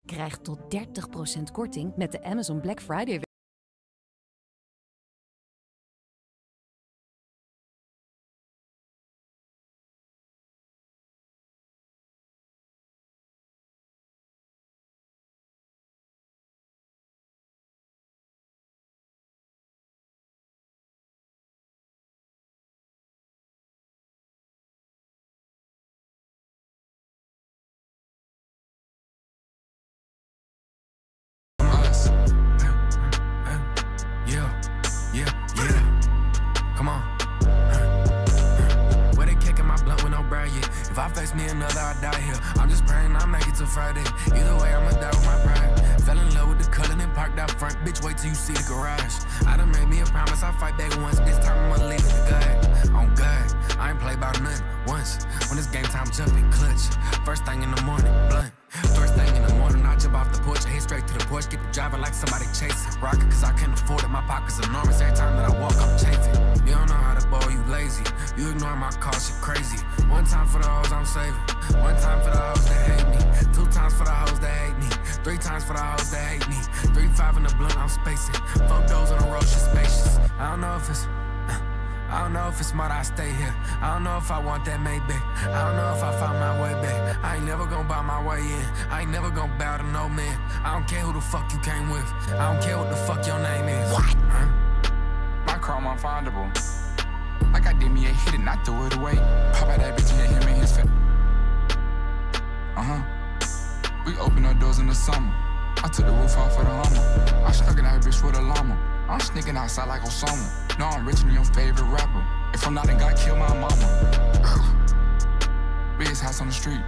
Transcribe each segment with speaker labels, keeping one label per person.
Speaker 1: Krijg tot 30% korting met de Amazon Black Friday.
Speaker 2: If I face me another, I die here. I'm just praying I make it till Friday. Either way, I'ma die with my pride. Fell in love with the color and parked out front. Bitch, wait till you see the garage. I done made me a promise, I'll fight back once. This time I'ma leave it to God. On God, I ain't play about nothing once. When it's game time, jumping clutch. First thing in the morning, blunt. First thing in the morning, I jump off the porch, I head straight to the porch, get the driver like somebody chasing. Rocket, cause I can't afford it, my pockets enormous. Every time that I walk, I'm chafing. You don't know how to ball, you lazy. You ignore my call, shit crazy. One time for the hoes I'm saving. One time for the hoes that hate me. 2 times for the hoes that hate me. 3 times for the hoes that hate me. 3, 5 in the blunt, I'm spacing. 4 doors on the road, shit spacious. I don't know if it's smart I stay here. I don't know if I want that Maybach. I don't know if I found my way back. I ain't never gonna buy my way in. I ain't never gonna bow to no man. I don't care who the fuck you came with. I don't care what the fuck your name is. What? Huh?
Speaker 3: My chrome unfindable. I got me a hit and I threw it away. Pop out that bitch and hit him in his face. We opened our doors in the summer. I took the roof off for the Hummer. I stuck in that bitch with a llama. I'm sneaking outside like Osama. No, I'm richer than your favorite rapper. If I'm not, then God kill my mama. Biggest house on the street.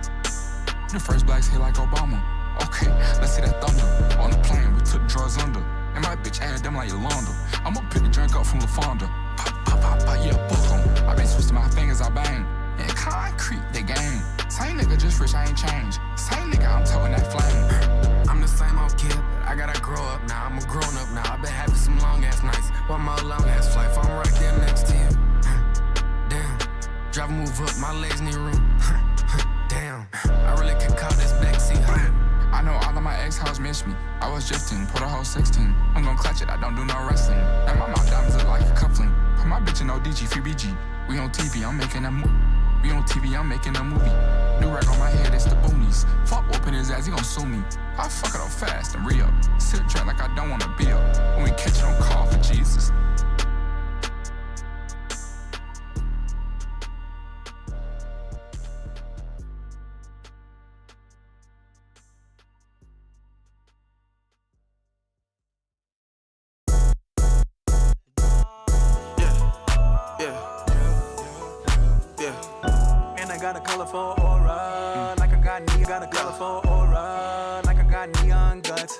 Speaker 3: The first blacks hit like Obama. Okay, let's see that thunder. On the plane, we took drugs under. And my bitch added them like Yolanda. I'ma pick the drink up from LaFonda. Pop, pop, pop, pop, yeah, book 'em. I been twisting my fingers, I bang. And concrete, they gang. Same nigga, just rich, I ain't changed. Same nigga, I'm toting that flame.
Speaker 2: I'm the same old kid, but I gotta grow up now. I'm a grown up now. I've been having some long ass nights. One more long ass flight, I'm right there next to you. Damn, drive move up, my legs need room. Damn, I really could call this backseat.
Speaker 3: I know all of my ex-hoes miss me. I was drifting, put a whole 16. I'm gon' clutch it, I don't do no wrestling. And my mouth diamonds look like a cuffling. Put my bitch in ODG, free BG. We on TV, I'm making a movie. We on TV, I'm making a movie. New rag on my head, it's the boonies. Fuck whooping his ass, he gon' sue me. I fuck it up fast and re-up. Sit track like I don't wanna be up. When we catch it on call for Jesus.
Speaker 4: Got a colorful aura, like I got got a colorful aura, like I got neon guts.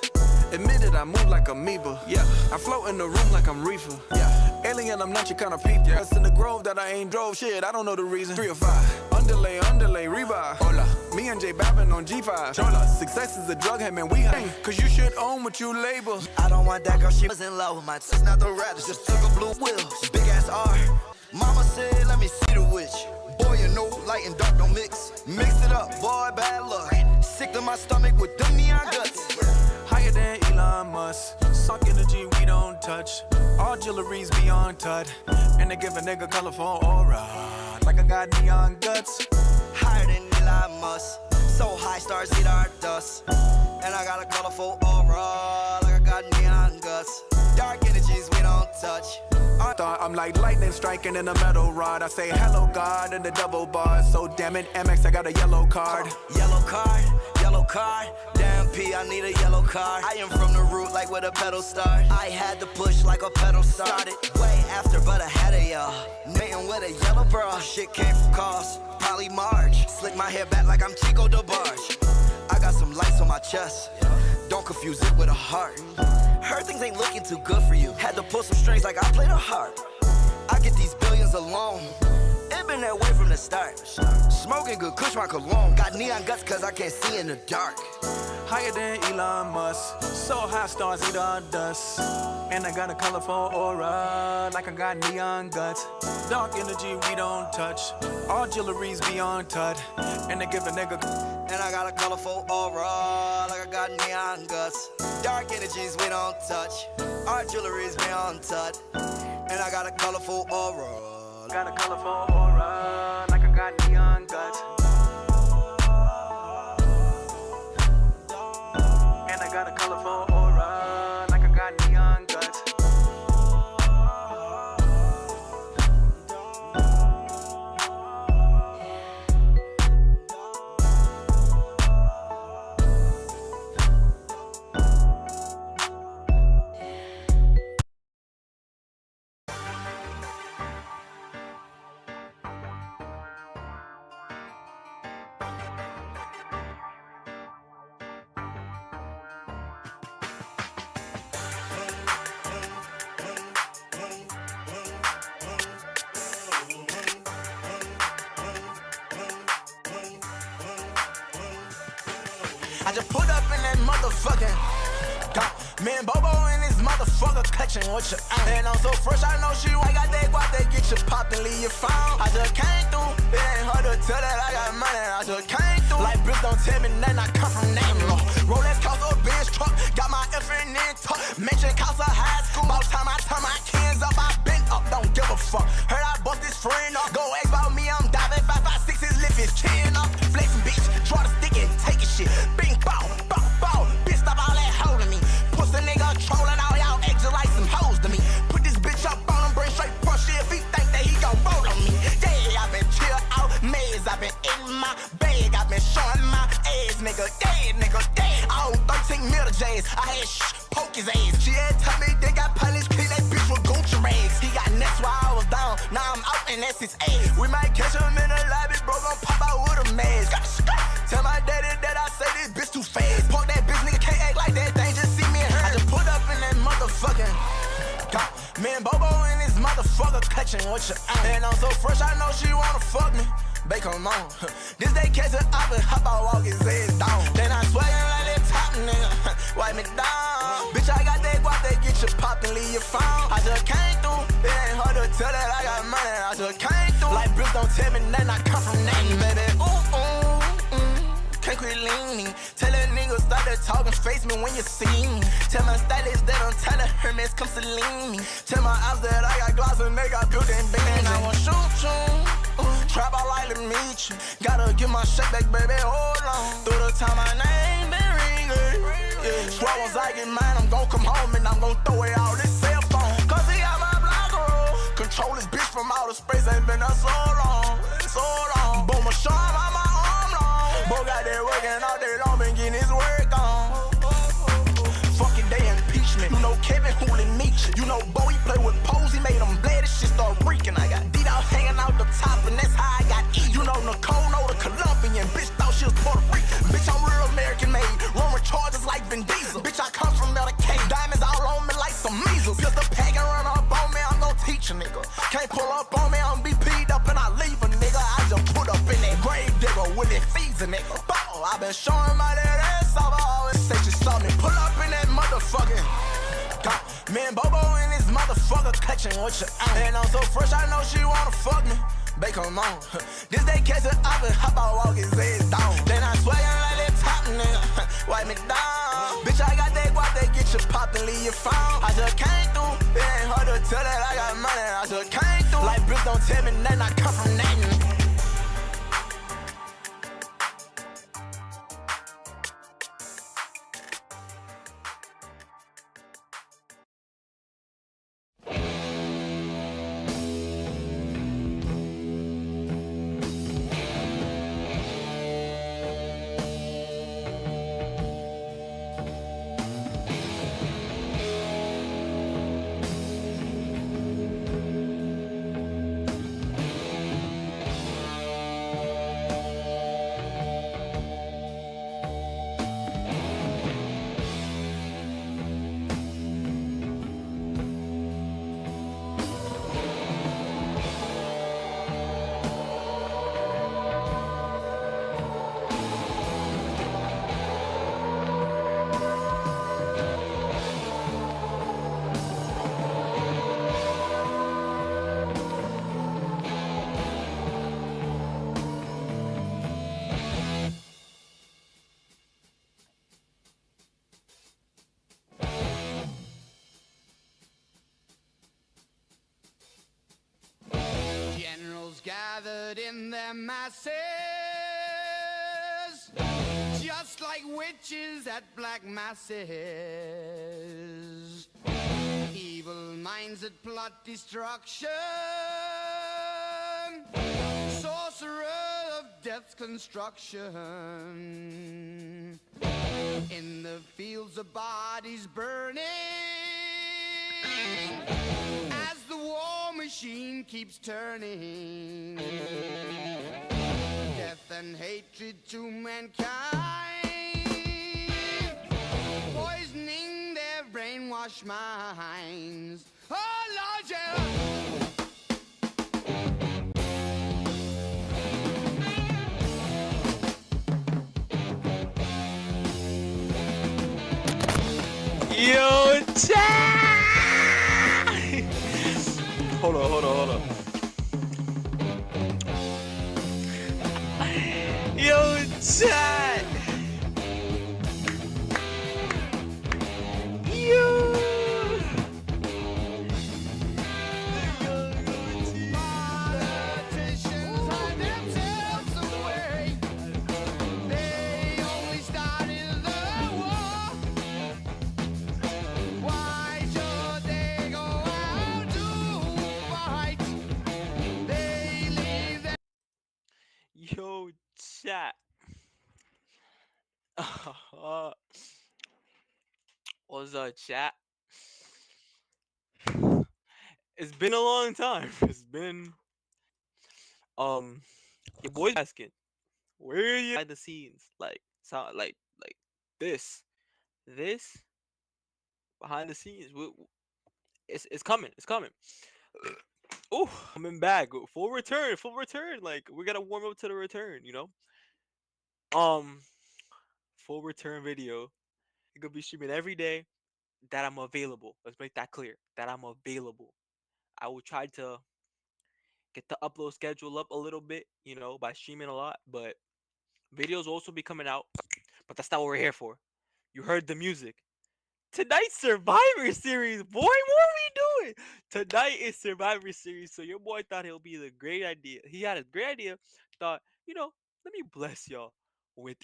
Speaker 4: Admitted I move like amoeba, yeah. I float in the room like I'm reefer, yeah. Alien, I'm not your kind of people. Yeah. It's in the grove that I ain't drove, shit, I don't know the reason. 3 or 5, underlay, revive. Hola, me and J Babbin on G5. Chola, success is a drug, hey man, we hang. Cause you should own what you label.
Speaker 5: I don't want that girl, she was in love with my it's not the rap, just took a blue wheel. Big ass R, mama said, let me see the witch. Boy, you know, light and dark don't mix. Mix it up, boy, bad luck. Sick to my stomach with them neon guts.
Speaker 4: Higher than Elon Musk. Suck energy we don't touch. All jewelry's beyond tut. And they give a nigga colorful aura, like I got neon guts.
Speaker 5: Higher than Elon Musk. So high, stars eat our dust. And I got a colorful aura, like I got neon guts. Dark energies we don't touch.
Speaker 4: I thought I'm like lightning striking in a metal rod. I say hello God in the double bars. So damn it, MX, I got a yellow card.
Speaker 5: Yellow card, yellow card. Damn P, I need a yellow card. I am from the root like where the pedal start. I had to push like a pedal started. Way after, but ahead of y'all. Mating with a yellow bra. Shit came from cars, Polly Marge. Slick my hair back like I'm Chico DeBarge. I got some lights on my chest. Don't confuse it with a heart. Heard things ain't looking too good for you. Had to pull some strings like I played a harp. I get these billions alone. It been that way from the start. Smoking good kush my cologne. Got neon guts cause I can't see in the dark.
Speaker 4: Higher than Elon Musk. So high, stars eat our dust. And I got a colorful aura, like I got neon guts. Dark energy we don't touch. All jewelry's beyond touch. And they give a nigga.
Speaker 5: And I got a colorful aura, like I got neon guts. Dark energies we don't touch. Our jewelry's beyond touch. And I got a colorful aura.
Speaker 4: Got a colorful aura, like I got neon guts. And I got a colorful aura, like I got neon guts.
Speaker 5: I just put up in that motherfucking got me and Bobo in this motherfucker catching what you ain't. And I'm so fresh, I know she white. Got that guap, they get you popped and leave you found. I just came through, it ain't hard to tell that I got money. I just came through, like bitch don't tell me nothing, I come from name law. Rolex cost a Benz truck, got my FN in tuck. Mention cost a high school, about time I turn my kids up, I been up, don't give a fuck. Heard I bust this friend up, go ask about me, I'm diving 556, his lip is chin up. Flexing bitch, draw the stick and take a shit. Bing bow, bow, bow, bitch stop all that holding me. Pussy nigga trolling all y'all acting like some hoes to me. Put this bitch up on him, bring straight punch shit if he think that he gon' roll on me. Yeah, I been chill out, maze, I been in my bag, I been showing my ass, nigga, yeah. I own 13 middle J's, I had poke his ass. She had told me they got polished, clean that bitch with Gucci rags. He got next while I was down, now I'm out and that's his ass. We might catch him in the lobby, bro, gon' pop out with a mask. Tell my daddy that I say this bitch too fast. Park that bitch, nigga can't act like that, they just see me and her. I just put up in that motherfucking got me and Bobo in this motherfucker catching what you ain't. And I'm so fresh, I know she wanna fuck me. Bae, come on. This day catch it up and hop out, walk his ass down. Then I swaggin' like that top nigga, wipe me down. Bitch, I got that guap, they get you popped and leave you found. I just came through, it ain't hard to tell that I got money. I just came through, like bitch don't tell me nothing, I come from nothing, baby. Can't quit leaning. Tell a nigga stop that talking, face me when you see me. Tell my stylist that I'm telling Hermes come saline me. Tell my ops that I got gloss and they got built-in bands. I want shoot you, trap out like to meet you. Gotta get my shit back, baby, hold on. Through the time my name been ringing, yeah. Swear once I get mine, I'm gon' come home and I'm gon' throw it out this cell phone. Cause he got my block roll. Control this bitch from outer space, ain't been up so long, so long. Boom, a shot on my arm long. Bo got that working all day long, been getting his work on. Fucking day impeachment. You know Kevin Hoolin meet you. You know Bo, he play with Pose, he made him bled, this shit start reeking. I got D-Dog hanging out the top, and that's how I got E. You know Nicole, know the Colombian. Bitch thought she was Puerto Rican. Bitch, I'm real American made. Run with charges like Vin Diesel. Bitch, I come from Delta K. Diamonds all on me like some measles. Just a pack and run up on me, I'm gon' teach a nigga. Can't pull up on me, I'm be peed up and I leave a nigga. I just put up in that grave digger with it fees a nigga. Bow, I been showing my that ass off, I always say she saw me. Pull up in that motherfucking got me and Bobo in this motherfucker catching what you ain't. And I'm so fresh, I know she wanna fuck me. Bae, come on. This day catch it up and hop out, walk his ass down. Then I swaggin' like that top nigga, wipe me down. Bitch, I got that guap, they get you popped and leave you found. I just came through, it ain't hard to tell that I got money. I just came through, like bitch don't tell me nothing, I come from nothing.
Speaker 6: gathered in their masses, just like witches at black masses. Evil minds that plot destruction, sorcerer of death's construction. In the fields of bodies burning, as the war machine keeps turning. Death and hatred to mankind, poisoning their brainwashed minds. Oh Lord, yeah.
Speaker 7: Yo, chat! Hold on. Yo, chat! Yo!
Speaker 6: Politicians hide themselves away. They only started the war. Why should they go out to fight? They leave their
Speaker 7: Yo, chat! What's up, chat? It's been a long time. It's been your boy's asking, where are you behind the scenes? Like sound like this. This behind the scenes. It's coming. It's coming. Oh, coming back. Full return. Full return. Like we gotta warm up to the return, you know? Um full return video. It could be streaming every day that I'm available. Let's make that clear. That I'm available. I will try to get the upload schedule up a little bit, you know, by streaming a lot, but videos will also be coming out. But that's not what we're here for. You heard the music. Tonight's Survivor Series, boy. What are we doing? Tonight is Survivor Series, so your boy thought it'll be the great idea. He had a great idea. Thought, let me bless y'all with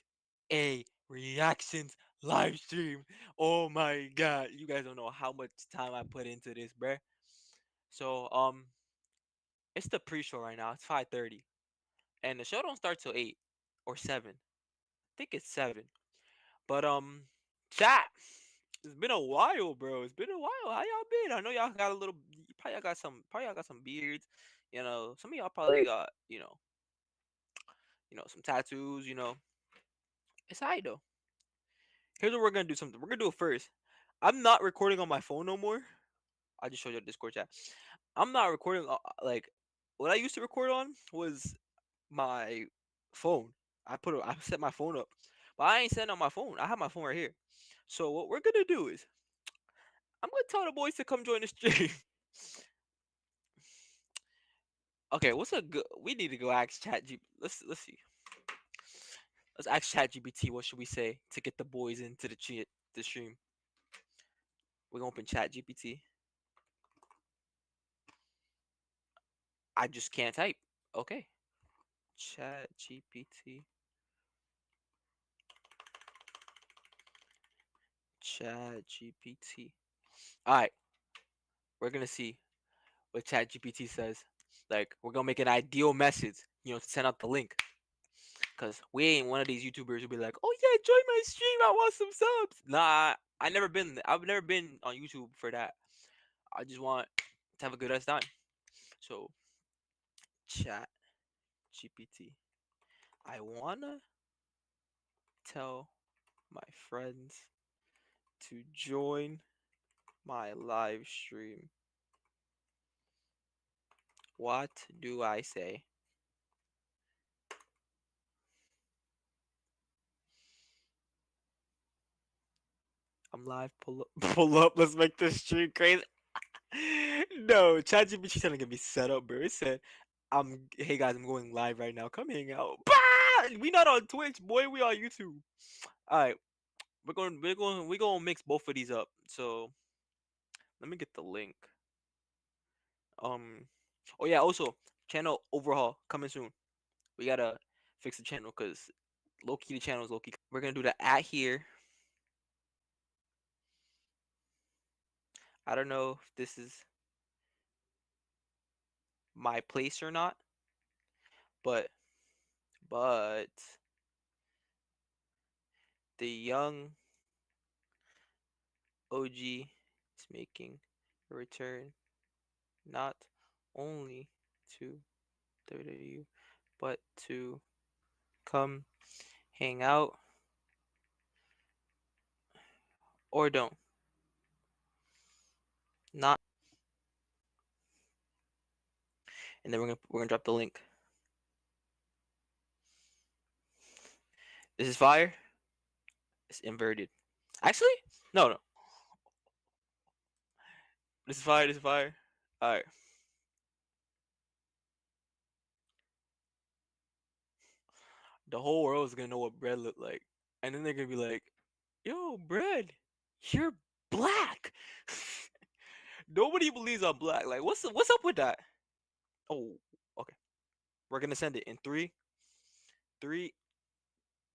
Speaker 7: a reactions live stream. Oh my god, you guys don't know how much time I put into this, bruh. So it's the pre-show right now. It's 5:30, and the show don't start till 8 or 7. I think it's 7. But chat. It's been a while, bro. It's been a while. How y'all been? I know y'all got a little. Probably y'all got some beards. Some of y'all probably got some tattoos. It's alright though. Here's what we're gonna do. Something we're gonna do it first. I'm not recording on my phone no more. I just showed you the Discord chat. I'm not recording. Like what I used to record on was my phone. I set my phone up, but I ain't setting on my phone. I have my phone right here. So what we're gonna do is I'm gonna tell the boys to come join the stream. Okay, what's a good? We need to go ask ChatGPT. Let's see. Let's ask ChatGPT. What should we say to get the boys into the stream? We're gonna open ChatGPT. I just can't type. Okay. ChatGPT. ChatGPT. All right. We're gonna see what ChatGPT says. Like, we're gonna make an ideal message, to send out the link. Cause we ain't one of these YouTubers who be like, "Oh yeah, join my stream. I want some subs." Nah, I've never been on YouTube for that. I just want to have a good ass time. So, Chat GPT. I wanna tell my friends to join my live stream. What do I say? I'm live. Pull up. Pull up. Let's make this stream crazy. No, ChatGPT not gonna be set up, bro. It said, Hey guys, I'm going live right now. Come hang out." Bah! We not on Twitch, boy. We on YouTube. All right, we're going to mix both of these up. So let me get the link. Oh yeah. Also, Channel overhaul coming soon. We gotta fix the channel because low key the channel is low key. We're gonna do the @ here. I don't know if this is my place or not, but the young OG is making a return, not only to WWE, but to come hang out or don't. Not, and then we're gonna drop the link. This is fire. It's inverted. Actually, no. This is fire. This is fire. All right. The whole world is gonna know what Bred looked like, and then they're gonna be like, "Yo, Bred, you're black." Nobody believes I'm black. Like, what's up with that? Oh, okay. We're gonna send it in 3,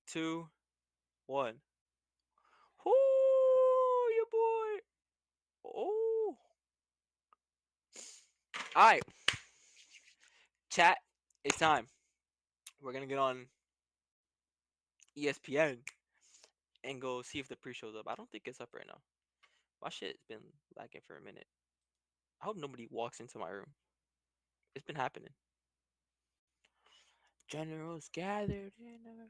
Speaker 7: 2, 1. Oh, your boy. Oh. All right. Chat. It's time. We're gonna get on ESPN and go see if the pre-show's up. I don't think it's up right now. My shit's been lagging for a minute. I hope nobody walks into my room. It's been happening. Generals gathered in a...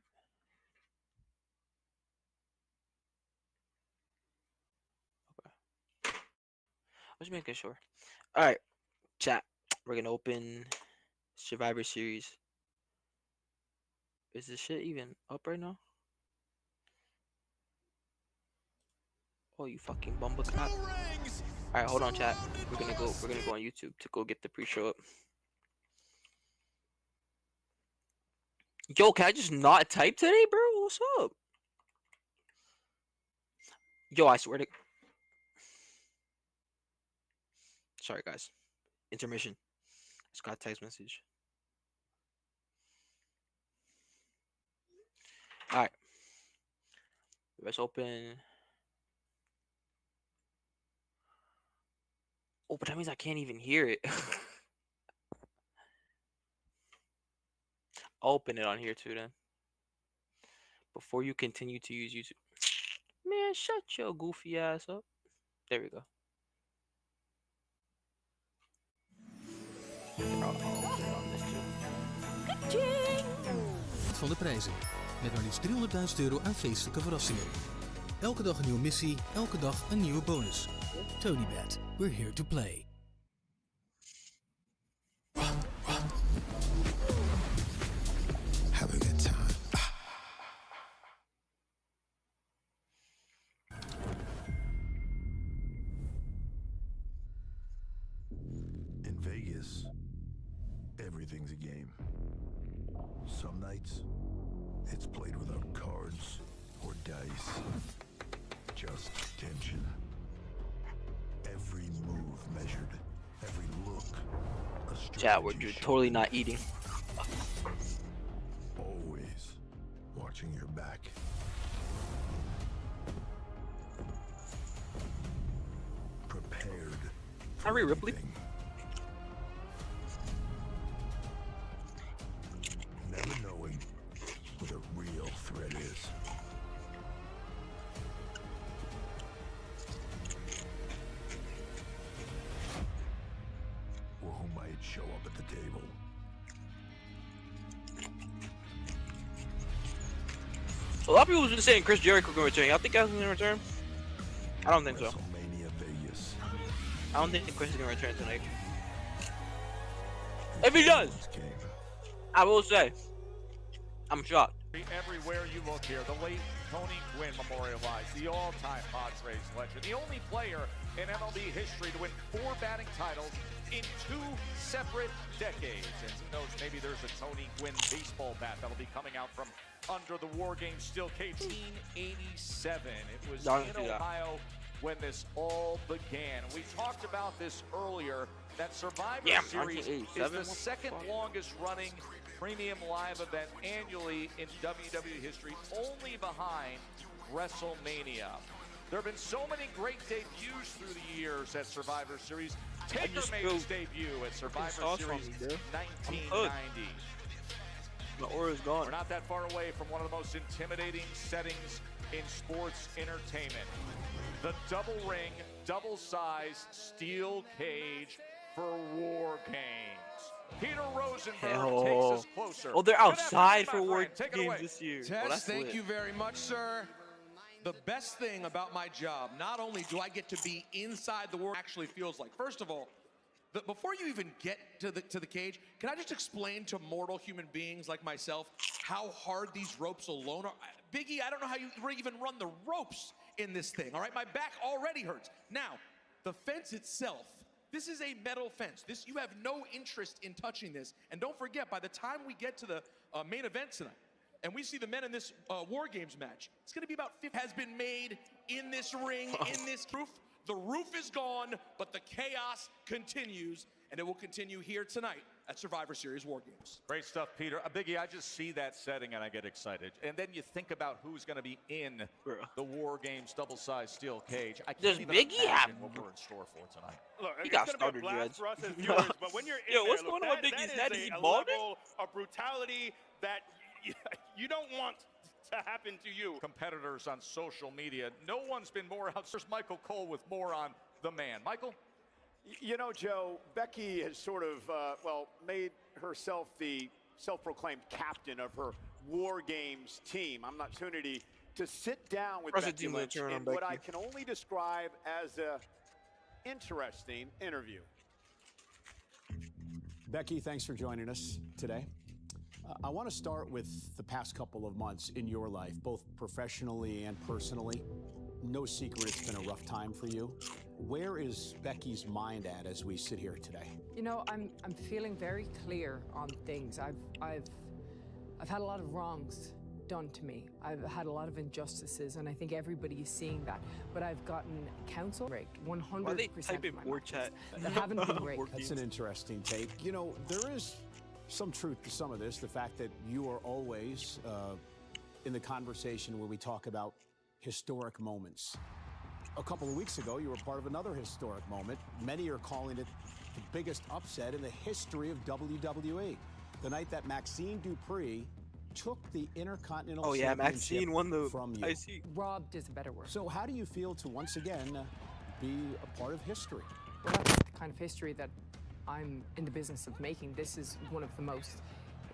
Speaker 7: Okay. I was making sure. All right, chat. We're gonna open Survivor Series. Is this shit even up right now? Oh, you fucking bumbleclap. All right, hold on, chat. We're gonna go on YouTube to go get the pre-show up. Yo, can I just not type today, bro? What's up? Yo, I swear to... Sorry, guys. Intermission. Just got a text message. All right. Let's open... Oh, but that means I can't even hear it. I'll open it on here too then. Before you continue to use YouTube. Man, shut your goofy ass up. There we go. I'll put it on this too.
Speaker 8: Van de prijzen. Met maar liefst €300.000 aan feestelijke verrassingen. Elke dag een nieuwe missie, elke dag een nieuwe bonus. TonyBet, we're here to play.
Speaker 9: Have a good time. In Vegas, everything's a game. Some nights, it's played without cards or dice. Just tension. Every move measured. Every look a strategy.
Speaker 7: Chat, we're totally not eating.
Speaker 9: Always watching your back. Prepared.
Speaker 7: Harry Ripley.
Speaker 9: Never knowing what a real threat is. Or who might show up at the table.
Speaker 7: A lot of people have been saying Chris Jericho can return. Y'all think he's gonna return? I don't think so.
Speaker 9: WrestleMania Vegas.
Speaker 7: I don't think Chris is gonna return tonight. If he does, I will say, I'm shocked.
Speaker 10: Everywhere you look here, the late Tony Gwynn memorialized, the all-time Padres legend, the only player in MLB history to win 4 batting titles in 2 separate decades. And who knows, maybe there's a Tony Gwynn baseball bat that'll be coming out from under the War Games still cage. 1987. It was in Ohio when this all began. We talked about this earlier, that Survivor Series is the second longest running premium live event annually in WWE history, only behind WrestleMania. There have been so many great debuts through the years at Survivor Series. Taker made his debut at Survivor Series 1990.
Speaker 7: My aura's gone.
Speaker 10: We're not that far away from one of the most intimidating settings in sports entertainment. The double ring, double size steel cage for War Games. Peter Rosenberg takes us closer.
Speaker 7: Oh, they're outside for War Games this year.
Speaker 11: Tess, thank you very much, sir. The best thing about my job, not only do I get to be inside the war, actually feels like. First of all, before you even get to the cage, can I just explain to mortal human beings like myself how hard these ropes alone are? Biggie, I don't know how you even run the ropes in this thing, all right? My back already hurts. Now, the fence itself, this is a metal fence. You have no interest in touching this. And don't forget, by the time we get to the main event tonight, and we see the men in this War Games match, it's going to be about 50 has been made in this ring, in this roof. The roof is gone, but the chaos continues, and it will continue here tonight at Survivor Series War Games.
Speaker 10: Great stuff, Peter. Biggie, I just see that setting and I get excited. And then you think about who's going to be in the War Games double-sized steel cage. I can't even imagine what we're in store for tonight.
Speaker 12: Look,
Speaker 7: He
Speaker 12: it's
Speaker 7: got
Speaker 12: gonna
Speaker 7: started,
Speaker 12: be a blast
Speaker 7: Dreads.
Speaker 12: for us as viewers, but when you're in
Speaker 7: Yo,
Speaker 12: there,
Speaker 7: what's
Speaker 12: look,
Speaker 7: going on with Biggie's head? Is he balding?
Speaker 12: level of brutality that you don't want to happen to you.
Speaker 10: Competitors on social media. No one's been more out. There's Michael Cole with more on the man. Michael?
Speaker 13: You know, Joe, Becky has sort of, made herself the self-proclaimed captain of her War Games team. I'm not opportunity to sit down with Becky Lynch in what I can only describe as a interesting interview.
Speaker 14: Becky, thanks for joining us today. I want to start with the past couple of months in your life, both professionally and personally. No secret it's been a rough time for you. Where is Becky's mind at as we sit here today?
Speaker 15: You know, I'm feeling very clear on things. I've had a lot of wrongs done to me. I've had a lot of injustices, and I think everybody is seeing that. But I've gotten counsel rigged 100%.
Speaker 7: Why they type in war chat?
Speaker 15: They haven't been rigged.
Speaker 14: That's an interesting take. You know, there is some truth to some of this. The fact that you are always in the conversation where we talk about historic moments. A couple of weeks ago, you were part of another historic moment. Many are calling it the biggest upset in the history of WWE. The night that Maxine Dupree took the Intercontinental Championship
Speaker 7: Maxine won the
Speaker 14: from you.
Speaker 7: IC.
Speaker 15: Robbed is a better word.
Speaker 14: So how do you feel to once again be a part of history?
Speaker 15: Well, that's the kind of history that I'm in the business of making. This is one of the most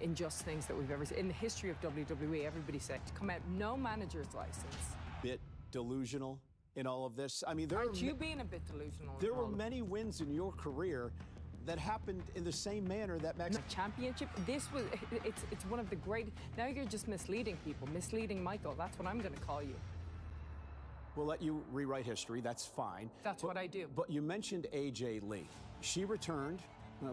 Speaker 15: unjust things that we've ever seen. In the history of WWE, everybody said to come out, no manager's license.
Speaker 14: Bit delusional in all of this. I mean,
Speaker 15: Aren't you being a bit delusional?
Speaker 14: There were many wins in your career that happened in the same manner that Max
Speaker 15: championship. This was it's one of the great. Now you're just misleading people, misleading Michael. That's what I'm going to call you.
Speaker 14: We'll let you rewrite history. That's fine.
Speaker 15: That's what I do.
Speaker 14: But you mentioned AJ Lee. She returned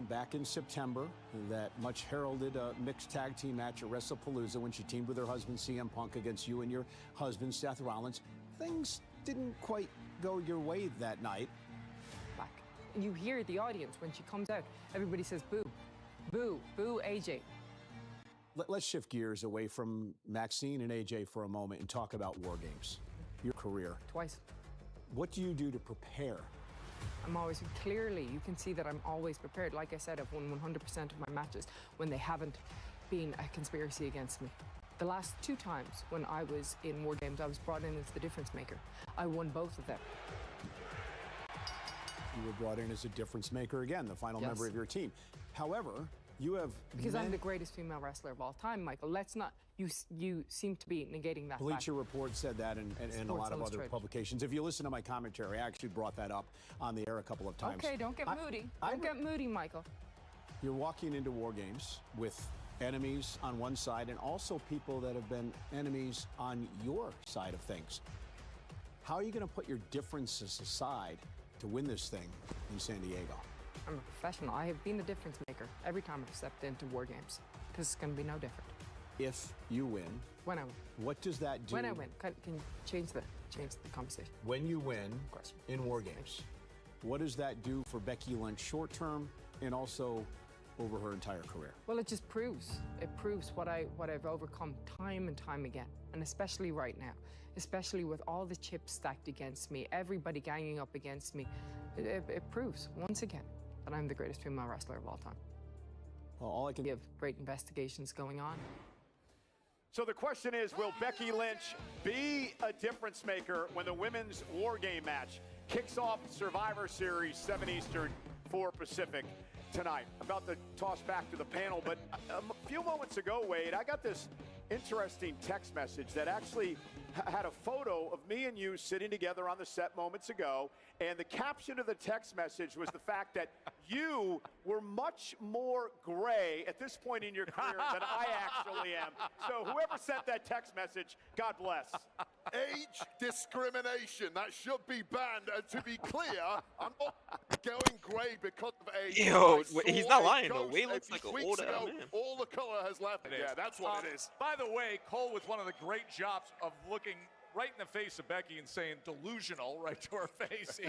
Speaker 14: back in September, that much heralded mixed tag team match at WrestlePalooza when she teamed with her husband CM Punk against you and your husband Seth Rollins. Things didn't quite go your way that night.
Speaker 15: Back. You hear the audience when she comes out. Everybody says boo, boo, boo AJ.
Speaker 14: Let's shift gears away from Maxine and AJ for a moment and talk about War Games, your career.
Speaker 15: Twice.
Speaker 14: What do you do to prepare?
Speaker 15: I'm always, clearly, you can see that I'm always prepared. Like I said, I've won 100% of my matches when they haven't been a conspiracy against me. The last 2 times when I was in War Games, I was brought in as the difference maker. I won both of them.
Speaker 14: You were brought in as a difference maker again, the final member of your team. However, you have...
Speaker 15: Because I'm the greatest female wrestler of all time, Michael. Let's not... You seem to be negating that
Speaker 14: Bleacher Report said that and a lot of other publications. If you listen to my commentary, I actually brought that up on the air a couple of times.
Speaker 15: Okay, don't get moody. Don't get moody, Michael.
Speaker 14: You're walking into War Games with enemies on one side and also people that have been enemies on your side of things. How are you going to put your differences aside to win this thing in San Diego?
Speaker 15: I'm a professional. I have been a difference maker every time I've stepped into War Games. This is going to be no different.
Speaker 14: If you win.
Speaker 15: When I win.
Speaker 14: What does that do?
Speaker 15: When I win. Can you change change the conversation.
Speaker 14: When you win in War Games, what does that do for Becky Lynch short term and also over her entire career?
Speaker 15: Well, it just proves. It proves what I've overcome time and time again, and especially right now, especially with all the chips stacked against me, everybody ganging up against me. It proves once again that I'm the greatest female wrestler of all time.
Speaker 14: Well, all I can
Speaker 15: give great investigations going on.
Speaker 13: So the question is, will Becky Lynch be a difference maker when the women's War Game match kicks off Survivor Series 7 Eastern, 4 Pacific tonight? About to toss back to the panel, but a few moments ago, Wade, I got this interesting text message that actually had a photo of me and you sitting together on the set moments ago, and the caption of the text message was the fact that you were much more gray at this point in your career than I actually am. So whoever sent that text message, God bless.
Speaker 16: Age discrimination, that should be banned. And to be clear, I'm not going grey because of age.
Speaker 7: Yo, he's not lying though. Wade looks like an older man.
Speaker 16: All the color has left. Yeah, that's what it is.
Speaker 10: By the way, Cole with one of the great jobs of looking right in the face of Becky and saying delusional right to her face.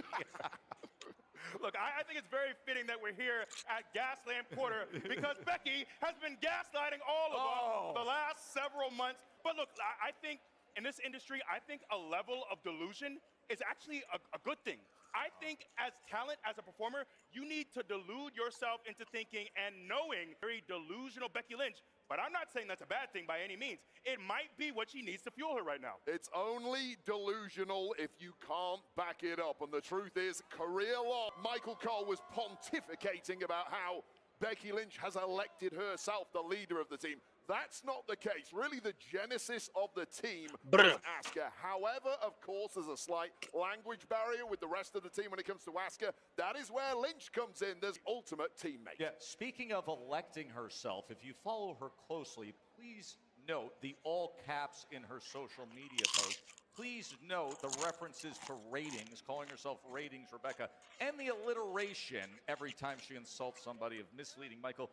Speaker 12: Look, I think it's very fitting that we're here at Gaslamp Quarter because Becky has been gaslighting all of us the last several months. But look, I think in this industry, I think a level of delusion is actually a good thing. I think as talent, as a performer, you need to delude yourself into thinking and knowing very delusional Becky Lynch. But I'm not saying that's a bad thing by any means. It might be what she needs to fuel her right now.
Speaker 16: It's only delusional if you can't back it up. And the truth is, career long, Michael Cole was pontificating about how Becky Lynch has elected herself the leader of the team. That's not the case. Really, the genesis of the team was Asuka. However, of course, there's a slight language barrier with the rest of the team when it comes to Asuka. That is where Lynch comes in, the ultimate teammate.
Speaker 10: Yeah, speaking of electing herself, if you follow her closely, please note the all caps in her social media post. Please note the references to ratings, calling herself Ratings Rebecca, and the alliteration every time she insults somebody of misleading. Michael,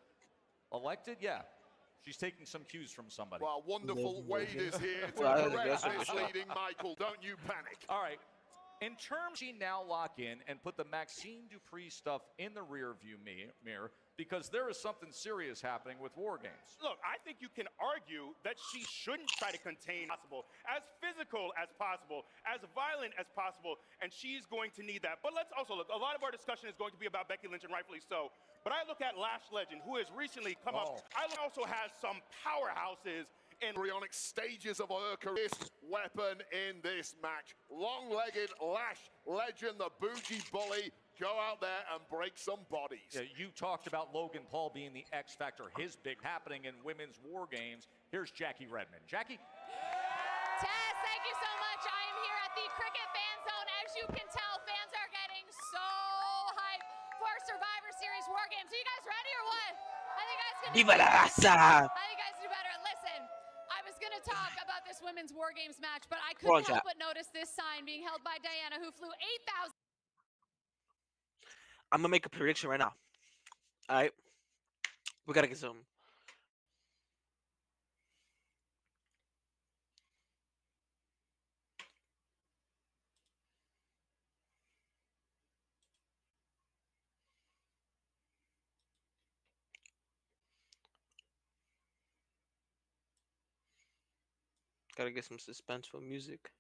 Speaker 10: elected? Yeah. She's taking some cues from somebody.
Speaker 16: Well, wonderful. Wade is here to correct misleading Michael. Don't you panic.
Speaker 10: All right. In terms, she now lock in and put the Maxine Dupree stuff in the rearview mirror because there is something serious happening with War Games.
Speaker 12: Look, I think you can argue that she shouldn't try to contain possible, as physical as possible, as violent as possible, and she's going to need that. But let's also look, a lot of our discussion is going to be about Becky Lynch, and rightfully so. But I look at Lash Legend, who has recently come up. I also has some powerhouses in
Speaker 16: embryonic stages of her career. Weapon in this match. Long-legged Lash Legend, the bougie bully. Go out there and break some bodies.
Speaker 10: Yeah, you talked about Logan Paul being the X Factor, his big happening in women's War Games. Here's Jackie Redmond. Jackie?
Speaker 17: Tess, thank you so much. I am here at the Cricket Fan Zone. As you can tell, fans are getting so hyped for Survivor Series War Games. Are you guys ready or what? I think you guys can do
Speaker 7: Viva la
Speaker 17: better.
Speaker 7: raza!
Speaker 17: I think you guys do better. Listen, I was going to talk about this women's War Games match, but I couldn't help but notice this sign being held by Diana, who flew 8,000.
Speaker 7: I'm gonna make a prediction right now. All right, we gotta get some. Gotta get some suspenseful music.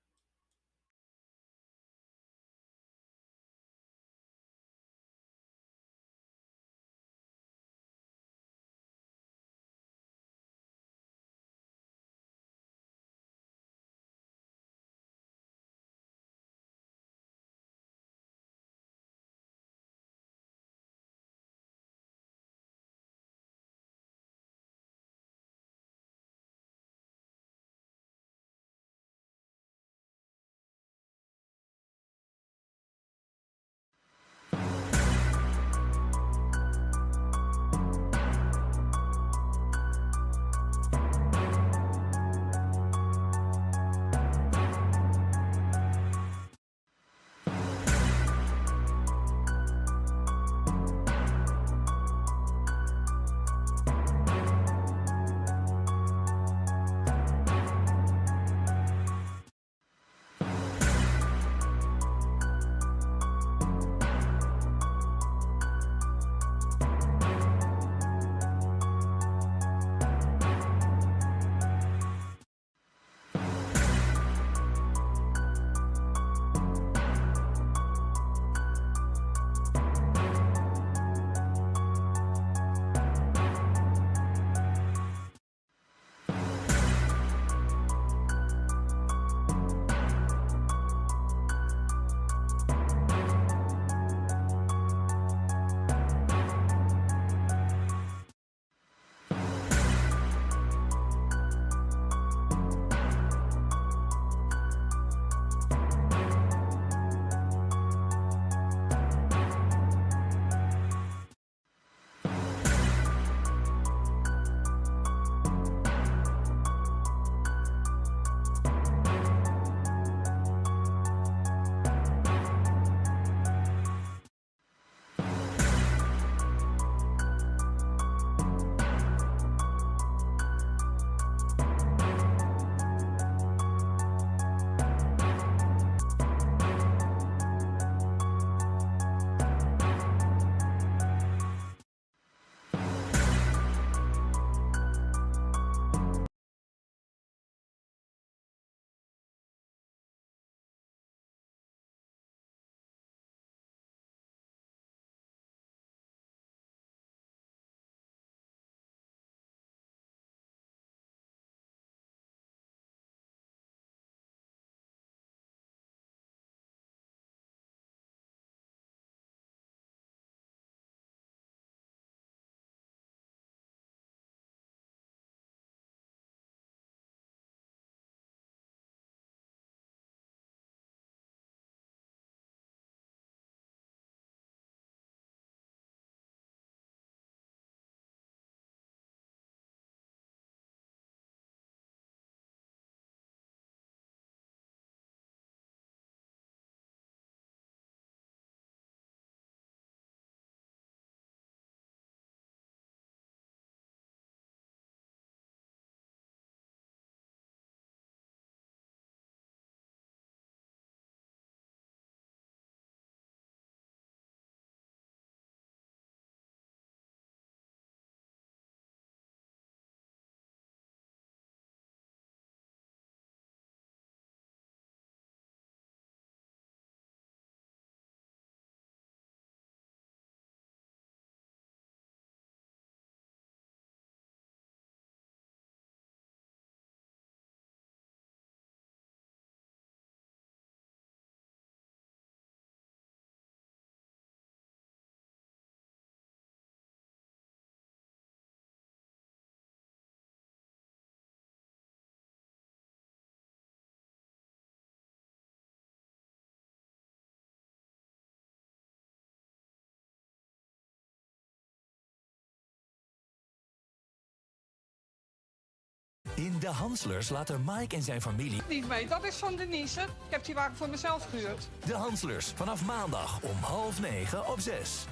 Speaker 18: In de Hanslers laten Mike en zijn familie...
Speaker 19: Niet mee, dat is van Denise. Ik heb die wagen voor mezelf gehuurd.
Speaker 18: De Hanslers, vanaf maandag om 8:30 op 6.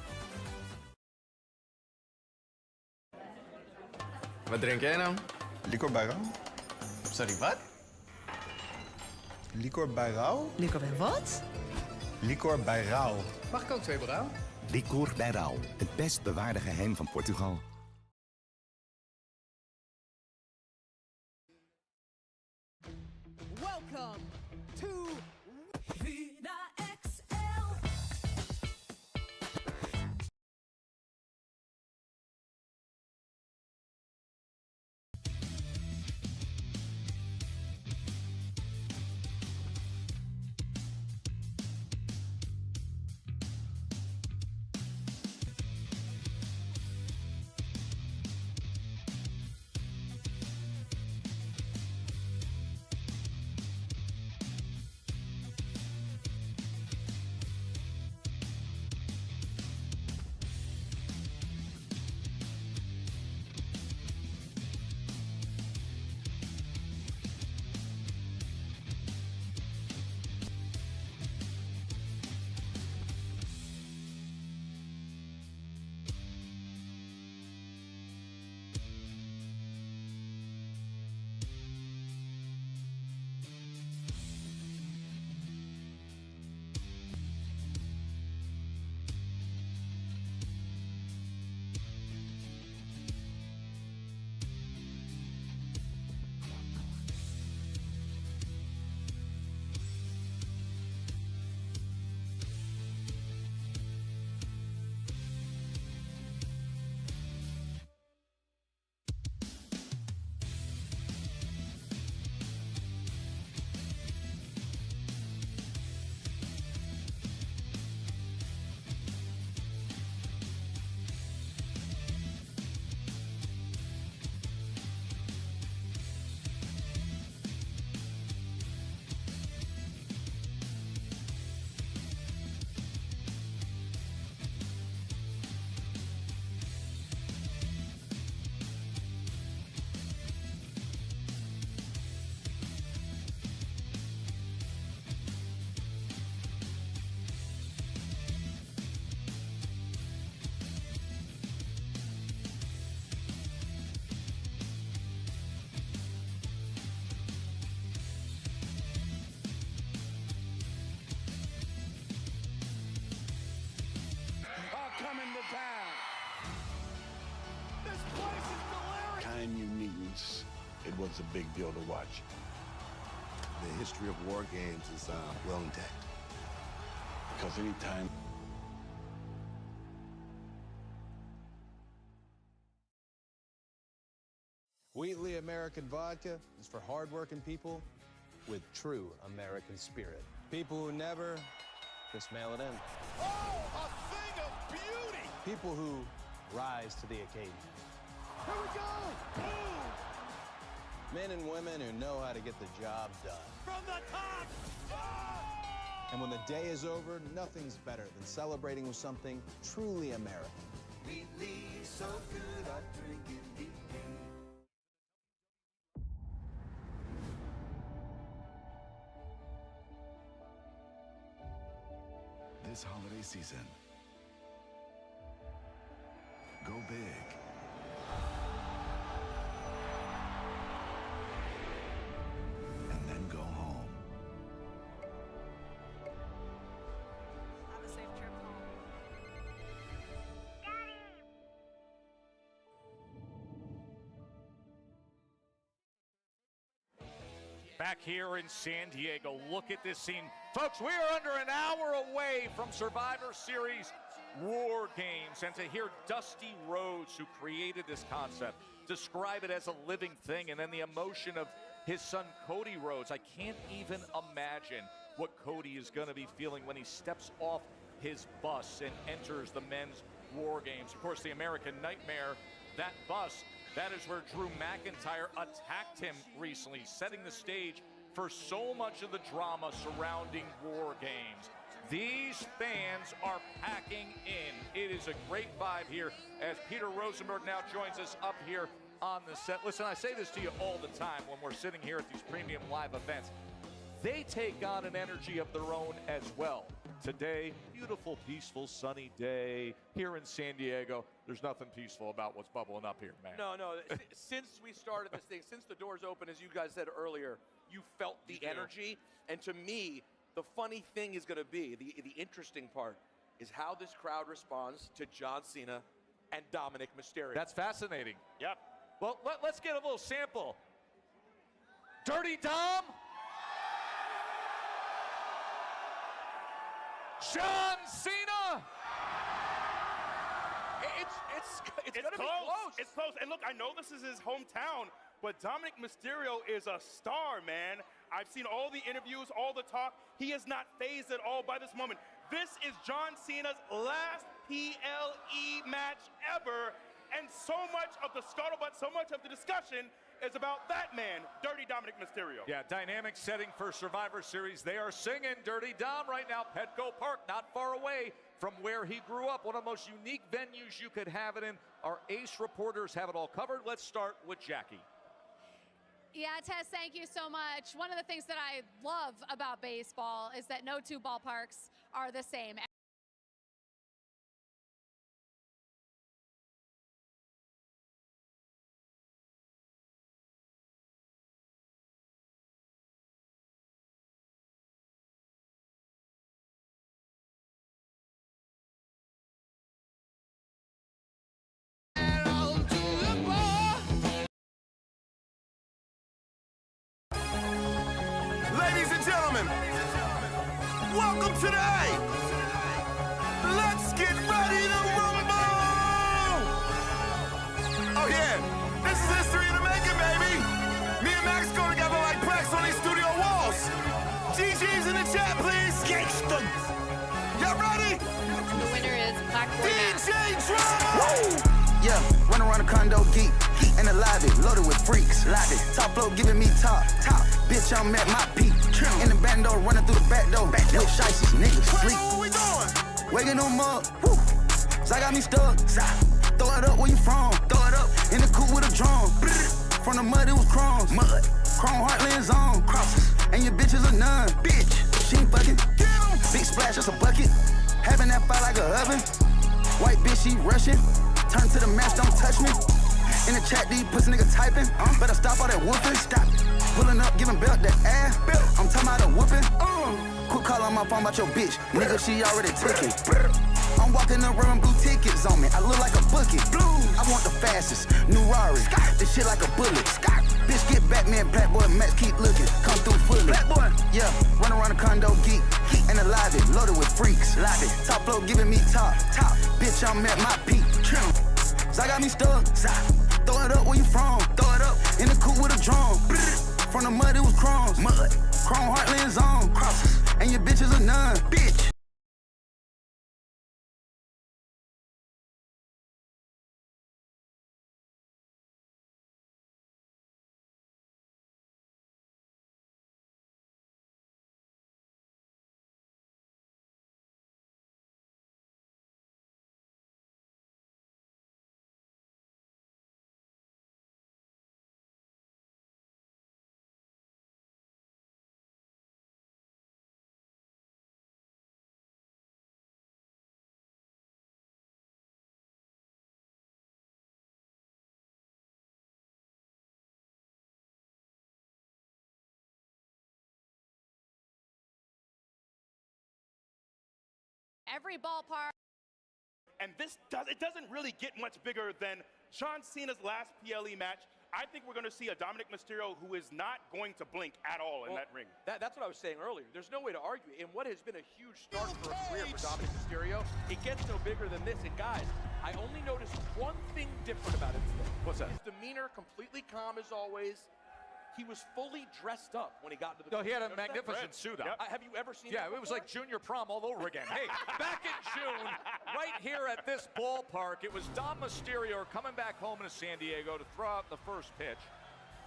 Speaker 20: Wat drink jij nou? Licor bij Rauw. Sorry, wat? Licor bij Rauw?
Speaker 21: Licor bij wat?
Speaker 20: Licor bij Rauw.
Speaker 21: Mag ik ook 2 Rauw?
Speaker 22: Licor bij Rauw, het best bewaarde geheim van Portugal.
Speaker 23: Welcome to Vida XL.
Speaker 9: It was a big deal to watch. The history of war games is well intact. Because anytime...
Speaker 24: Wheatley American Vodka is for hard-working people with true American spirit. People who never just mail it in.
Speaker 16: Oh, a thing of beauty!
Speaker 24: People who rise to the occasion.
Speaker 16: Here we go! Boom!
Speaker 24: Men and women who know how to get the job done.
Speaker 16: From the top! Oh!
Speaker 24: And when the day is over, nothing's better than celebrating with something truly American.
Speaker 23: Wheatley, so good I drink it deep.
Speaker 9: This holiday season, go big. And then go home.
Speaker 23: Have a safe trip home.
Speaker 10: Back here in San Diego, look at this scene. Folks, we are under an hour away from Survivor Series War Games. And to hear Dusty Rhodes, who created this concept, describe it as a living thing, and then the emotion of his son Cody Rhodes. I can't even imagine what Cody is going to be feeling when he steps off his bus and enters the men's War Games. Of course, the American Nightmare, that bus, that is where Drew McIntyre attacked him recently, setting the stage for so much of the drama surrounding War Games. These fans are packing in. It is a great vibe here as Peter Rosenberg now joins us up here on the set. Listen, I say this to you all the time when we're sitting here at these premium live events. They take on an energy of their own as well. Today, beautiful, peaceful, sunny day here in San Diego. There's nothing peaceful about what's bubbling up here, man.
Speaker 11: No. Since we started this thing, since the doors open, as you guys said earlier, you felt the energy. And to me, the funny thing is going to be, the interesting part, is how this crowd responds to John Cena and Dominic Mysterio.
Speaker 10: That's fascinating.
Speaker 12: Yep.
Speaker 10: Well, let's get a little sample. Dirty Dom. John Cena.
Speaker 11: It's
Speaker 12: It's
Speaker 11: gonna
Speaker 12: close.
Speaker 11: be close.
Speaker 12: It's close. And look, I know this is his hometown, but Dominic Mysterio is a star, man. I've seen all the interviews, all the talk. He is not fazed at all by this moment. This is John Cena's last PLE match ever, and so much of the scuttlebutt, so much of the discussion is about that man, Dirty Dominic Mysterio.
Speaker 10: Yeah, dynamic setting for Survivor Series. They are singing Dirty Dom right now. Petco Park, not far away from where he grew up. One of the most unique venues you could have it in. Our ace reporters have it all covered. Let's start with Jackie.
Speaker 17: Yeah, Tess, thank you so much. One of the things that I love about baseball is that no two ballparks are the same.
Speaker 5: Ladies and gentlemen, welcome today. Let's get ready to rumble. Oh yeah, this is history in the making, baby. Me and Max go together like Plex on these studio walls. GG's in the chat, please. Gangsta. Y'all ready?
Speaker 1: The winner is Blackboard
Speaker 5: DJ Drama.
Speaker 22: Yeah, run around the condo geek. In the lobby, loaded with freaks. Lobby, top flow giving me top. Bitch, I'm at my peak. In the bando, running through the back door. With shices, niggas sleep.
Speaker 5: What we doing?
Speaker 22: Waking them up. Woo. So I got me stuck. Throw it up, where you from? Throw it up. In the coupe with a drum. From the mud, it was crumbs. Mud. Chrome heartlands on. Crosses. And your bitch is a nun. Bitch. She ain't fucking. Big splash, that's a bucket. Having that fire like a oven. White bitch, she rushing. Turn to the match, don't touch me. In the chat, these pussy niggas typing. Better stop all that whooping. Stop. Pulling up, giving belt that ass. I'm talking about a whooping. Quick call on my phone about your bitch. Nigga, she already took it. I'm walking the room, blue tickets on me. I look like a bookie. I want the fastest. New Rari. This shit like a bullet. Bitch, get Batman, Black Boy, Max, keep looking. Come through fully. Black Boy. Yeah, run around the condo geek. In the lobby, loaded with freaks. Lobby. Top flow giving me top. Bitch, I'm at my peak. So I got me stuck. Throw it up, where you from? Throw it up. In the coupe with a drum. From the mud, it was crumbs. Mud. Chrome heartlands on. Crosses. And your bitch is a nun. Bitch.
Speaker 17: Every ballpark.
Speaker 12: And it doesn't really get much bigger than John Cena's last PLE match. I think we're going to see a Dominic Mysterio who is not going to blink at all in that ring.
Speaker 11: That's what I was saying earlier. There's no way to argue. In what has been a huge start for a career for Dominic Mysterio, it gets no bigger than this. And guys, I only noticed one thing different about him today.
Speaker 10: What's that?
Speaker 11: His demeanor, completely calm as always. He was fully dressed up when he got to the...
Speaker 10: No, he had a magnificent suit on.
Speaker 11: Have you ever seen
Speaker 10: Yeah,
Speaker 11: that
Speaker 10: it was
Speaker 11: before?
Speaker 10: like junior prom all over again. Hey, back in June, right here at this ballpark, it was Dom Mysterio coming back home to San Diego to throw out the first pitch.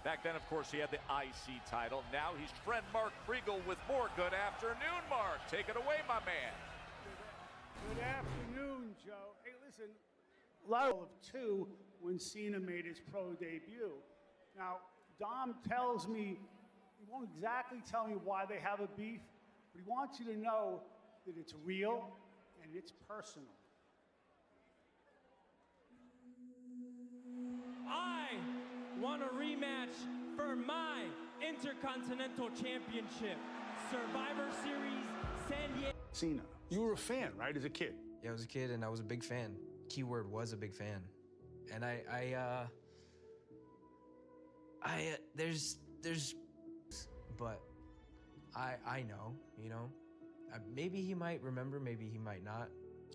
Speaker 10: Back then, of course, he had the IC title. Now he's friend Mark Kriegel with more. Good afternoon, Mark. Take it away, my man.
Speaker 2: Good afternoon, Joe. Hey, listen, lot of two when Cena made his pro debut. Now, Dom tells me, he won't exactly tell me why they have a beef, but he wants you to know that it's real and it's personal.
Speaker 3: I want a rematch for my Intercontinental Championship. Survivor Series, San Diego.
Speaker 2: Cena, you were a fan, right, as a kid?
Speaker 4: Yeah, I was a kid and I was a big fan. Keyword was a big fan. And but I know, you know. Maybe he might remember, maybe he might not.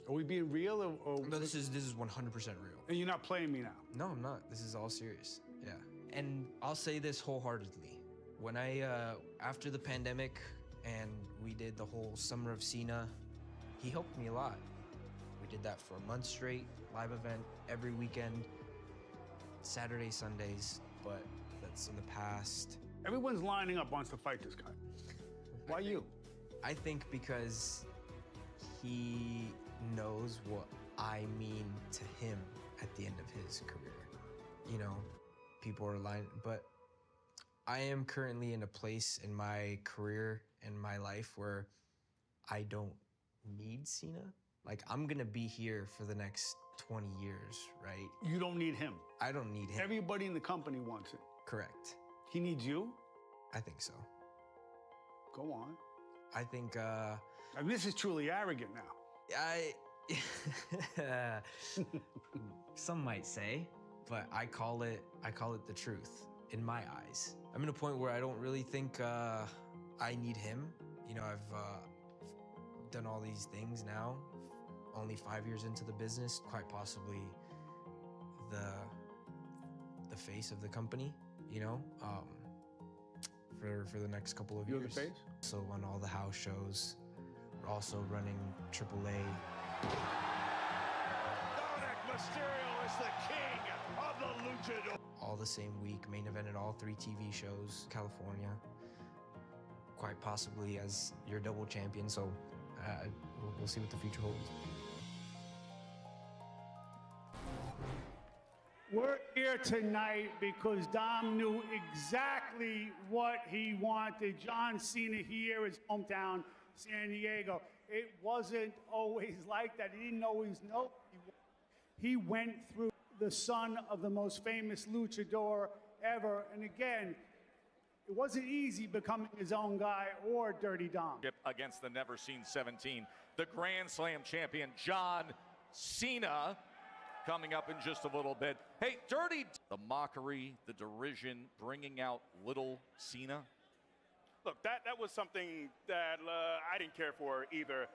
Speaker 2: Are we being real or
Speaker 4: No, this is 100% real.
Speaker 2: And you're not playing me now?
Speaker 4: No, I'm not. This is all serious. Yeah. And I'll say this wholeheartedly. When after the pandemic and we did the whole Summer of Cena, he helped me a lot. We did that for a month straight, live event every weekend, Saturday, Sundays, but that's in the past.
Speaker 2: Everyone's lining up, wants to fight this guy. Why you?
Speaker 4: I think because he knows what I mean to him at the end of his career. You know, people are lying, but I am currently in a place in my career and my life where I don't need Cena. Like, I'm gonna be here for the next 20 years, right?
Speaker 2: You don't need him.
Speaker 4: I don't need him.
Speaker 2: Everybody in the company wants it.
Speaker 4: Correct.
Speaker 2: He needs you?
Speaker 4: I think so.
Speaker 2: Go on.
Speaker 4: I think,
Speaker 2: I mean, this is truly arrogant now.
Speaker 4: Some might say, but I call it the truth in my eyes. I'm in a point where I don't really think I need him. You know, I've done all these things now, only 5 years into the business, quite possibly the face of the company, you know, for the next couple of years.
Speaker 2: You're the face?
Speaker 4: So on all the house shows, we're also running AAA.
Speaker 10: Dominic Mysterio is the king of the luchador.
Speaker 4: All the same week, main evented all 3 TV shows, California, quite possibly as your double champion, so we'll see what the future holds.
Speaker 2: We're here tonight because Dom knew exactly what he wanted. John Cena here, his hometown, San Diego. It wasn't always like that. He didn't always know. He went through the son of the most famous luchador ever. And again, it wasn't easy becoming his own guy or Dirty Dom.
Speaker 10: Against the never seen 17, the Grand Slam champion, John Cena, coming up in just a little bit. Hey, Dirty, the mockery, the derision, bringing out little Cena.
Speaker 12: Look, that was something that I didn't care for either.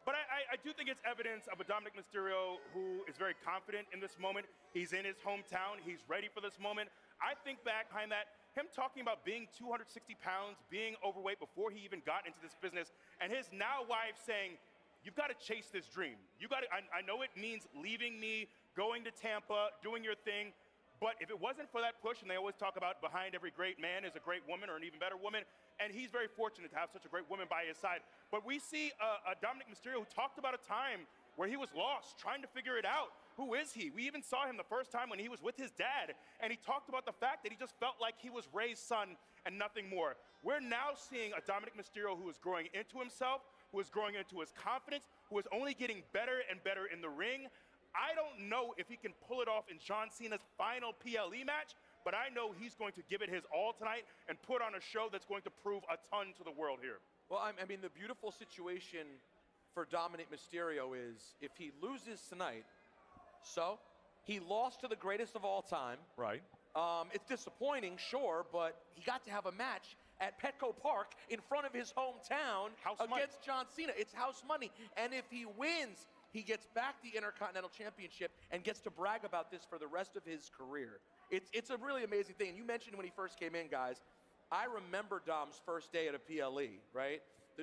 Speaker 12: But I do think it's evidence of a Dominic Mysterio who is very confident in this moment. He's in his hometown. He's ready for this moment. I think back behind that, him talking about being 260 pounds, being overweight before he even got into this business, and his now wife saying, you've got to chase this dream. You got to, I know it means leaving me, going to Tampa, doing your thing, but if it wasn't for that push, and they always talk about behind every great man is a great woman or an even better woman, and he's very fortunate to have such a great woman by his side. But we see a Dominic Mysterio who talked about a time where he was lost, trying to figure it out. Who is he? We even saw him the first time when he was with his dad, and he talked about the fact that he just felt like he was Ray's son and nothing more. We're now seeing a Dominic Mysterio who is growing into himself, who is growing into his confidence, who is only getting better and better in the ring. I don't know if he can pull it off in John Cena's final PLE match, but I know he's going to give it his all tonight and put on a show that's going to prove a ton to the world here.
Speaker 6: Well, I mean, the beautiful situation for Dominic Mysterio is if he loses tonight, so he lost to the greatest of all time.
Speaker 10: Right.
Speaker 6: It's disappointing, sure, but he got to have a match at Petco Park in front of his hometown against John Cena. It's house money. And if he wins, he gets back the Intercontinental Championship and gets to brag about this for the rest of his career. It's a really amazing thing. And you mentioned when he first came in, guys, I remember Dom's first day at a PLE, right?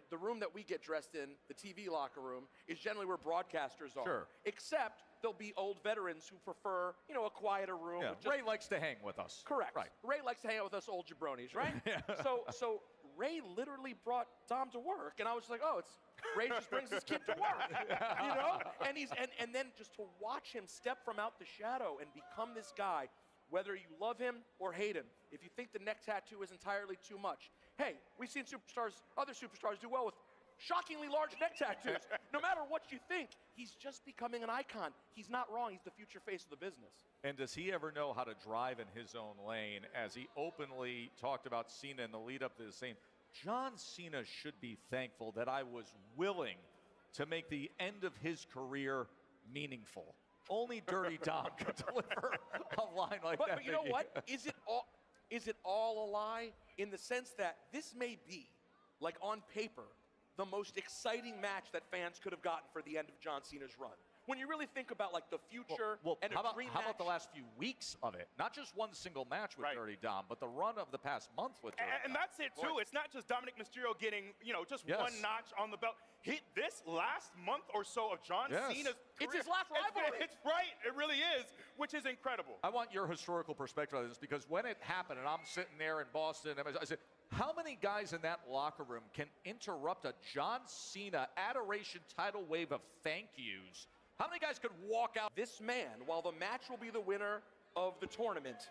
Speaker 6: The room that we get dressed in, the TV locker room, is generally where broadcasters are.
Speaker 10: Sure.
Speaker 6: Except there'll be old veterans who prefer, you know, a quieter room.
Speaker 10: Yeah. Ray likes to hang with us.
Speaker 6: Correct.
Speaker 10: Right.
Speaker 6: Ray likes to hang out with us old jabronis, right?
Speaker 10: Yeah.
Speaker 6: So Ray literally brought Dom to work, and I was like, oh, it's Ray just brings his kid to work, you know? And then just to watch him step from out the shadow and become this guy, whether you love him or hate him, if you think the neck tattoo is entirely too much, hey, we've seen other superstars do well with shockingly large neck tattoos. No matter what you think, he's just becoming an icon. He's not wrong. He's the future face of the business.
Speaker 10: And does he ever know how to drive in his own lane? As he openly talked about Cena in the lead up to the same, John Cena should be thankful that I was willing to make the end of his career meaningful. Only Dirty Dom could deliver a line like that.
Speaker 6: But you know what? Is it all a lie in the sense that this may be, like on paper, the most exciting match that fans could have gotten for the end of John Cena's run? When you really think about like the future and a dream
Speaker 10: how
Speaker 6: match.
Speaker 10: about the last few weeks of it? Not just one single match with Dirty Dom, but the run of the past month with Dirty
Speaker 12: And
Speaker 10: Dom.
Speaker 12: that's it too. It's not just Dominic Mysterio getting, just
Speaker 10: Yes.
Speaker 12: one notch on the belt. This last month or so of John
Speaker 10: Yes.
Speaker 12: Cena's career,
Speaker 6: It's his last rivalry.
Speaker 12: It's right. It really is, which is incredible.
Speaker 10: I want your historical perspective on this, because when it happened, and I'm sitting there in Boston, I said, how many guys in that locker room can interrupt a John Cena adoration tidal wave of thank yous? How many guys could walk out?
Speaker 6: This man, while the match will be the winner of the tournament,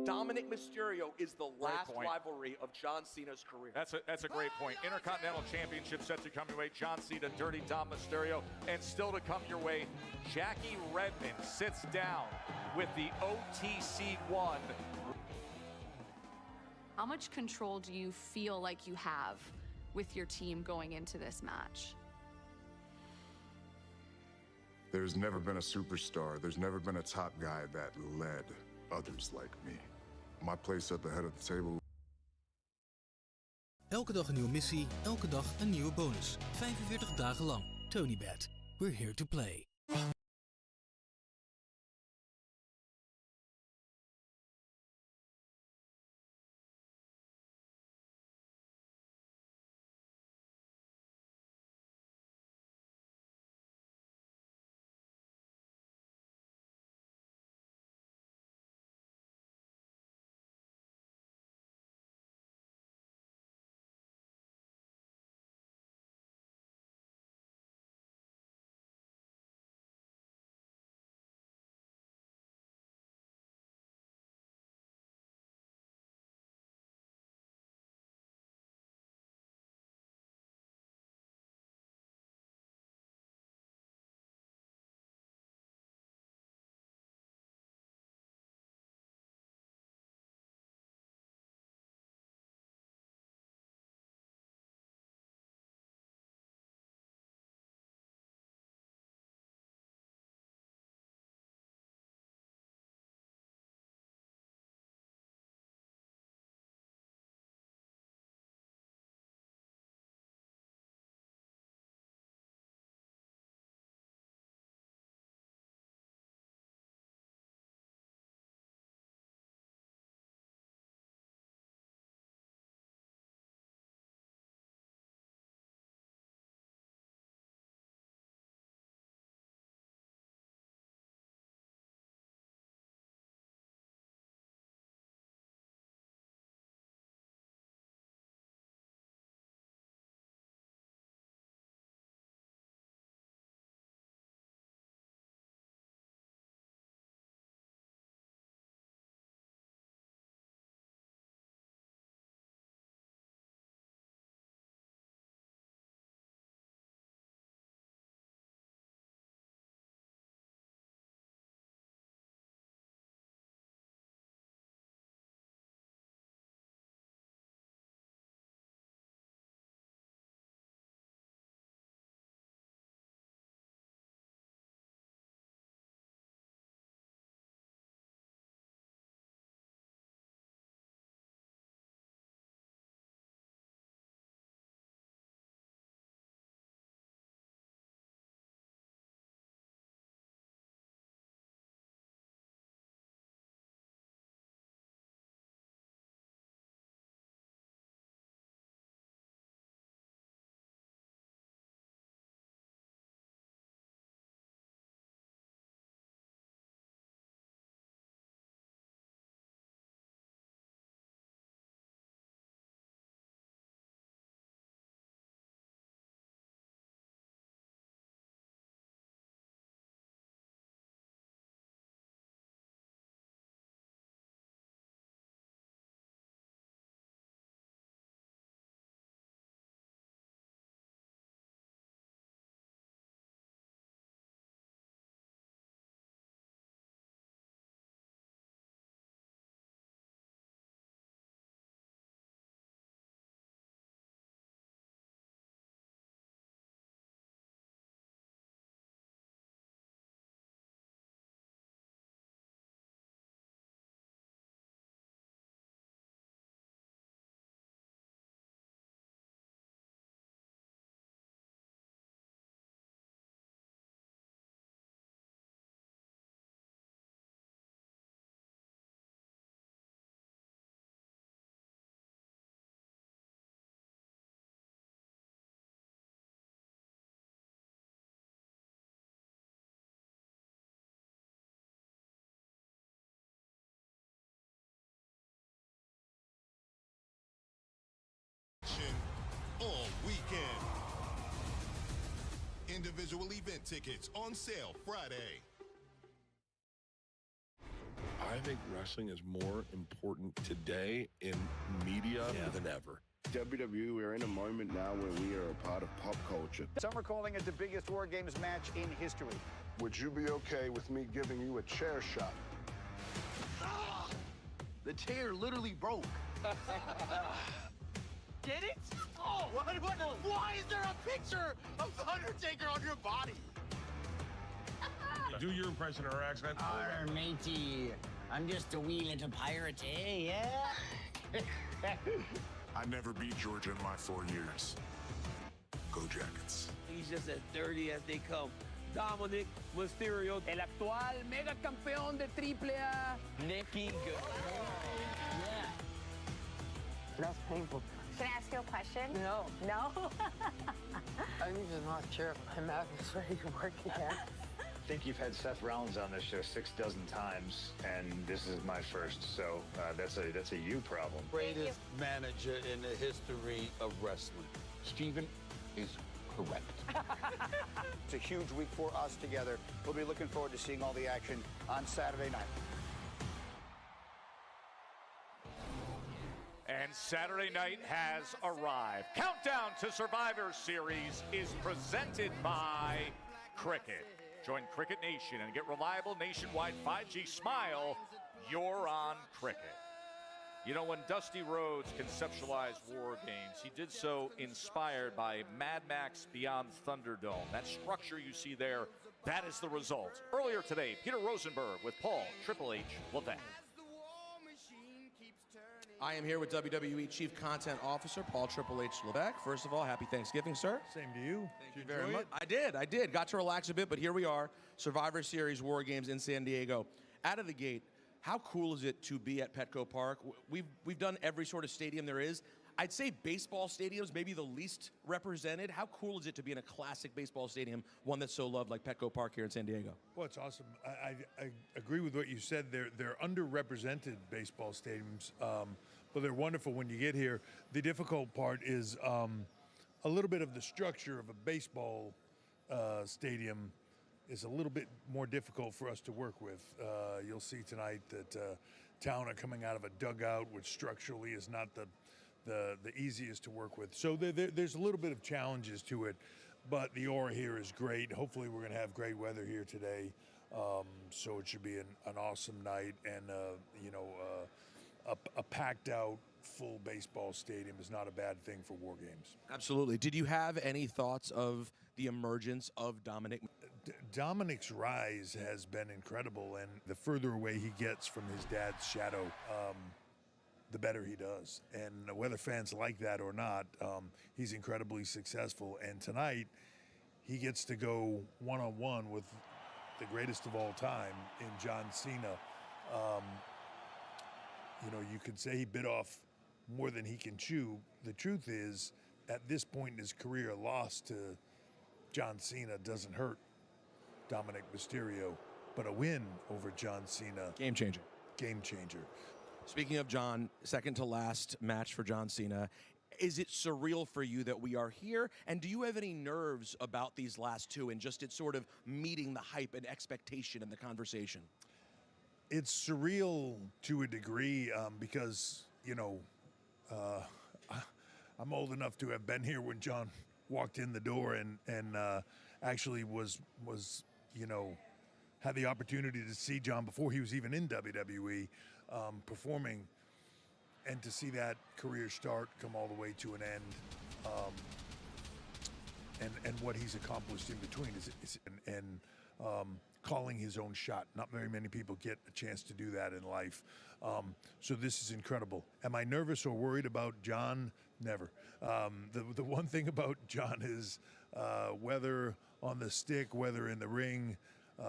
Speaker 6: Dominic Mysterio is the last rivalry of John Cena's career.
Speaker 10: That's a great point. Intercontinental Championship set to come your way. John Cena, Dirty Dom Mysterio, and still to come your way, Jackie Redmond sits down with the OTC1.
Speaker 8: How much control do you feel like you have with your team going into this match?
Speaker 13: There's never been a superstar, there's never been a top guy that led others like me. My place at the head of the table.
Speaker 14: Elke dag een nieuwe missie, elke dag een nieuwe bonus. 45 dagen lang. Tony Bred. We're here to play.
Speaker 7: individual event tickets on sale Friday.
Speaker 9: I think wrestling is more important today in media than ever.
Speaker 15: WWE, we're in a moment now where we are a part of pop culture.
Speaker 18: Some are calling it the biggest War Games match in history.
Speaker 15: Would you be okay with me giving you a chair shot?
Speaker 22: The chair literally broke.
Speaker 19: Get it? Oh, why is there a picture of The Undertaker on your body?
Speaker 9: Do your impression or accent.
Speaker 25: Arr, matey. I'm just a wee little pirate, eh? Yeah?
Speaker 13: I never beat Georgia in my 4 years. Go Jackets.
Speaker 19: He's just as dirty as they come. Dominic Mysterio, el actual mega campeón de AAA. Looking good.
Speaker 25: Yeah.
Speaker 19: That's painful.
Speaker 26: Can I ask you a question?
Speaker 19: No.
Speaker 26: No?
Speaker 19: I'm just not sure if my mouth is ready to work again.
Speaker 27: I think you've had Seth Rollins on this show 6 dozen times, and this is my first, so that's a you problem.
Speaker 28: Greatest manager in the history of wrestling.
Speaker 15: Steven is correct.
Speaker 18: It's a huge week for us together. We'll be looking forward to seeing all the action on Saturday night.
Speaker 10: And Saturday night has arrived. Countdown to Survivor Series is presented by Cricket. Join Cricket Nation and get reliable nationwide 5G Smile. You're on Cricket. You know, when Dusty Rhodes conceptualized War Games, he did so inspired by Mad Max Beyond Thunderdome. That structure you see there, that is the result. Earlier today, Peter Rosenberg with Paul Triple H Levesque.
Speaker 11: I am here with WWE Chief Content Officer Paul Triple H Levesque. First of all, happy Thanksgiving, sir.
Speaker 29: Same to you.
Speaker 11: Thank you very much. I did. Got to relax a bit, but here we are. Survivor Series War Games in San Diego. Out of the gate, how cool is it to be at Petco Park? We've done every sort of stadium there is. I'd say baseball stadiums, maybe the least represented. How cool is it to be in a classic baseball stadium, one that's so loved like Petco Park here in San Diego?
Speaker 29: Well, it's awesome. I agree with what you said. They're underrepresented baseball stadiums, but they're wonderful when you get here. The difficult part is a little bit of the structure of a baseball stadium is a little bit more difficult for us to work with. You'll see tonight that Towner coming out of a dugout, which structurally is not the easiest to work with. So there's a little bit of challenges to it, but the aura here is great. Hopefully we're going to have great weather here today. So it should be an awesome night, and a packed out full baseball stadium is not a bad thing for War Games.
Speaker 11: Absolutely. Did you have any thoughts of the emergence of Dominic?
Speaker 29: Dominic's rise has been incredible, and the further away he gets from his dad's shadow, the better he does. And whether fans like that or not, he's incredibly successful. And tonight, he gets to go one-on-one with the greatest of all time in John Cena. You could say he bit off more than he can chew. The truth is, at this point in his career, a loss to John Cena doesn't hurt Dominic Mysterio, but a win over John Cena.
Speaker 11: Game changer.
Speaker 29: Game changer.
Speaker 11: Speaking of John, second to last match for John Cena. Is it surreal for you that we are here? And do you have any nerves about these last two and just it's sort of meeting the hype and expectation in the conversation?
Speaker 29: It's surreal to a degree because, I'm old enough to have been here when John walked in the door and actually was had the opportunity to see John before he was even in WWE performing, and to see that career start, come all the way to an end, and what he's accomplished in between is calling his own shot. Not very many people get a chance to do that in life. So this is incredible. Am I nervous or worried about John? Never. The one thing about John is whether on the stick, whether in the ring,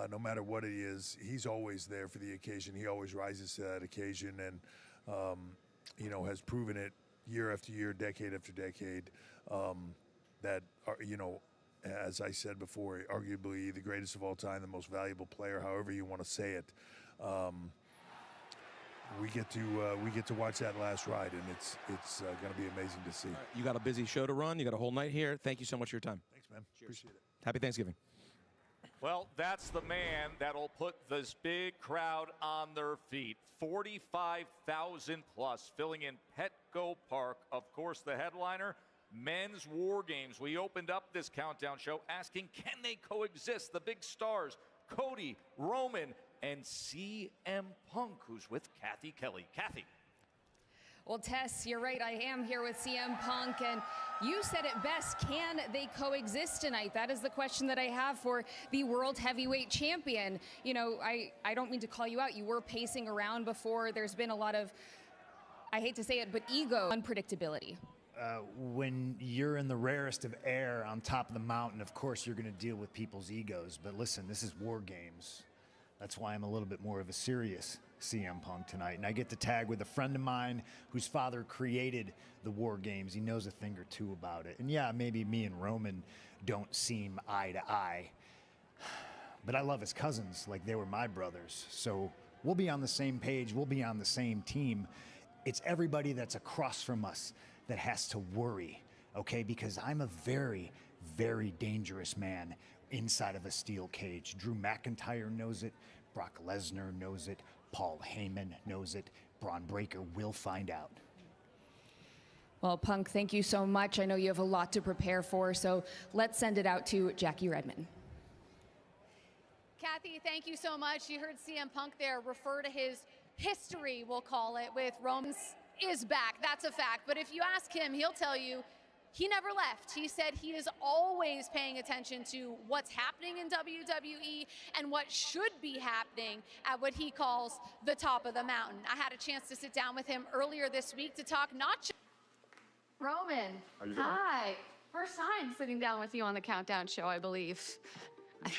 Speaker 29: no matter what it is, he's always there for the occasion. He always rises to that occasion, and has proven it year after year, decade after decade, that as I said before, arguably the greatest of all time, the most valuable player, however you want to say it. we get to watch that last ride, and it's going to be amazing to see.
Speaker 11: You got a busy show to run. You got a whole night here. Thank you so much for your time.
Speaker 29: Thanks, man. Appreciate it.
Speaker 11: Happy Thanksgiving.
Speaker 10: Well, that's the man that'll put this big crowd on their feet. 45,000 plus filling in Petco Park. Of course, the headliner, Men's War Games. We opened up this countdown show asking, can they coexist? The big stars, Cody, Roman, and CM Punk, who's with Kathy Kelly. Kathy.
Speaker 1: Well, Tess, you're right. I am here with CM Punk, and you said it best. Can they coexist tonight? That is the question that I have for the World Heavyweight Champion. You know, I don't mean to call you out. You were pacing around before. There's been a lot of, I hate to say it, but ego, unpredictability.
Speaker 5: When you're in the rarest of air on top of the mountain, of course you're going to deal with people's egos. But listen, this is War Games. That's why I'm a little bit more of a serious CM Punk tonight. And I get to tag with a friend of mine whose father created the War Games. He knows a thing or two about it. And yeah, maybe me and Roman don't seem eye to eye, but I love his cousins like they were my brothers. So we'll be on the same page. We'll be on the same team. It's everybody that's across from us that has to worry, okay? Because I'm a very, very dangerous man inside of a steel cage. Drew McIntyre knows it. Brock Lesnar knows it. Paul Heyman knows it. Braun Breaker will find out.
Speaker 1: Well, Punk, thank you so much. I know you have a lot to prepare for, so let's send it out to Jackie Redmond.
Speaker 16: Kathy, thank you so much. You heard CM Punk there refer to his history, we'll call it, with Roman's is back. That's a fact. But if you ask him, he'll tell you he never left. He said he is always paying attention to what's happening in WWE and what should be happening at what he calls the top of the mountain. I had a chance to sit down with him earlier this week to talk not just... Roman, hi. First time sitting down with you on the Countdown show, I believe. I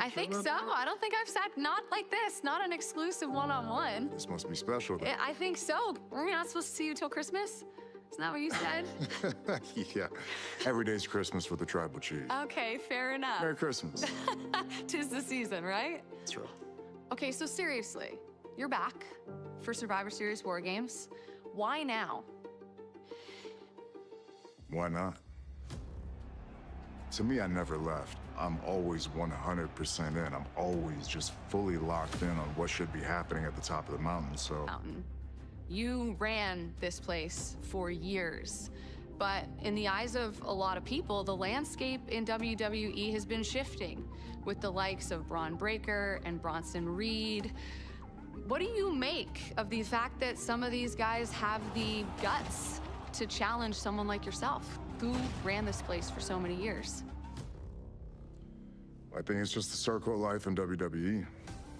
Speaker 16: think so. I don't think I've sat not like this, not an exclusive one-on-one.
Speaker 13: This must be special then.
Speaker 16: I think so. We're not supposed to see you till Christmas? Isn't that what you said?
Speaker 13: Yeah. Every day's Christmas with the tribal chief.
Speaker 16: Okay, fair enough.
Speaker 13: Merry Christmas.
Speaker 16: 'Tis the season, right?
Speaker 13: That's right.
Speaker 16: Okay, so seriously, you're back for Survivor Series War Games. Why now?
Speaker 13: Why not? To me, I never left. I'm always 100% in. I'm always just fully locked in on what should be happening at the top of the mountain, so...
Speaker 16: You ran this place for years, but in the eyes of a lot of people, the landscape in WWE has been shifting with the likes of Braun Breaker and Bronson Reed. What do you make of the fact that some of these guys have the guts to challenge someone like yourself, who ran this place for so many years?
Speaker 13: I think it's just the circle of life in WWE.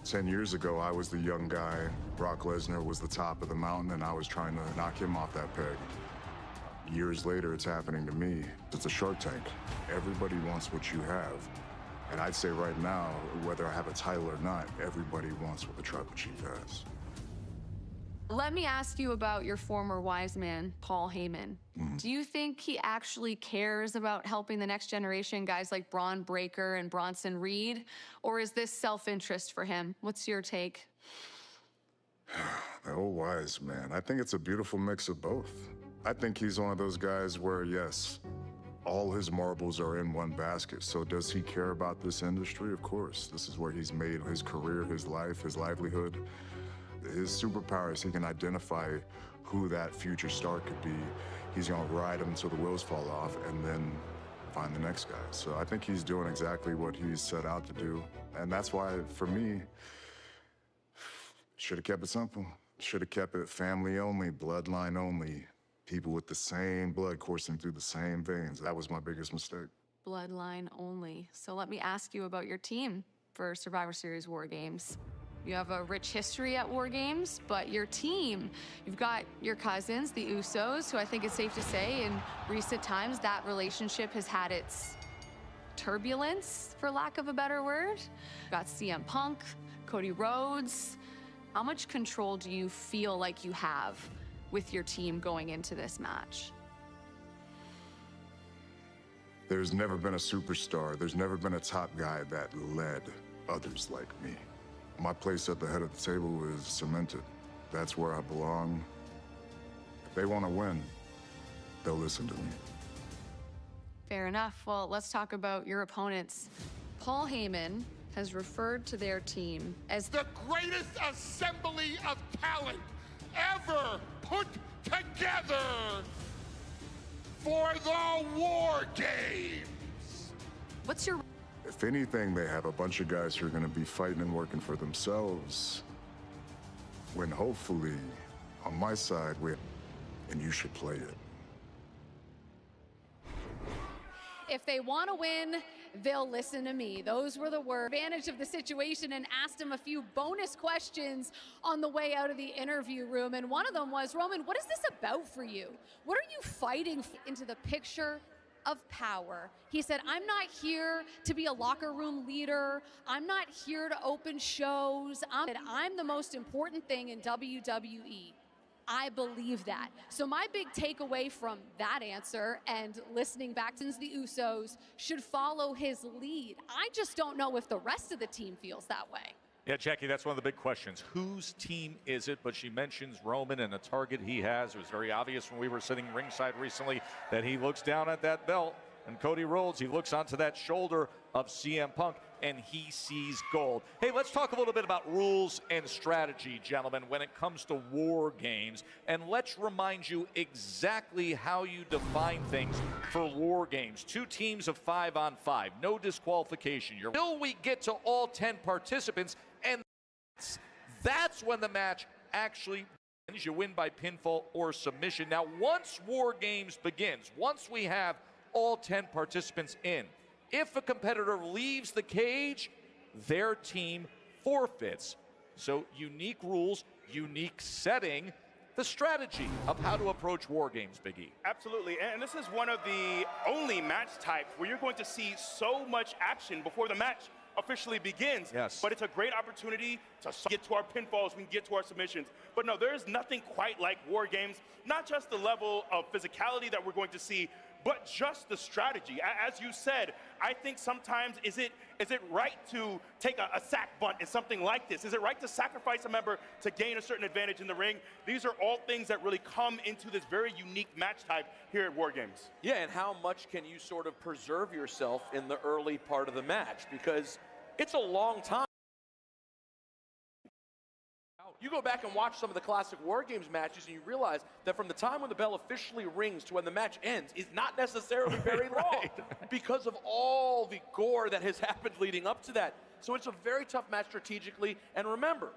Speaker 13: 10 years ago, I was the young guy. Brock Lesnar was the top of the mountain, and I was trying to knock him off that peg. Years later, it's happening to me. It's a Shark Tank. Everybody wants what you have. And I'd say right now, whether I have a title or not, everybody wants what the Tribal Chief has.
Speaker 16: Let me ask you about your former wise man, Paul Heyman. Do you think he actually cares about helping the next generation, guys like Braun Breaker and Bronson Reed? Or is this self-interest for him? What's your take?
Speaker 13: The old wise man. I think it's a beautiful mix of both. I think he's one of those guys where, yes, all his marbles are in one basket. So does he care about this industry? Of course. This is where he's made his career, his life, his livelihood. His superpowers, he can identify who that future star could be. He's gonna ride him until the wheels fall off and then find the next guy. So I think he's doing exactly what he's set out to do. And that's why, for me, should have kept it simple. Should have kept it family only, bloodline only. People with the same blood coursing through the same veins. That was my biggest mistake.
Speaker 16: Bloodline only. So let me ask you about your team for Survivor Series War Games. You have a rich history at War Games, but your team, you've got your cousins, the Usos, who I think it's safe to say in recent times that relationship has had its turbulence, for lack of a better word. You've got CM Punk, Cody Rhodes. How much control do you feel like you have with your team going into this match?
Speaker 13: There's never been a superstar. There's never been a top guy that led others like me. My place at the head of the table is cemented. that's where I belong. If they want to win, they'll listen to me.
Speaker 8: Fair enough. Well, let's talk about your opponents. Paul Heyman has referred to their team as
Speaker 2: the greatest assembly of talent ever put together for the War Games.
Speaker 8: What's your...
Speaker 13: If anything, they have a bunch of guys who are going to be fighting and working for themselves. When hopefully, on my side, and you should play it.
Speaker 16: If they want to win, they'll listen to me. Those were the words. Advantage of the situation and asked him a few bonus questions on the way out of the interview room. And one of them was, Roman, what is this about for you? What are you fighting into the picture of power? He said, I'm not here to be a locker room leader. I'm not here to open shows. I'm the most important thing in WWE. I believe that. So my big takeaway from that answer and listening back since the Usos should follow his lead. I just don't know if the rest of the team feels that way.
Speaker 10: Yeah, Jackie, that's one of the big questions. Whose team is it? But she mentions Roman and the target he has. It was very obvious when we were sitting ringside recently that he looks down at that belt. And Cody Rhodes, he looks onto that shoulder of CM Punk, and he sees gold. Hey, let's talk a little bit about rules and strategy, gentlemen, when it comes to War Games. And let's remind you exactly how you define things for War Games. 2 teams of 5-on-5, no disqualification. Until we get to all 10 participants, and that's when the match actually begins. You win by pinfall or submission. Now, once War Games begins, once we have all 10 participants in, if a competitor leaves the cage, their team forfeits. So unique rules, unique setting, the strategy of how to approach War Games, Big E.
Speaker 12: Absolutely, and this is one of the only match types where you're going to see so much action before the match officially begins.
Speaker 10: Yes.
Speaker 12: But it's a great opportunity to get to our pinfalls, we can get to our submissions. But no, there is nothing quite like War Games, not just the level of physicality that we're going to see, but just the strategy. As you said, I think sometimes is it right to take a sack bunt in something like this? Is it right to sacrifice a member to gain a certain advantage in the ring? These are all things that really come into this very unique match type here at War Games.
Speaker 6: Yeah, and how much can you sort of preserve yourself in the early part of the match? Because it's a long time. You go back and watch some of the classic War Games matches and you realize that from the time when the bell officially rings to when the match ends is not necessarily very long because of all the gore that has happened leading up to that. So it's a very tough match strategically. And remember,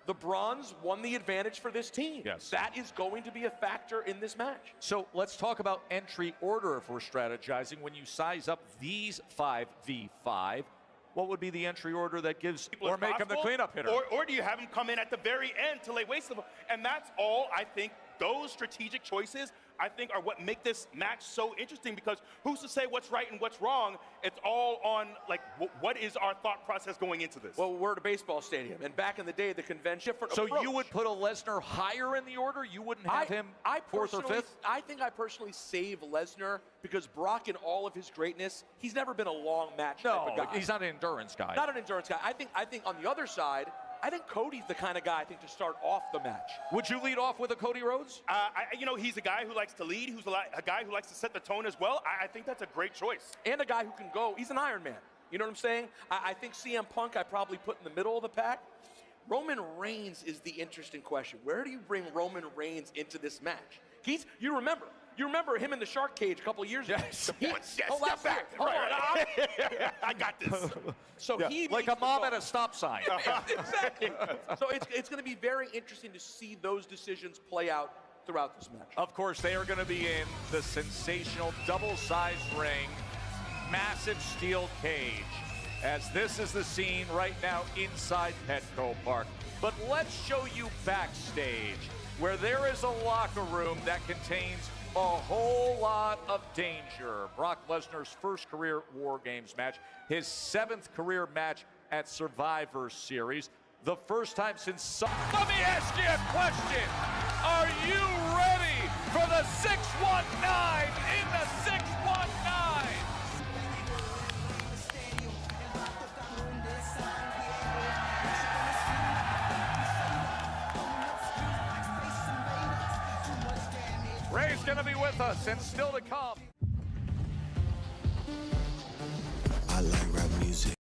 Speaker 6: the bronze won the advantage for this team.
Speaker 10: Yes.
Speaker 6: That is going to be a factor in this match.
Speaker 10: So let's talk about entry order if we're strategizing. When you size up these 5v5, what would be the entry order that gives, or make him the cleanup hitter?
Speaker 12: Or do you have him come in at the very end to lay waste of him? And that's all I think, those strategic choices, I think, are what make this match so interesting, because who's to say what's right and what's wrong? It's all on, like, what is our thought process going into this?
Speaker 6: Well, we're at a baseball stadium, and back in the day, the convention...
Speaker 10: So you would put a Lesnar higher in the order? You wouldn't have him fourth or fifth?
Speaker 6: I think I personally save Lesnar because Brock, in all of his greatness, he's never been a long match type of guy.
Speaker 10: He's not an endurance guy.
Speaker 6: Not an endurance guy. I think on the other side, I think Cody's the kind of guy, I think, to start off the match.
Speaker 10: Would you lead off with a Cody Rhodes?
Speaker 12: He's a guy who likes to lead, who's a guy who likes to set the tone as well. I think that's a great choice.
Speaker 6: And a guy who can go. He's an Iron Man. You know what I'm saying? I think CM Punk I probably put in the middle of the pack. Roman Reigns is the interesting question. Where do you bring Roman Reigns into this match? You remember him in the shark cage a couple of years ago.
Speaker 12: Step back. Right. I got this.
Speaker 6: So he
Speaker 10: like a mom at a stop sign.
Speaker 6: Exactly. So it's going to be very interesting to see those decisions play out throughout this match.
Speaker 10: Of course, they are going to be in the sensational double-sized ring, massive steel cage, as this is the scene right now inside Petco Park. But let's show you backstage, where there is a locker room that contains a whole lot of danger. Brock Lesnar's first career War Games match, his 7th career match at Survivor Series, the first time since... Let me ask you a question. Are you ready for the 619 in the 619? Ray's going to be with us, and still to come.
Speaker 22: I like rap music.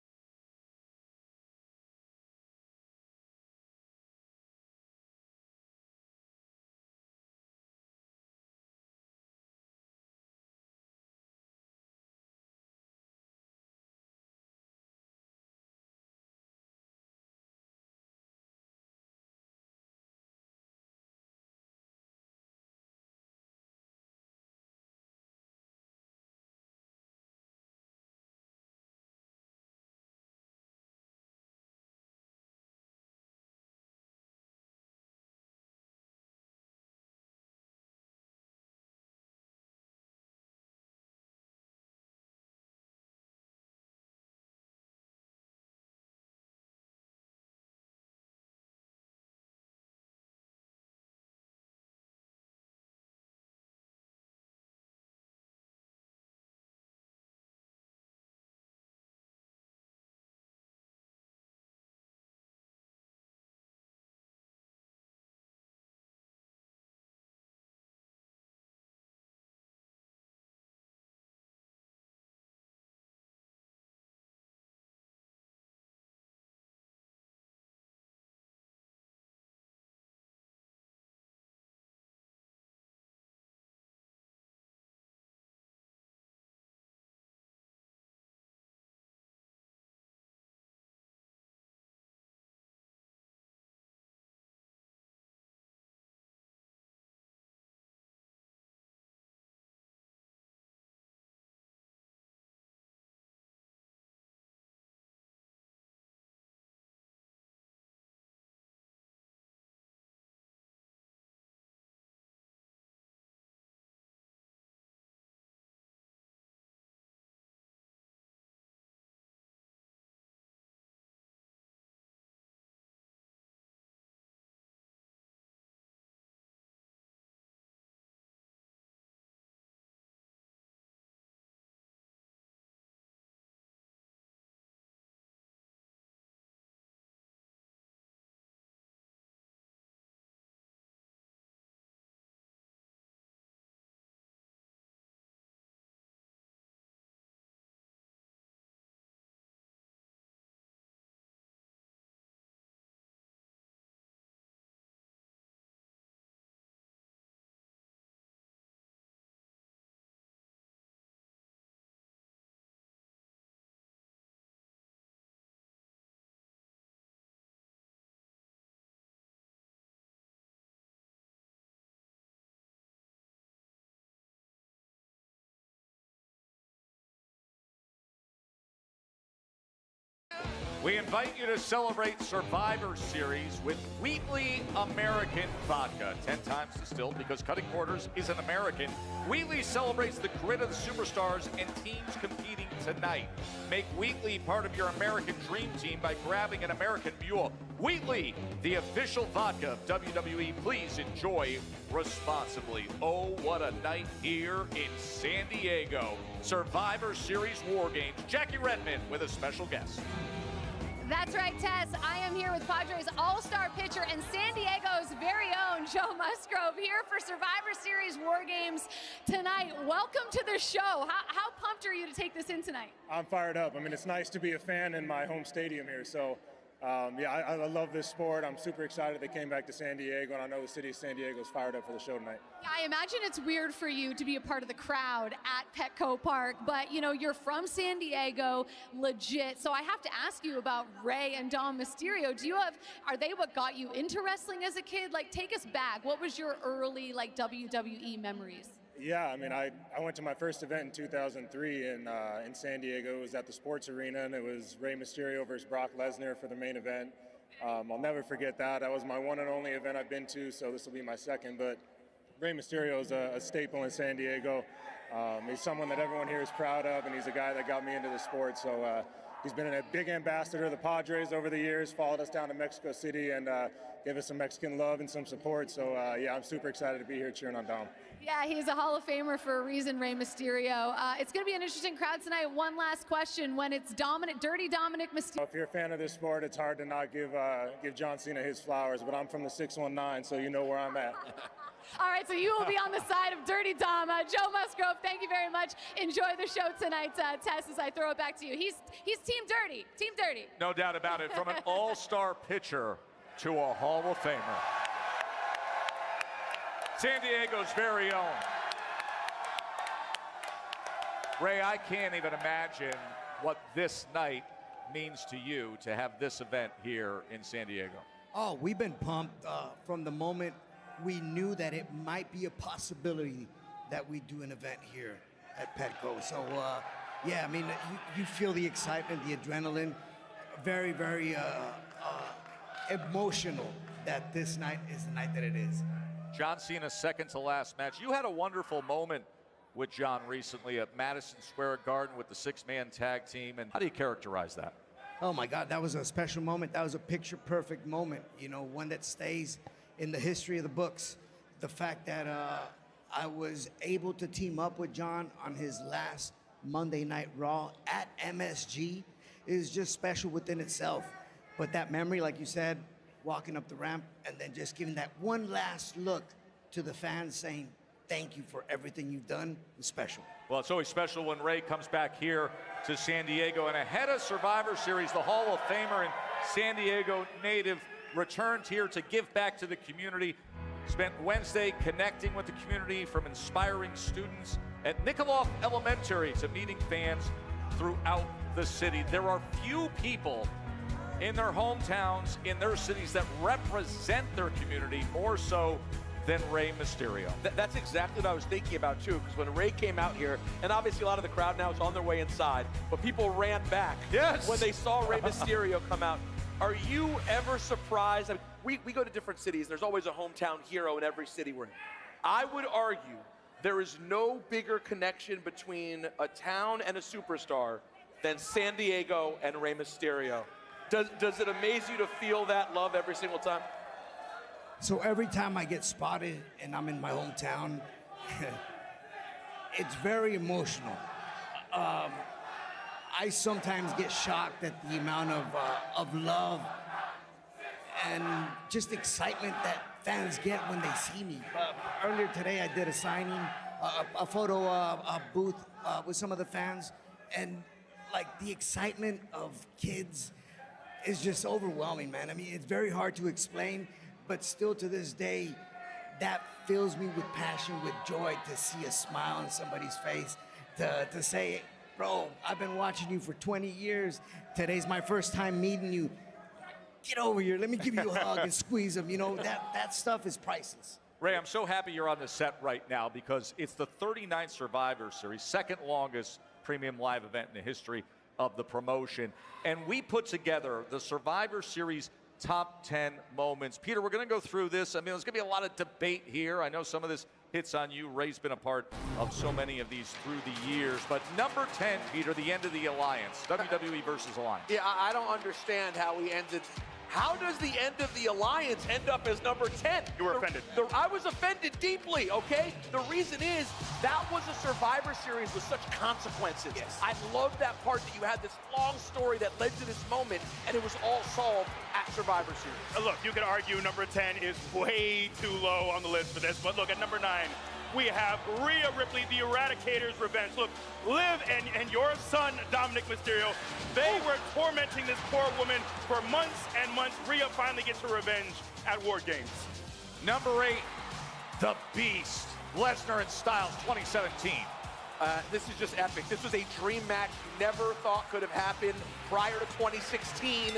Speaker 10: We invite you to celebrate Survivor Series with Wheatley American Vodka. 10 times distilled because cutting quarters is an American. Wheatley celebrates the grit of the superstars and teams competing tonight. Make Wheatley part of your American dream team by grabbing an American Mule. Wheatley, the official vodka of WWE. Please enjoy responsibly. Oh, what a night here in San Diego. Survivor Series War Games. Jackie Redmond with a special guest.
Speaker 16: That's right, Tess. I am here with Padres all-star pitcher and San Diego's very own Joe Musgrove here for Survivor Series War Games tonight. Welcome to the show. How pumped are you to take this in tonight?
Speaker 3: I'm fired up. I mean, it's nice to be a fan in my home stadium here. So, I love this sport. I'm super excited they came back to San Diego, and I know the city of San Diego is fired up for the show tonight.
Speaker 16: Yeah, I imagine it's weird for you to be a part of the crowd at Petco Park, but, you know, you're from San Diego, legit. So I have to ask you about Rey and Dom Mysterio. Are they what got you into wrestling as a kid? Like, take us back. What was your early, like, WWE memories?
Speaker 3: Yeah, I mean, I went to my first event in 2003 in San Diego. It was at the Sports Arena, and it was Rey Mysterio versus Brock Lesnar for the main event. I'll never forget that. That was my one and only event I've been to, so this will be my second. But Rey Mysterio is a staple in San Diego. He's someone that everyone here is proud of, and he's a guy that got me into the sport. So he's been a big ambassador of the Padres over the years, followed us down to Mexico City, and give us some Mexican love and some support. So yeah, I'm super excited to be here cheering on Dom.
Speaker 16: Yeah, he's a Hall of Famer for a reason, Rey Mysterio. It's going to be an interesting crowd tonight. One last question. When it's Dirty Dominic Mysterio.
Speaker 3: If you're a fan of this sport, it's hard to not give John Cena his flowers, but I'm from the 619, so you know where I'm at.
Speaker 16: All right, so you will be on the side of Dirty Dom. Joe Musgrove, thank you very much. Enjoy the show tonight, Tess, as I throw it back to you. He's Team Dirty. Team Dirty.
Speaker 10: No doubt about it. From an all-star pitcher to a Hall of Famer. San Diego's very own. Ray, I can't even imagine what this night means to you to have this event here in San Diego.
Speaker 4: Oh, we've been pumped from the moment we knew that it might be a possibility that we do an event here at Petco. So, yeah, I mean, you feel the excitement, the adrenaline, very, very emotional that this night is the night that it is.
Speaker 10: John Cena's second to last match. You had a wonderful moment with John recently at Madison Square Garden with the six-man tag team. And how do you characterize that?
Speaker 4: Oh my God, that was a special moment. That was a picture-perfect moment. You know, one that stays in the history of the books. The fact that I was able to team up with John on his last Monday Night Raw at MSG is just special within itself. But that memory, like you said, walking up the ramp and then just giving that one last look to the fans saying, thank you for everything you've done, was special.
Speaker 10: Well, it's always special when Ray comes back here to San Diego. And ahead of Survivor Series, the Hall of Famer and San Diego native returned here to give back to the community. Spent Wednesday connecting with the community, from inspiring students at Nikolov Elementary to meeting fans throughout the city. There are few people in their hometowns, in their cities, that represent their community more so than Rey Mysterio.
Speaker 11: That's exactly what I was thinking about too, because when Ray came out here, and obviously a lot of the crowd now is on their way inside, but people ran back when they saw Rey Mysterio come out. Are you ever surprised? I mean, we go to different cities. There's always a hometown hero in every city we're in. I would argue there is no bigger connection between a town and a superstar than San Diego and Rey Mysterio. Does it amaze you to feel that love every single time?
Speaker 4: So every time I get spotted and I'm in my hometown, it's very emotional. I sometimes get shocked at the amount of love and just excitement that fans get when they see me. Earlier today, I did a signing, a photo booth with some of the fans, and like the excitement of kids is just overwhelming, man. I mean, it's very hard to explain, but still to this day, that fills me with passion, with joy to see a smile on somebody's face, to say, bro, I've been watching you for 20 years. Today's my first time meeting you. Get over here, let me give you a hug and squeeze them. You know, that stuff is priceless.
Speaker 10: Ray, I'm so happy you're on the set right now, because it's the 39th Survivor Series, second longest premium live event in the history of the promotion. And we put together the Survivor Series top 10 moments. Peter, we're going to go through this. I mean, there's going to be a lot of debate here. I know some of this hits on you. Ray's been a part of so many of these through the years. But number 10, Peter, the end of the Alliance. WWE versus Alliance.
Speaker 11: Yeah, I don't understand how we ended. How does the end of the Alliance end up as number 10?
Speaker 12: You were offended.
Speaker 11: I was offended deeply, okay? The reason is that was a Survivor Series with such consequences.
Speaker 4: Yes.
Speaker 11: I love that part that you had this long story that led to this moment, and it was all solved at Survivor Series.
Speaker 12: Look, you could argue number 10 is way too low on the list for this, but look, at number 9, we have Rhea Ripley, the Eradicator's revenge. Look, Liv and your son, Dominic Mysterio, they were tormenting this poor woman for months and months. Rhea finally gets her revenge at War Games.
Speaker 10: Number 8, The Beast, Lesnar and Styles 2017.
Speaker 11: This is just epic. This was a dream match you never thought could have happened prior to 2016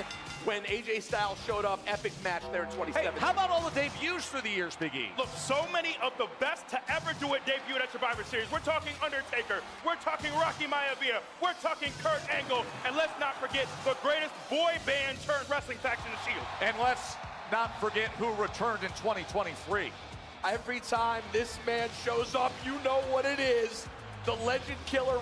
Speaker 11: when AJ Styles showed up. Epic match there in 2017.
Speaker 10: Hey, how about all the debuts through the years, Big E?
Speaker 12: Look, so many of the best to ever do it debuted at Survivor Series. We're talking Undertaker, we're talking Rocky Maivia, we're talking Kurt Angle, and let's not forget the greatest boy band turned wrestling faction, The Shield.
Speaker 10: And let's not forget who returned in 2023.
Speaker 11: Every time this man shows up, you know what it is.
Speaker 6: the legend killer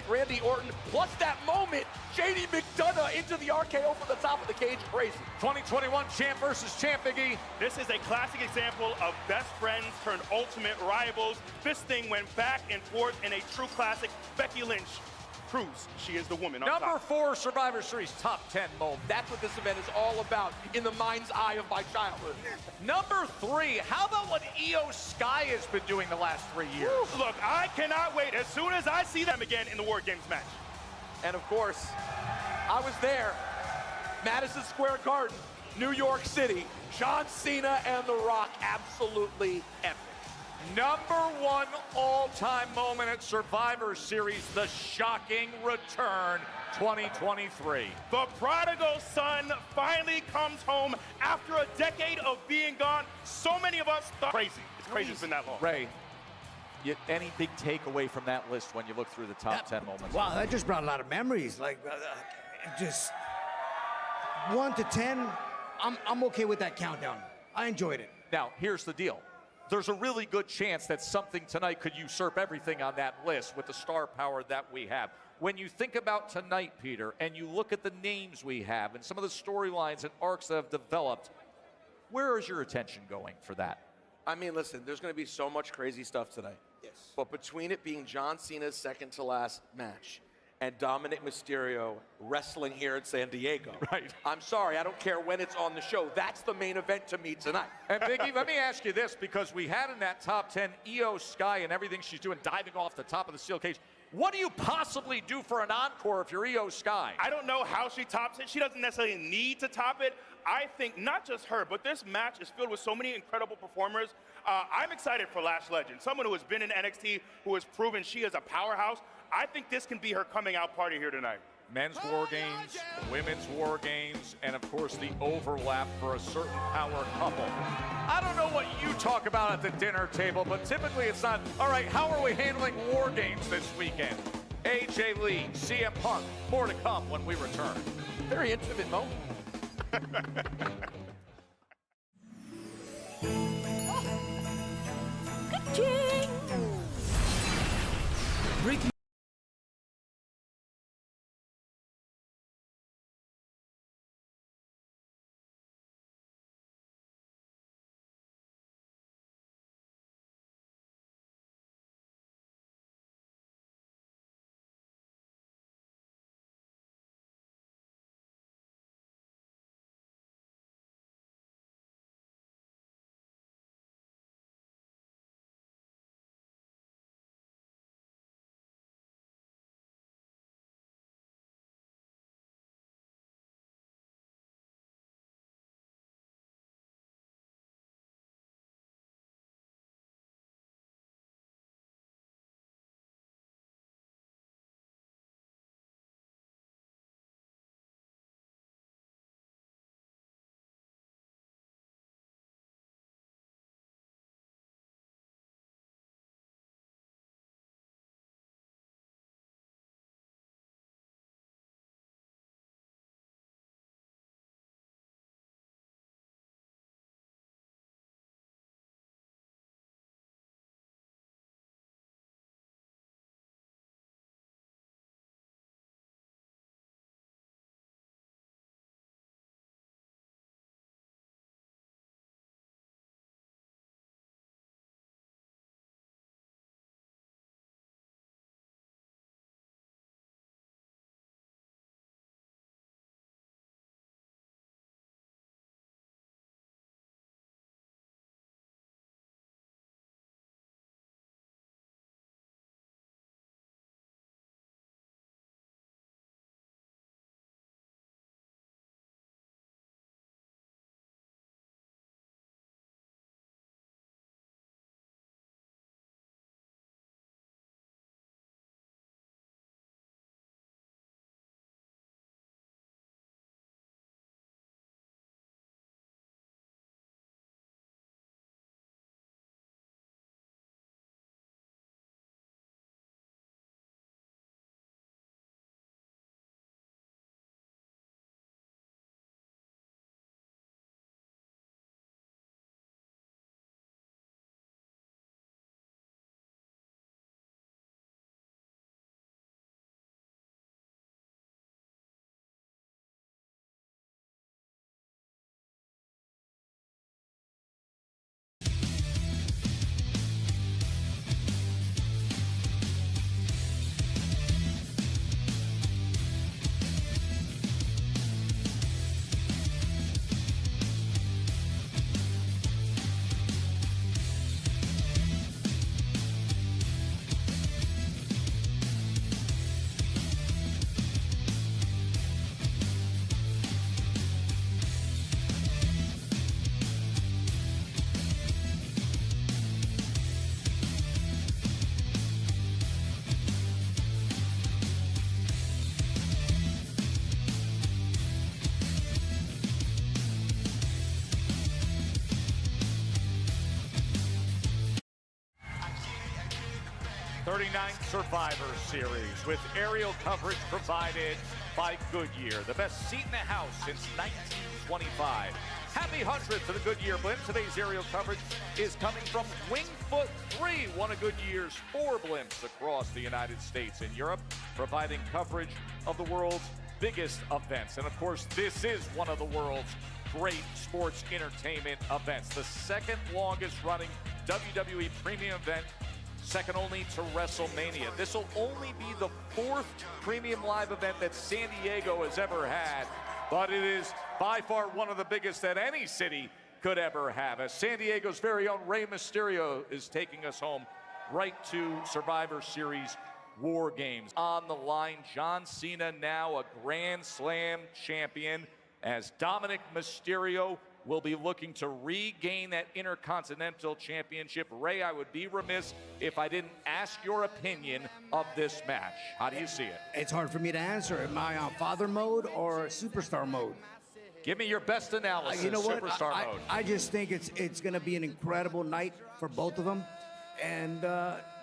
Speaker 6: Randy Orton, plus that moment, JD McDonough into the RKO from the top of the cage, crazy.
Speaker 10: 2021 champ versus champ, Big E.
Speaker 12: This is a classic example of best friends turned ultimate rivals. This thing went back and forth in a true classic. Becky Lynch proves she is the woman on
Speaker 10: Number
Speaker 12: top.
Speaker 10: 4 Survivor Series top 10 moment.
Speaker 6: That's what this event is all about in the mind's eye of my childhood.
Speaker 10: Number 3, how about what Io Sky has been doing the last 3 years?
Speaker 12: Look, I cannot wait as soon as I see them again in the War Games match.
Speaker 6: And of course, I was there, Madison Square Garden, New York City, John Cena and The Rock, absolutely epic.
Speaker 10: Number 1 all-time moment at Survivor Series, the shocking return 2023.
Speaker 12: The prodigal son finally comes home after a decade of being gone. So many of us thought crazy. It's crazy it's been that long.
Speaker 10: Ray, any big takeaway from that list when you look through the top 10 moments?
Speaker 4: Wow, that just brought a lot of memories. Like, just 1 to 10, I'm okay with that countdown. I enjoyed it.
Speaker 10: Now, here's the deal. There's a really good chance that something tonight could usurp everything on that list with the star power that we have. When you think about tonight, Peter, and you look at the names we have and some of the storylines and arcs that have developed, where is your attention going for that?
Speaker 6: I mean, listen, there's going to be so much crazy stuff tonight. Yes. But between it being John Cena's second to last match and Dominic Mysterio wrestling here in San Diego.
Speaker 10: Right.
Speaker 6: I'm sorry, I don't care when it's on the show. That's the main event to me tonight.
Speaker 10: And Biggie, let me ask you this, because we had in that top 10 Io Sky and everything she's doing, diving off the top of the steel cage. What do you possibly do for an encore if you're Io Sky?
Speaker 12: I don't know how she tops it. She doesn't necessarily need to top it. I think not just her, but this match is filled with so many incredible performers. I'm excited for Lash Legend, someone who has been in NXT, who has proven she is a powerhouse. I think this can be her coming out party here tonight.
Speaker 10: Men's War Games, Women's War Games, and of course the overlap for a certain power couple. I don't know what you talk about at the dinner table, but typically it's not, all right, how are we handling War Games this weekend? AJ Lee, CM Punk, more to come when we return.
Speaker 6: Very intimate moment.
Speaker 22: Breaking
Speaker 10: 39th Survivor Series with aerial coverage provided by Goodyear, the best seat in the house since 1925. Happy 100th to the Goodyear blimp. Today's aerial coverage is coming from Wingfoot 3, one of Goodyear's 4 blimps across the United States and Europe, providing coverage of the world's biggest events. And of course, this is one of the world's great sports entertainment events, the second longest running WWE premium event, second only to WrestleMania. This will only be the 4th premium live event that San Diego has ever had, but it is by far one of the biggest that any city could ever have, as San Diego's very own Rey Mysterio is taking us home right to Survivor Series War Games. On the line, John Cena, now a Grand Slam champion, as Dominic Mysterio will be looking to regain that Intercontinental Championship. Ray, I would be remiss if I didn't ask your opinion of this match. How do you see it?
Speaker 4: It's hard for me to answer. Am I on father mode or superstar mode?
Speaker 10: Give me your best analysis,
Speaker 4: You know what?
Speaker 10: superstar mode.
Speaker 4: I just think it's going to be an incredible night for both of them. And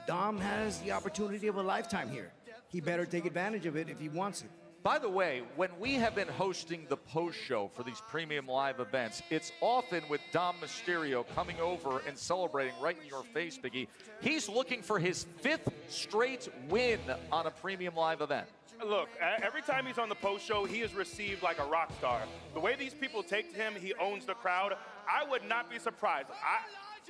Speaker 4: Dom has the opportunity of a lifetime here. He better take advantage of it if he wants it.
Speaker 10: By the way, when we have been hosting the post show for these premium live events, it's often with Dom Mysterio coming over and celebrating right in your face, Biggie. He's looking for his 5th straight win on a premium live event.
Speaker 12: Look, every time he's on the post show, he is received like a rock star. The way these people take to him, he owns the crowd. I would not be surprised.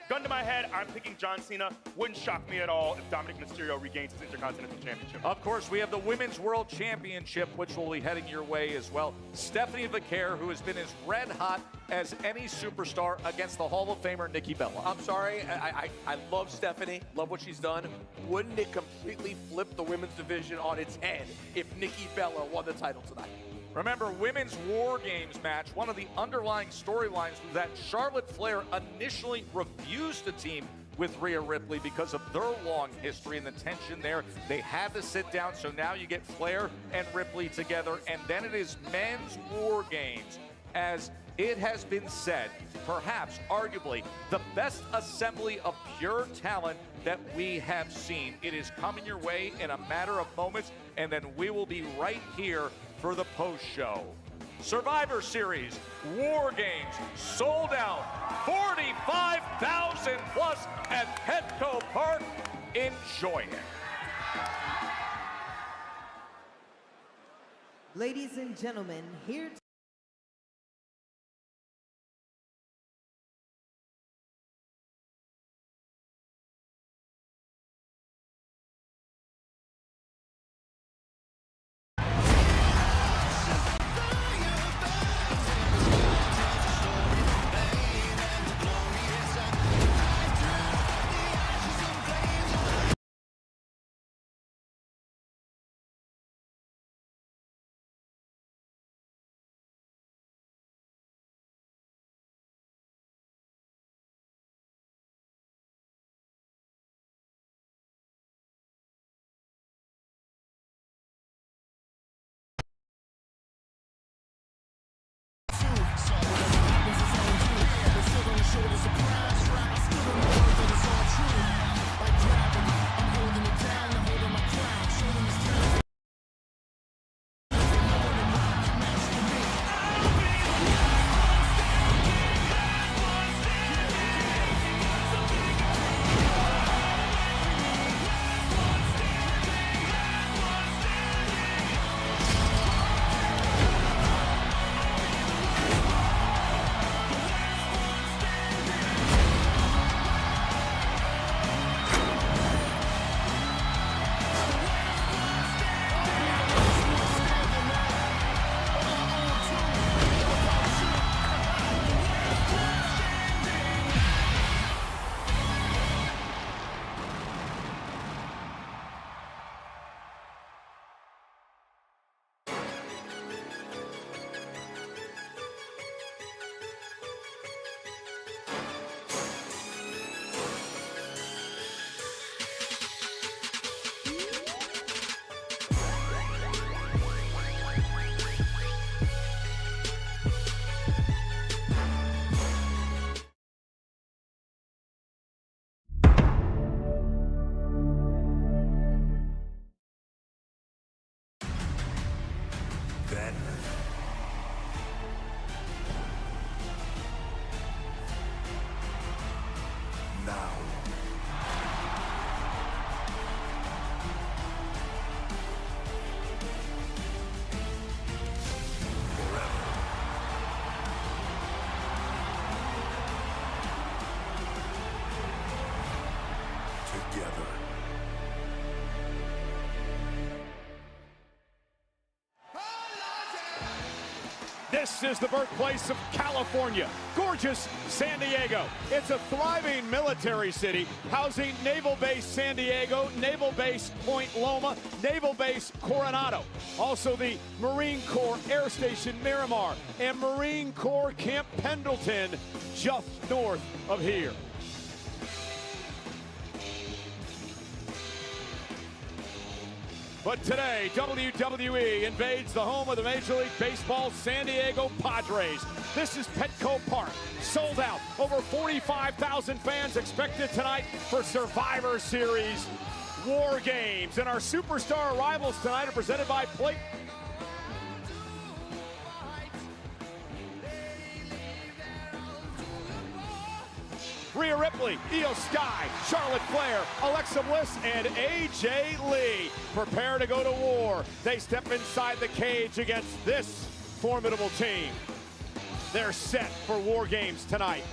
Speaker 12: Gun to my head, I'm picking John Cena. Wouldn't shock me at all if Dominic Mysterio regains his Intercontinental Championship.
Speaker 10: Of course, we have the Women's World Championship, which will be heading your way as well. Stephanie Vaquer, who has been as red hot as any superstar, against the Hall of Famer Nikki Bella.
Speaker 6: I'm sorry, I love Stephanie, love what she's done. Wouldn't it completely flip the women's division on its head if Nikki Bella won the title tonight?
Speaker 10: Remember, Women's War Games match, one of the underlying storylines was that Charlotte Flair initially refused to team with Rhea Ripley because of their long history and the tension there. They had to sit down, so now you get Flair and Ripley together, and then it is Men's War Games. As it has been said, perhaps, arguably, the best assembly of pure talent that we have seen. It is coming your way in a matter of moments, and then we will be right here for the post show. Survivor Series War Games sold out 45,000 plus at Petco Park. Enjoy it.
Speaker 7: Ladies and gentlemen, here
Speaker 2: together.
Speaker 10: This is the birthplace of California, gorgeous San Diego. It's a thriving military city, housing Naval Base San Diego, Naval Base Point Loma, Naval Base Coronado. Also the Marine Corps Air Station Miramar and Marine Corps Camp Pendleton, just north of here. But today, WWE invades the home of the Major League Baseball San Diego Padres. This is Petco Park, sold out. Over 45,000 fans expected tonight for Survivor Series War Games. And our superstar arrivals tonight are presented by Plate. Rhea Ripley, Io Sky, Charlotte Flair, Alexa Bliss, and AJ Lee prepare to go to war. They step inside the cage against this formidable team. They're set for War Games tonight.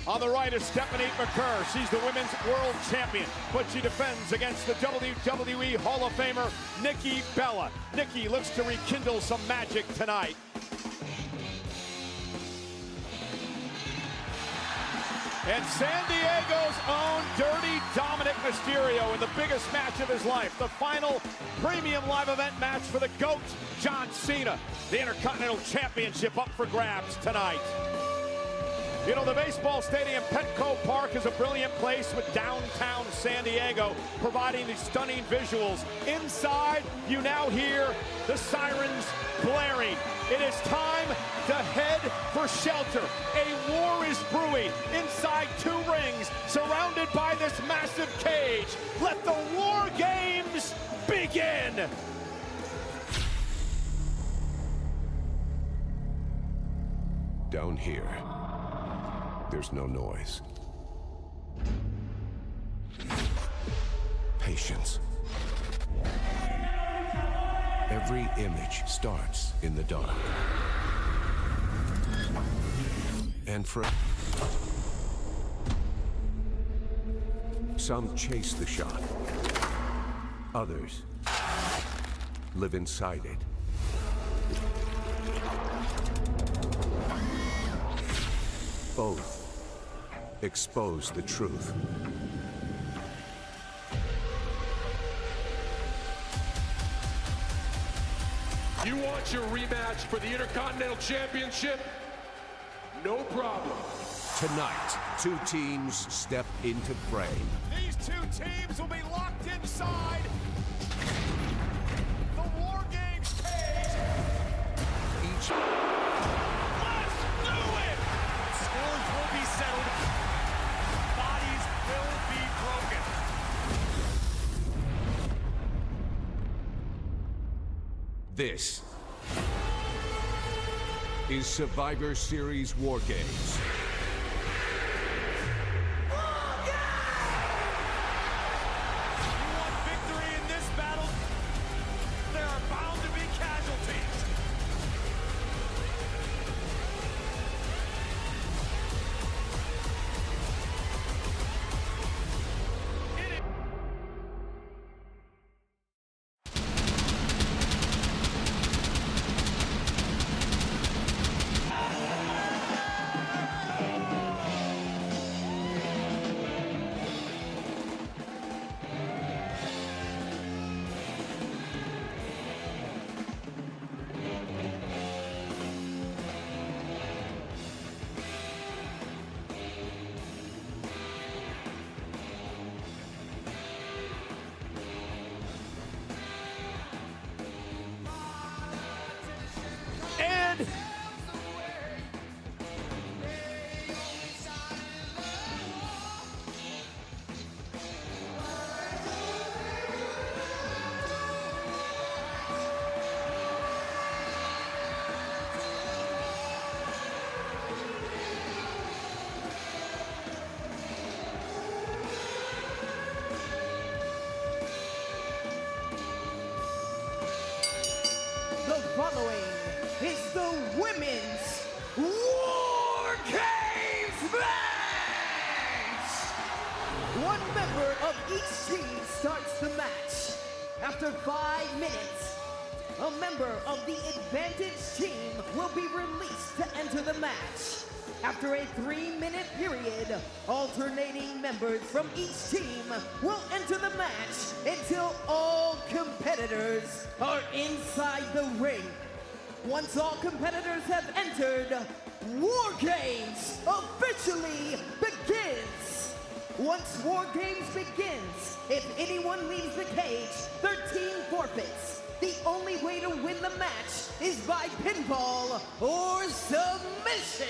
Speaker 10: On the right is Stephanie McCurr. She's the women's world champion, but she defends against the WWE Hall of Famer, Nikki Bella. Nikki looks to rekindle some magic tonight. And San Diego's own Dirty Dominic Mysterio in the biggest match of his life, the final premium live event match for the GOAT, John Cena. The Intercontinental Championship up for grabs tonight. You know, the baseball stadium, Petco Park, is a brilliant place with downtown San Diego, providing these stunning visuals. Inside, you now hear the sirens blaring. It is time to head for shelter. A war is brewing inside two rings, surrounded by this massive cage. Let the War Games begin!
Speaker 9: Down here, there's no noise. Patience. Every image starts in the dark. And for some chase the shot. Others live inside it. Both expose the truth.
Speaker 14: You want your rematch for the Intercontinental Championship? No problem.
Speaker 9: Tonight, two teams step into frame.
Speaker 10: These two teams will be locked inside the War Games cage.
Speaker 9: Each...
Speaker 10: Let's do it! Scores will be settled. Bodies will be broken.
Speaker 9: This is Survivor Series War Games.
Speaker 10: You want victory in this battle? There are bound to be casualties. And
Speaker 7: The following is the Women's War Games match! One member of each team starts the match. After 5 minutes, a member of the advantage team will be released to enter the match. After a 3-minute period, alternating members from each team will enter the match until all competitors are inside the ring. Once all competitors have entered, War Games officially begins. Once War Games begins, if anyone leaves the cage, their team forfeits. The only way to win the match is by pinfall or submission.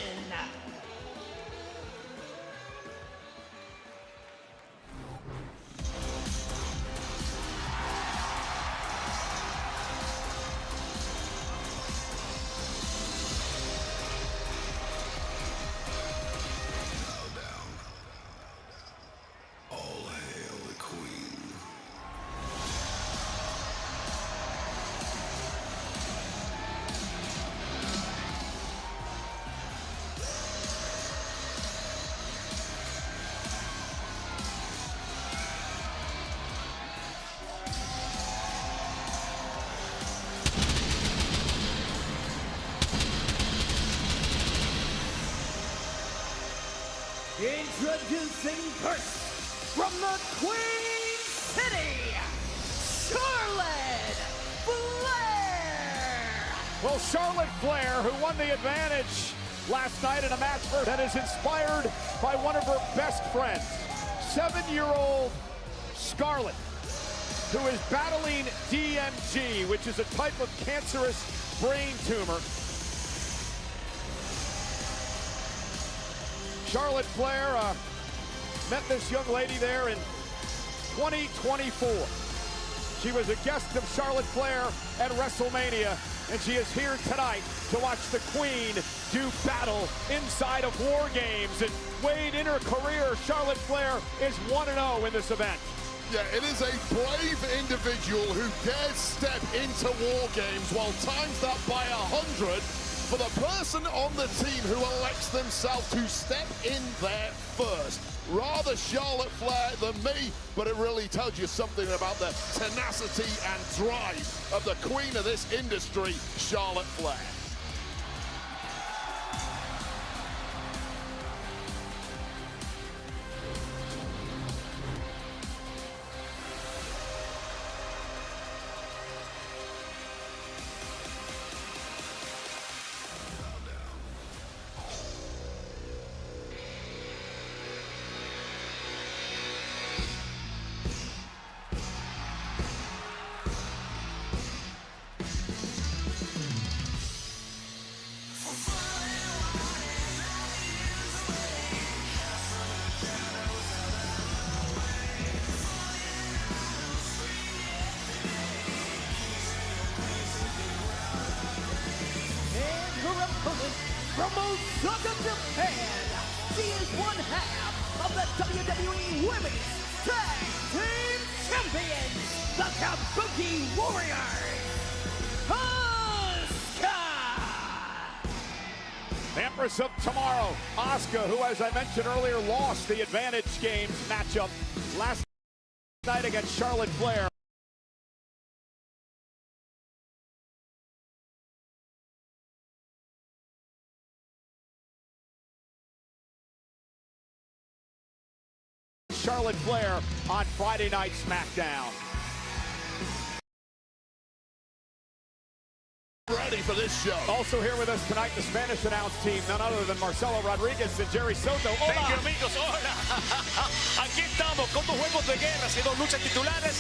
Speaker 7: Introducing first, from the Queen City, Charlotte Flair!
Speaker 10: Well, Charlotte Flair, who won the advantage last night in a match that is inspired by one of her best friends, 7-year-old Scarlett, who is battling DMG, which is a type of cancerous brain tumor. Charlotte Flair met this young lady there in 2024. She was a guest of Charlotte Flair at WrestleMania, and she is here tonight to watch the Queen do battle inside of War Games. And Wade, in her career, Charlotte Flair is 1-0 in this event.
Speaker 2: Yeah, it is a brave individual who dares step into War Games while times that by 100 for the person on the team who elects themselves to step in there first. Rather Charlotte Flair than me, but it really tells you something about the tenacity and drive of the queen of this industry, Charlotte Flair.
Speaker 7: From Osaka, Japan, she is one half of the WWE Women's Tag Team Champions, the Kabuki Warriors, Asuka!
Speaker 10: Empress of Tomorrow, Asuka, who, as I mentioned earlier, lost the Advantage Games matchup last night against Charlotte Flair. Charlotte Flair on Friday Night SmackDown.
Speaker 2: Ready for this show.
Speaker 10: Also here with us tonight, the Spanish announce team, none other than Marcelo Rodriguez and Jerry Soto. Hola.
Speaker 17: Thank you, amigos. Hola. Aquí estamos con 2 juegos de guerra y 2 luchas titulares.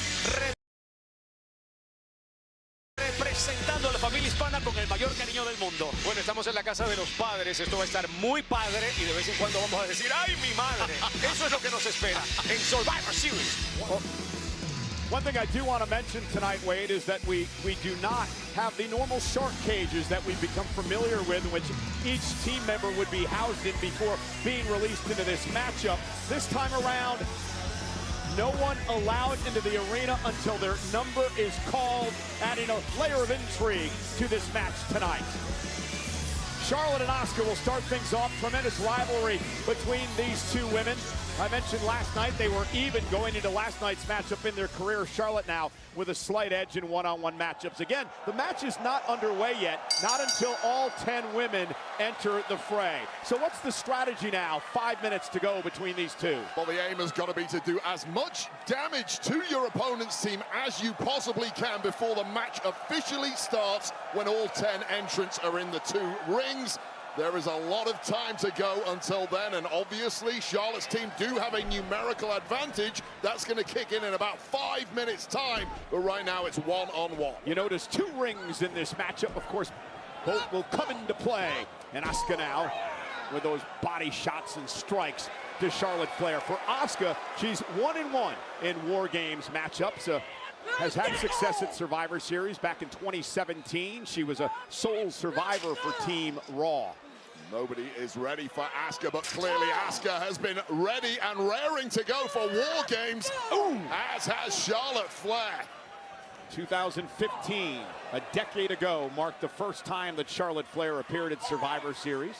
Speaker 17: Representando a la familia hispana con el mayor cariño del mundo. Bueno, estamos en la casa de los padres. Esto va a estar muy padre y de vez en cuando vamos a decir, ¡ay, mi madre! Eso es lo que nos espera en Survivor Series.
Speaker 10: Well, one thing I do want to mention tonight, Wade, is that we do not have the normal short cages that we've become familiar with, in which each team member would be housed in before being released into this matchup. This time around, no one allowed into the arena until their number is called, adding a layer of intrigue to this match tonight. Charlotte and Asuka will start things off. Tremendous rivalry between these two women. I mentioned last night they were even going into last night's matchup in their career. Charlotte now with a slight edge in one-on-one matchups. Again, the match is not underway yet, not until all 10 women enter the fray. So what's the strategy now? 5 minutes to go between these two.
Speaker 2: Well, the aim has got to be to do as much damage to your opponent's team as you possibly can before the match officially starts, when all 10 entrants are in the two rings. There is a lot of time to go until then, and obviously Charlotte's team do have a numerical advantage. That's going to kick in about 5 minutes' time, but right now it's one-on-one.
Speaker 10: You notice two rings in this matchup. Of course, both will come into play. And Asuka now with those body shots and strikes to Charlotte Flair. For Asuka, she's 1-1 in War Games matchups. Has had success at Survivor Series back in 2017. She was a sole survivor for Team Raw.
Speaker 2: Nobody is ready for Asuka, but clearly Asuka has been ready and raring to go for War Games, as has Charlotte Flair.
Speaker 10: 2015, a decade ago, marked the first time that Charlotte Flair appeared at Survivor Series.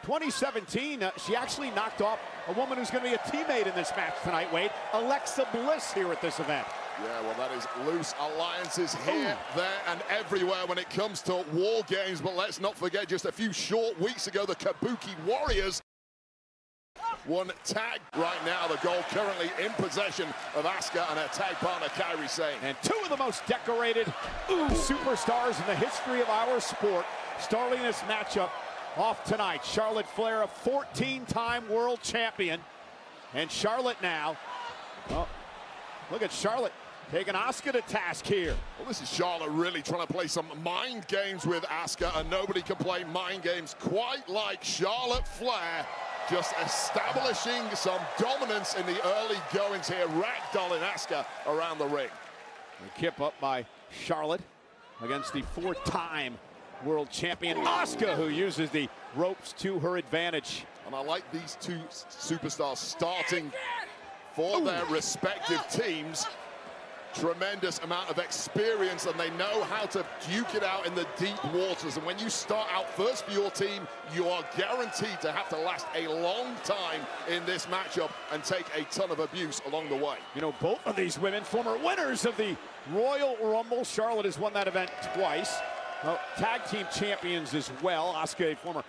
Speaker 10: 2017, she actually knocked off a woman who's going to be a teammate in this match tonight, Wade, Alexa Bliss, here at this event.
Speaker 2: Yeah, well, that is loose alliances here, there, and everywhere when it comes to War Games. But let's not forget, just a few short weeks ago, the Kabuki Warriors won tag. Right now, the gold currently in possession of Asuka and her tag partner, Kairi Sane.
Speaker 10: And two of the most decorated superstars in the history of our sport starting this matchup off tonight. Charlotte Flair, a 14-time world champion. And Charlotte now, well, look at Charlotte taking Asuka to task here.
Speaker 2: Well, this is Charlotte really trying to play some mind games with Asuka, and nobody can play mind games quite like Charlotte Flair. Just establishing some dominance in the early goings here, ragdolling Asuka around the ring.
Speaker 10: A kip up by Charlotte against the 4-time world champion Asuka, who uses the ropes to her advantage.
Speaker 2: And I like these two superstars starting for their respective teams. Tremendous amount of experience, and they know how to duke it out in the deep waters. And when you start out first for your team, you are guaranteed to have to last a long time in this matchup and take a ton of abuse along the way.
Speaker 10: You know, both of these women, former winners of the Royal Rumble. Charlotte has won that event twice. Tag team champions as well. Asuka, a former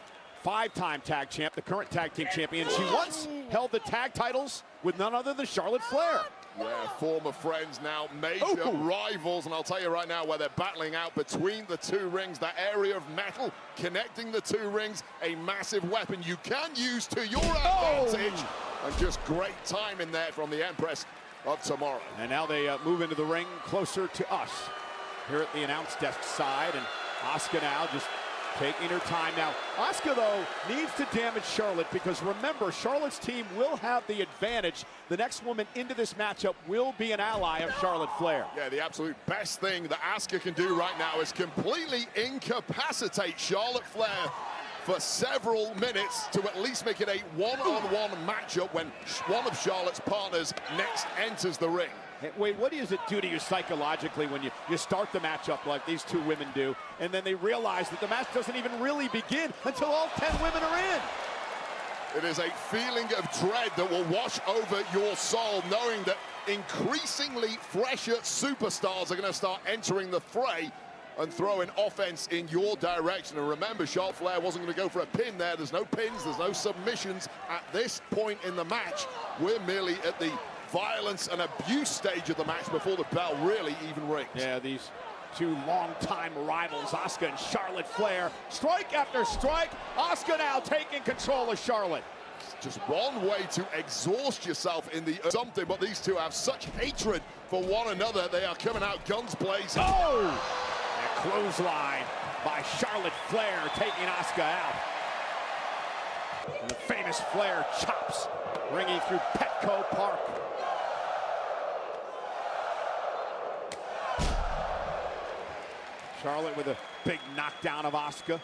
Speaker 10: 5-time tag champ, the current tag team champion. She once held the tag titles with none other than Charlotte Flair.
Speaker 2: Yeah, former friends, now major rivals, and I'll tell you right now, where they're battling out between the two rings, that area of metal connecting the two rings, a massive weapon you can use to your advantage, and just great time in there from the Empress of Tomorrow.
Speaker 10: And now they move into the ring closer to us here at the announce desk side, and Asuka now just taking her time. Now, Asuka, though, needs to damage Charlotte, because remember, Charlotte's team will have the advantage. The next woman into this matchup will be an ally of Charlotte Flair.
Speaker 2: Yeah, the absolute best thing that Asuka can do right now is completely incapacitate Charlotte Flair for several minutes to at least make it a one-on-one matchup when one of Charlotte's partners next enters the ring.
Speaker 10: Wait, what does it do to you psychologically when you start the matchup like these two women do, and then they realize that the match doesn't even really begin until all 10 women are in?
Speaker 2: It is a feeling of dread that will wash over your soul, knowing that increasingly fresher superstars are going to start entering the fray and throwing offense in your direction. And remember, Charlotte Flair wasn't going to go for a pin there. There's no pins, there's no submissions at this point in the match. We're merely at the violence and abuse stage of the match before the bell really even rings.
Speaker 10: Yeah, these two longtime rivals, Asuka and Charlotte Flair. Strike after strike. Asuka now taking control of Charlotte.
Speaker 2: Just one way to exhaust yourself in the something, but these two have such hatred for one another. They are coming out guns blazing.
Speaker 10: Oh! A clothesline by Charlotte Flair taking Asuka out. And the famous Flair chops ringing through Petco Park. Charlotte with a big knockdown of Asuka.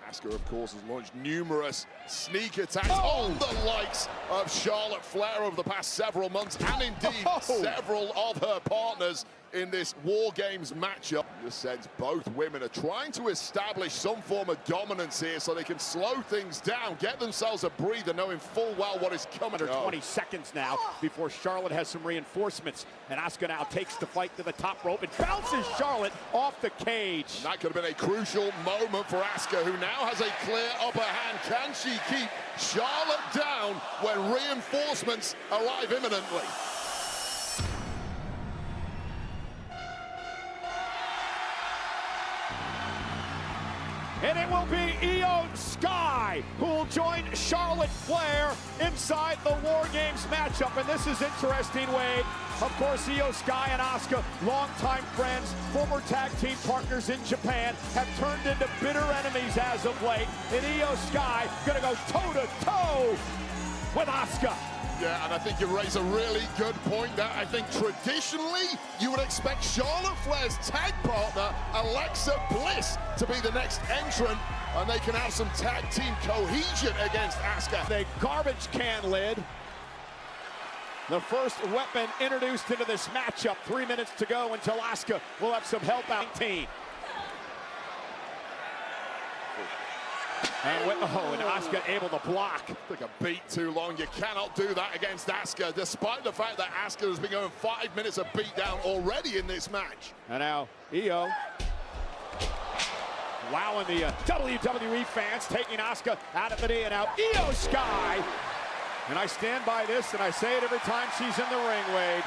Speaker 2: Asuka, of course, has launched numerous sneak attacks on the likes of Charlotte Flair over the past several months, and indeed several of her partners in this War Games matchup. Just sense both women are trying to establish some form of dominance here so they can slow things down, get themselves a breather, knowing full well what is coming.
Speaker 17: Under 20 seconds now before Charlotte has some reinforcements. And Asuka now takes the fight to the top rope and bounces Charlotte off the cage.
Speaker 2: That could have been a crucial moment for Asuka, who now has a clear upper hand. Can she keep Charlotte down when reinforcements arrive imminently?
Speaker 17: And it will be Io Sky who will join Charlotte Flair inside the War Games matchup. And this is interesting, Wade. Of course, Io Sky and Asuka, longtime friends, former tag team partners in Japan, have turned into bitter enemies as of late. And Io Sky gonna go toe-to-toe with Asuka.
Speaker 2: Yeah, and I think you raise a really good point there. I think traditionally, you would expect Charlotte Flair's tag partner, Alexa Bliss, to be the next entrant, and they can have some tag team cohesion against Asuka.
Speaker 17: The garbage can lid. The first weapon introduced into this matchup. 3 minutes to go until Asuka will have some help out. Team. And Asuka able to block.
Speaker 2: Took a beat too long. You cannot do that against Asuka, despite the fact that Asuka has been going 5 minutes of beatdown already in this match.
Speaker 17: And now Io wowing the WWE fans, taking Asuka out of the knee, and now Io Sky. And I stand by this, and I say it every time she's in the ring, Wade.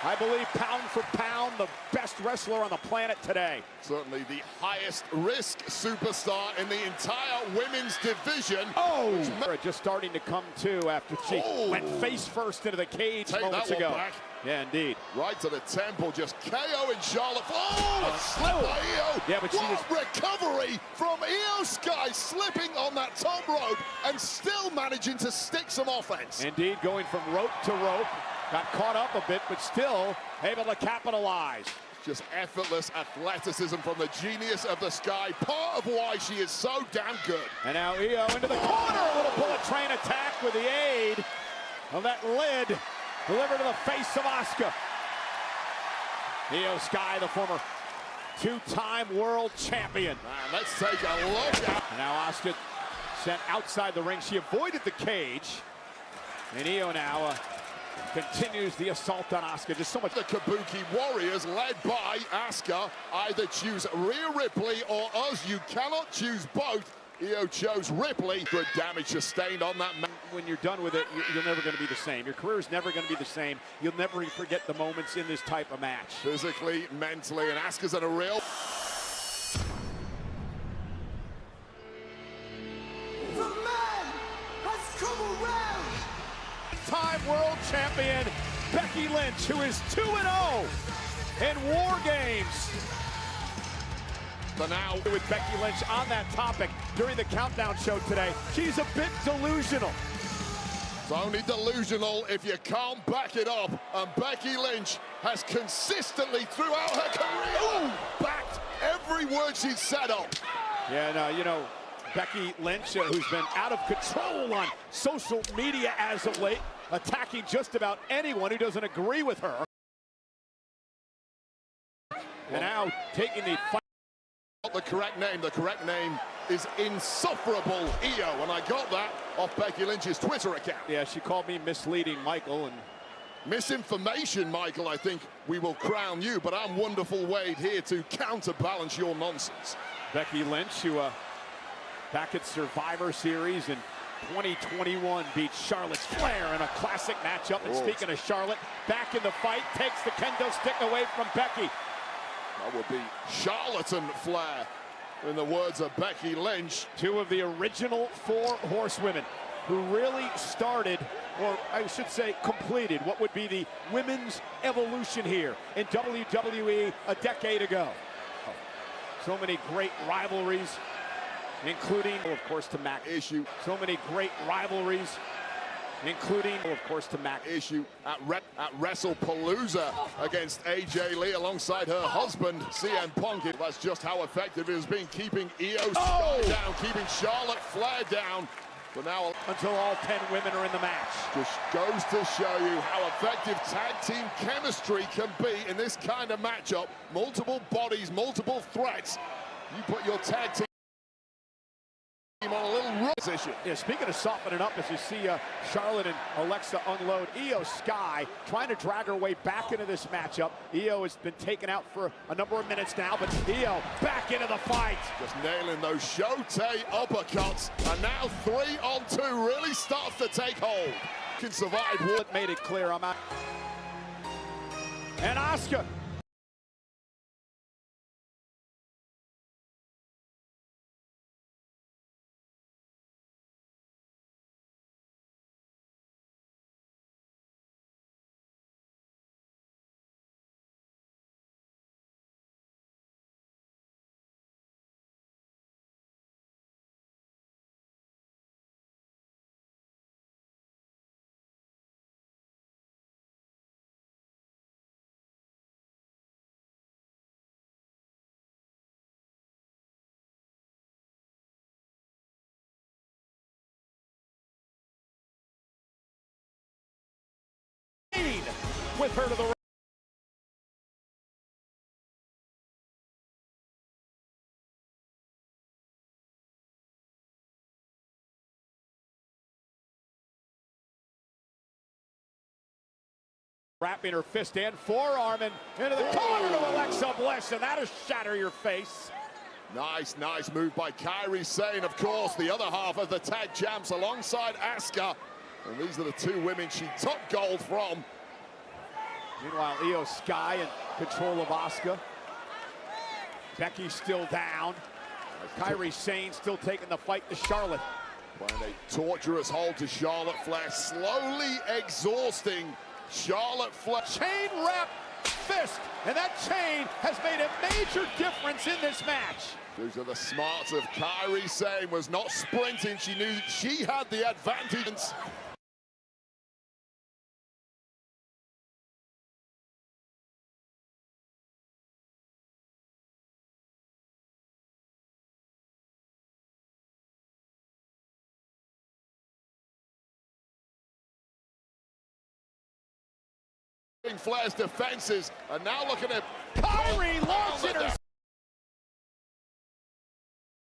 Speaker 17: I believe pound for pound, the best wrestler on the planet today.
Speaker 2: Certainly the highest risk superstar in the entire women's division.
Speaker 17: Oh! Just starting to come to after she went face first into the cage moments ago.
Speaker 2: Back.
Speaker 17: Yeah, indeed.
Speaker 2: Right to the temple, just KOing Charlotte. Oh, slip by Io.
Speaker 17: Yeah, but
Speaker 2: what recovery from Io Sky, slipping on that top rope and still managing to stick some offense.
Speaker 17: Indeed, going from rope to rope. Got caught up a bit, but still able to capitalize.
Speaker 2: Just effortless athleticism from the genius of the Sky. Part of why she is so damn good.
Speaker 17: And now Io into the corner. A little bullet train attack with the aid of that lid. Delivered to the face of Asuka. Io Sky, the former two-time world champion.
Speaker 2: Let's take a look at.
Speaker 17: And now Asuka sent outside the ring. She avoided the cage. And Io now continues the assault on Asuka. Just so much.
Speaker 2: The Kabuki Warriors, led by Asuka. Either choose Rhea Ripley or us. You cannot choose both. Io chose Ripley. Good damage sustained on that man.
Speaker 17: When you're done with it, you're never going to be the same. Your career is never going to be the same. You'll never forget the moments in this type of match.
Speaker 2: Physically, mentally, and Asuka's in a real...
Speaker 7: The man has come around!
Speaker 17: Time world champion Becky Lynch, who is 2-0 in War Games.
Speaker 2: But now
Speaker 17: with Becky Lynch on that topic during the countdown show today, she's a bit delusional.
Speaker 2: It's only delusional if you can't back it up. And Becky Lynch has consistently throughout her career backed every word she's said up.
Speaker 17: Yeah, no, you know, Becky Lynch, who's been out of control on social media as of late, attacking just about anyone who doesn't agree with her. And now taking the fight.
Speaker 2: The correct name is Insufferable Io, and I got that off Becky Lynch's Twitter account.
Speaker 17: Yeah, she called me misleading Michael, and
Speaker 2: misinformation, Michael. I think we will crown you, but I'm Wonderful Wade here to counterbalance your nonsense.
Speaker 17: Becky Lynch, who back at Survivor Series in 2021 beat Charlotte Flair in a classic matchup. And speaking of Charlotte, back in the fight, takes the kendo stick away from Becky.
Speaker 2: That would be Charlatan Flair, in the words of Becky Lynch.
Speaker 17: Two of the original 4 horsewomen who really started, or I should say completed, what would be the women's evolution here in WWE a decade ago. So many great rivalries, including, of course, to Mac
Speaker 2: issue.
Speaker 17: So many great rivalries, including, of course, to Mac
Speaker 2: issue at WrestlePalooza against AJ Lee alongside her husband, CM Punk. That's just how effective it has been keeping Io Sky down, keeping Charlotte Flair down. But now,
Speaker 10: until all 10 women are in the match.
Speaker 2: Just goes to show you how effective tag team chemistry can be in this kind of matchup. Multiple bodies, multiple threats. You put your tag team on a little position.
Speaker 10: Yeah, speaking of softening up, as you see Charlotte and Alexa unload, Io Sky trying to drag her way back into this matchup. Io has been taken out for a number of minutes now, but Io back into the fight.
Speaker 2: Just nailing those Shote uppercuts, and now 3-on-2 really starts to take hold. Can survive.
Speaker 10: What made it clear I'm out. And Asuka. With her to the wrapping her fist and forearm and into the corner to Alexa Bliss, and that'll shatter your face.
Speaker 2: Nice move by Kairi Sane, of course, the other half of the tag champs alongside Asuka. And these are the two women she took gold from.
Speaker 10: Meanwhile, Io Sky in control of Asuka. Becky still down. Kairi Sane still taking the fight to Charlotte.
Speaker 2: Playing a torturous hold to Charlotte Flair, slowly exhausting Charlotte Flair.
Speaker 10: Chain wrap fist, and that chain has made a major difference in this match.
Speaker 2: Those are the smarts of Kairi Sane, was not sprinting. She knew she had the advantage. Flair's defenses, and now looking at
Speaker 10: Kairi launching her.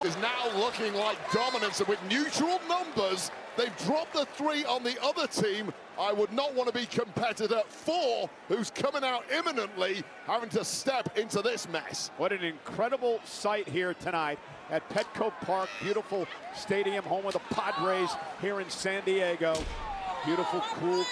Speaker 2: Is now looking like dominance, and with neutral numbers, they've dropped the 3 on the other team. I would not want to be competitor 4, who's coming out imminently, having to step into this mess.
Speaker 10: What an incredible sight here tonight at Petco Park. Beautiful stadium, home of the Padres here in San Diego. Beautiful, cool.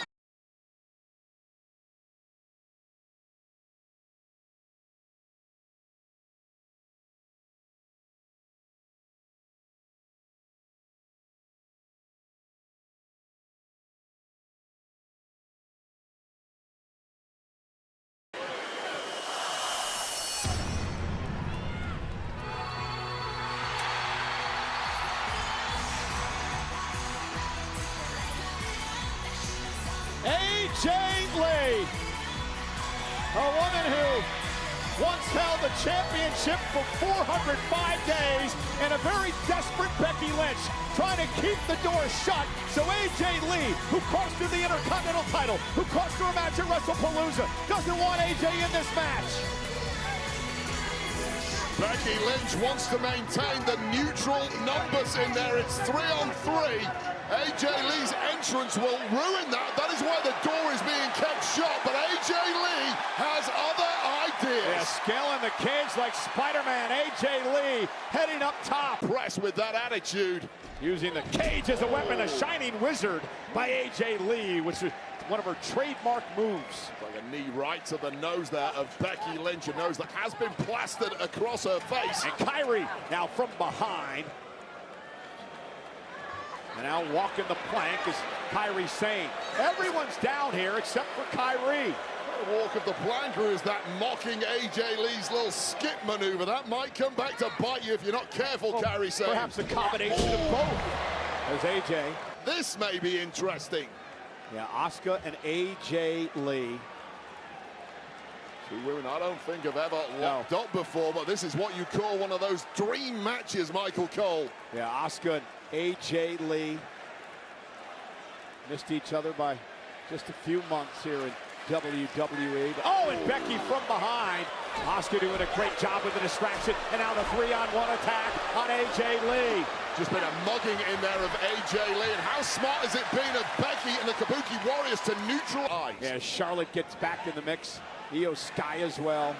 Speaker 10: AJ Lee, a woman who once held the championship for 405 days, and a very desperate Becky Lynch trying to keep the door shut. So AJ Lee, who cost her the Intercontinental title, who cost her a match at WrestlePalooza, doesn't want AJ in this match.
Speaker 2: Becky Lynch wants to maintain the neutral numbers in there. It's 3-on-3. AJ Lee's entrance will ruin that. That is why the door is being kept shut. But AJ Lee has other ideas.
Speaker 10: Yeah, scaling the cage like Spider-Man. AJ Lee heading up top.
Speaker 2: Press with that attitude.
Speaker 10: Using the cage as a weapon, a shining wizard by AJ Lee, which is one of her trademark moves.
Speaker 2: Like a knee right to the nose there of Becky Lynch, a nose that has been plastered across her face.
Speaker 10: And Kairi now from behind. And now walking the plank is Kairi Sane. Everyone's down here except for Kairi.
Speaker 2: The walk of the plank, or is that mocking AJ Lee's little skip maneuver? That might come back to bite you if you're not careful, Kairi Sane.
Speaker 10: Perhaps a combination of both. As AJ.
Speaker 2: This may be interesting.
Speaker 10: Yeah, Asuka and AJ Lee.
Speaker 2: Two women I don't think have ever locked up before, but this is what you call one of those dream matches, Michael Cole.
Speaker 10: Yeah, Asuka and AJ Lee.
Speaker 17: Missed each other by just a few months here in WWE. Oh, and Becky from behind. Asuka doing a great job with the distraction. And now the 3-on-1 attack on AJ Lee.
Speaker 2: Just been a mugging in there of AJ Lee. And how smart has it been of Becky and the Kabuki Warriors to neutralize?
Speaker 17: Yeah, Charlotte gets back in the mix. Io Sky as well.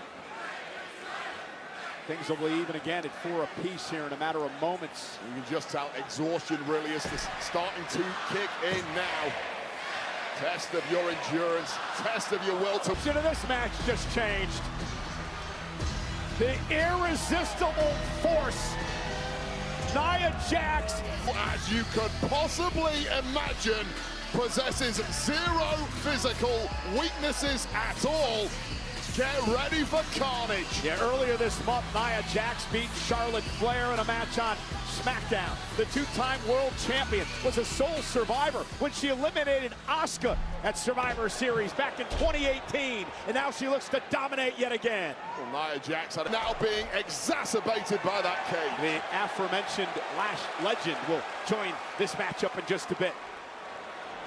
Speaker 17: Things will be even again at 4 apiece here in a matter of moments.
Speaker 2: You can just tell exhaustion really is starting to kick in now. Test of your endurance, test of your will to...
Speaker 17: This match just changed. The irresistible force, Nia Jax,
Speaker 2: as you could possibly imagine, possesses zero physical weaknesses at all. Get ready for carnage.
Speaker 17: Yeah, earlier this month, Nia Jax beat Charlotte Flair in a match on SmackDown. The two-time world champion was a sole survivor when she eliminated Asuka at Survivor Series back in 2018. And now she looks to dominate yet again.
Speaker 2: Well, Nia Jax now being exacerbated by that cage.
Speaker 17: The aforementioned Lash legend will join this matchup in just a bit.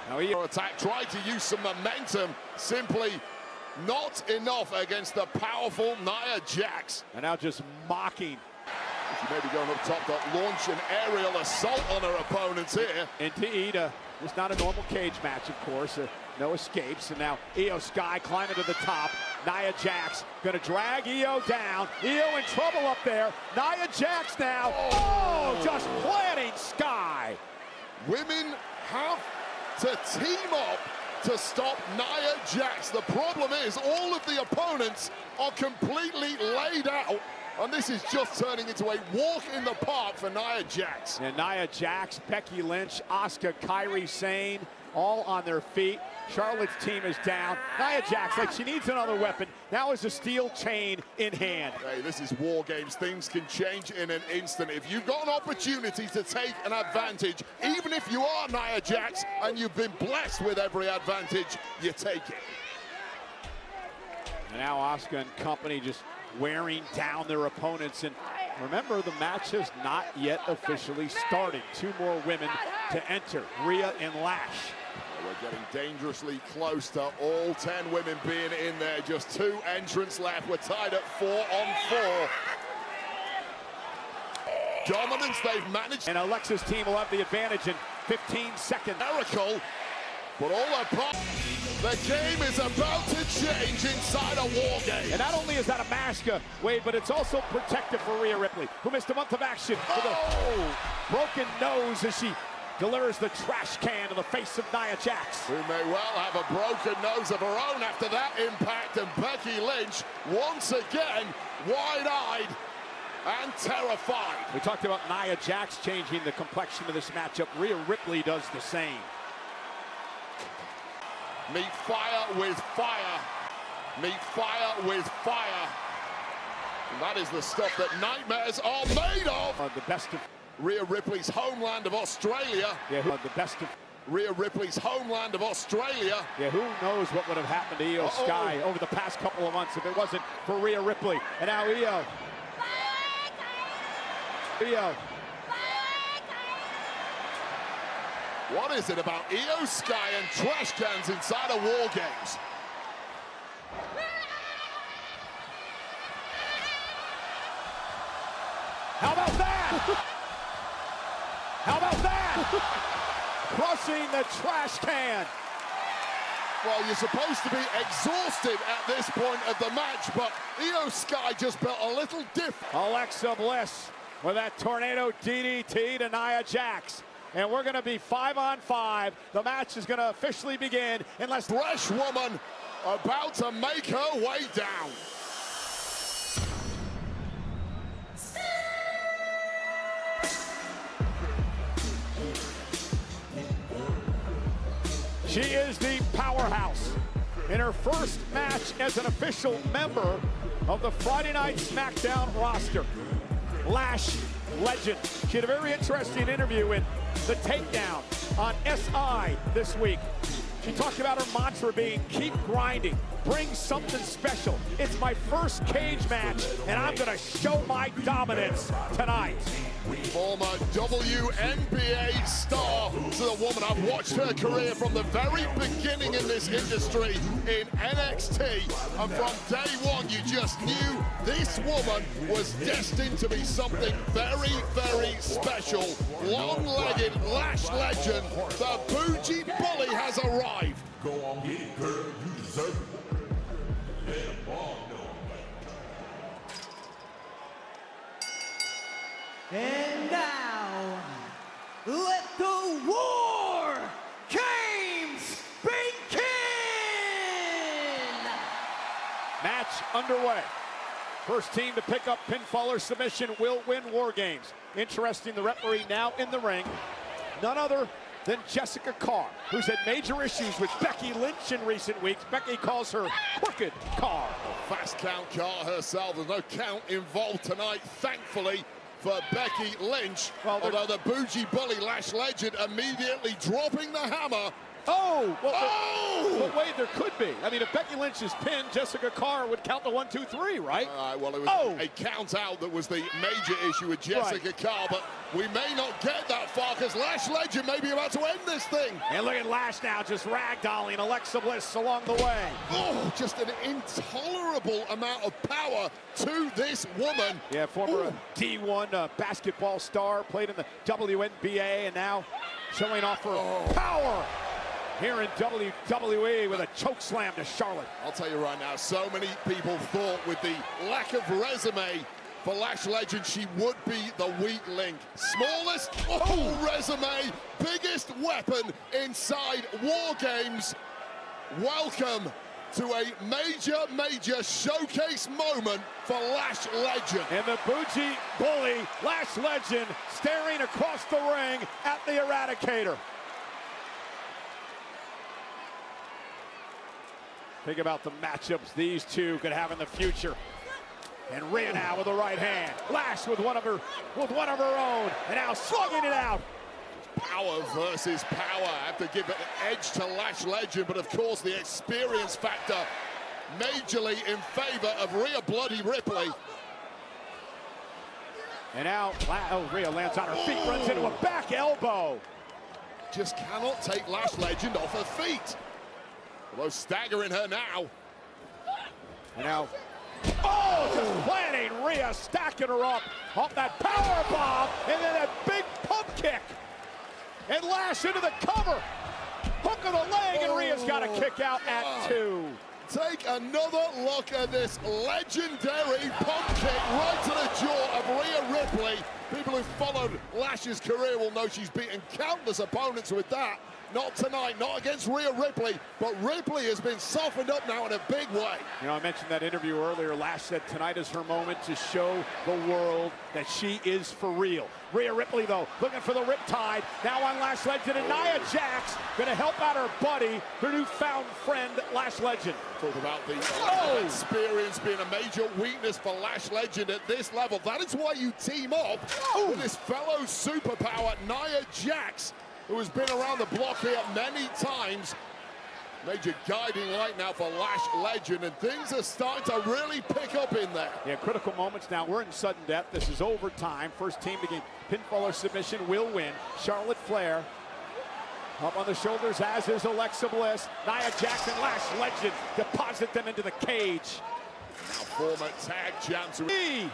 Speaker 2: Now he attack tried to use some momentum, simply not enough against the powerful Nia Jax.
Speaker 17: And now just mocking.
Speaker 2: She may be going up top to launch an aerial assault on her opponents here.
Speaker 17: Into Ida. It's not a normal cage match, of course. No escapes. And now Io Sky climbing to the top. Nia Jax gonna drag Io down. Io in trouble up there. Nia Jax now. Oh, just planting Sky.
Speaker 2: Women have to team up to stop Nia Jax. The problem is all of the opponents are completely laid out, and this is just turning into a walk in the park for Nia Jax.
Speaker 17: And Nia Jax, Becky Lynch, Asuka, Kairi Sane, all on their feet. Charlotte's team is down. Nia Jax, like she needs another weapon. Now is a steel chain in hand.
Speaker 2: Hey, this is War Games. Things can change in an instant. If you've got an opportunity to take an advantage, even if you are Nia Jax and you've been blessed with every advantage, you take it.
Speaker 17: And now Asuka and company just wearing down their opponents. And remember, the match has not yet officially started. 2 more women to enter, Rhea and Lash.
Speaker 2: We're getting dangerously close to all 10 women being in there. Just 2 entrants left. We're tied at 4 on 4. Dominance they've managed.
Speaker 17: And Alexa's team will have the advantage in 15 seconds.
Speaker 2: Miracle, but all apart. The game is about to change inside a War Game.
Speaker 17: And not only is that a mask, Wade, but it's also protective for Rhea Ripley, who missed a month of action with a broken nose as she delivers the trash can to the face of Nia Jax.
Speaker 2: Who may well have a broken nose of her own after that impact. And Becky Lynch, once again, wide-eyed and terrified.
Speaker 17: We talked about Nia Jax changing the complexion of this matchup. Rhea Ripley does the same.
Speaker 2: Meet fire with fire. Meet fire with fire. And that is the stuff that nightmares are made of.
Speaker 17: The best of
Speaker 2: Rhea Ripley's homeland of Australia.
Speaker 17: Yeah, the best of
Speaker 2: Rhea Ripley's homeland of Australia.
Speaker 17: Yeah, who knows what would have happened to Io Sky over the past couple of months if it wasn't for Rhea Ripley. And now Io.
Speaker 2: What is it about Io Sky and trash cans inside of War Games?
Speaker 17: How about that? How about that? Crushing the trash can.
Speaker 2: Well, you're supposed to be exhausted at this point of the match, but Io Sky just built a little different.
Speaker 17: Alexa Bliss with that tornado DDT to Nia Jax. And we're going to be 5 on 5. The match is going to officially begin unless...
Speaker 2: Fresh woman about to make her way down.
Speaker 17: She is the powerhouse in her first match as an official member of the Friday Night SmackDown roster. Lash legend. She had a very interesting interview in The Takedown on SI this week. She talked about her mantra being keep grinding, bring something special. It's my first cage match, and I'm gonna show my dominance tonight.
Speaker 2: Former WNBA star to the woman. I've watched her career from the very beginning in this industry in NXT. And from day one, you just knew this woman was destined to be something very, very special. Long-legged Lash legend, the Bougie Bully has arrived.
Speaker 14: Go on, get it, girl. You deserve it.
Speaker 7: And now, let the War Games begin!
Speaker 17: Match underway. First team to pick up pinfall or submission will win War Games. Interesting, the referee now in the ring. None other than Jessica Carr, who's had major issues with Becky Lynch in recent weeks. Becky calls her Crooked Carr.
Speaker 2: Fast count Carr herself. There's no count involved tonight, thankfully, for Becky Lynch.
Speaker 17: Well,
Speaker 2: although the Bougie Bully Lash legend immediately dropping the hammer.
Speaker 17: Oh! Well,
Speaker 2: oh!
Speaker 17: But wait, there could be. I mean, if Becky Lynch is pinned, Jessica Carr would count the 1, 2, 3, right?
Speaker 2: Well, it was a count out that was the major issue with Jessica Carr, but we may not get that far because Lash legend may be about to end this thing.
Speaker 17: And look at Lash now, just ragdolling Alexa Bliss along the way.
Speaker 2: Oh, just an intolerable amount of power to this woman.
Speaker 17: Yeah, former D1 basketball star, played in the WNBA, and now showing off her power here in WWE with a choke slam to Charlotte.
Speaker 2: I'll tell you right now, so many people thought with the lack of resume for Lash legend, she would be the weak link. Smallest resume, biggest weapon inside War Games. Welcome to a major, major showcase moment for Lash legend.
Speaker 17: And the Bougie Bully Lash legend staring across the ring at the Eradicator. Think about the matchups these two could have in the future. And Rhea now with the right hand. Lash with one of her own. And now slugging it out.
Speaker 2: Power versus power. I have to give it an edge to Lash legend, but of course the experience factor majorly in favor of Rhea Bloody Ripley.
Speaker 17: And now Rhea lands on her feet, runs into a back elbow.
Speaker 2: Just cannot take Lash legend off her feet. Although staggering her now.
Speaker 17: And now, just planting Rhea, stacking her up off that power bomb, and then that big pump kick. And Lash into the cover. Hook of the leg, and Rhea's got a kick out at 2.
Speaker 2: Take another look at this legendary pump kick right to the jaw of Rhea Ripley. People who followed Lash's career will know she's beaten countless opponents with that. Not tonight, not against Rhea Ripley, but Ripley has been softened up now in a big way.
Speaker 17: You know, I mentioned that interview earlier. Lash said tonight is her moment to show the world that she is for real. Rhea Ripley, though, looking for the riptide. Now on Lash Legend, and Nia Jax going to help out her buddy, her newfound friend, Lash Legend.
Speaker 2: Talk about the experience being a major weakness for Lash Legend at this level. That is why you team up with this fellow superpower, Nia Jax, who has been around the block here many times. Major guiding light now for Lash Legend, and things are starting to really pick up in there.
Speaker 17: Yeah, critical moments now. We're in sudden death. This is overtime. First team to get pinfall or submission will win. Charlotte Flair up on the shoulders, as is Alexa Bliss. Nia Jax and Lash Legend deposit them into the cage.
Speaker 2: Now former tag champs.
Speaker 17: He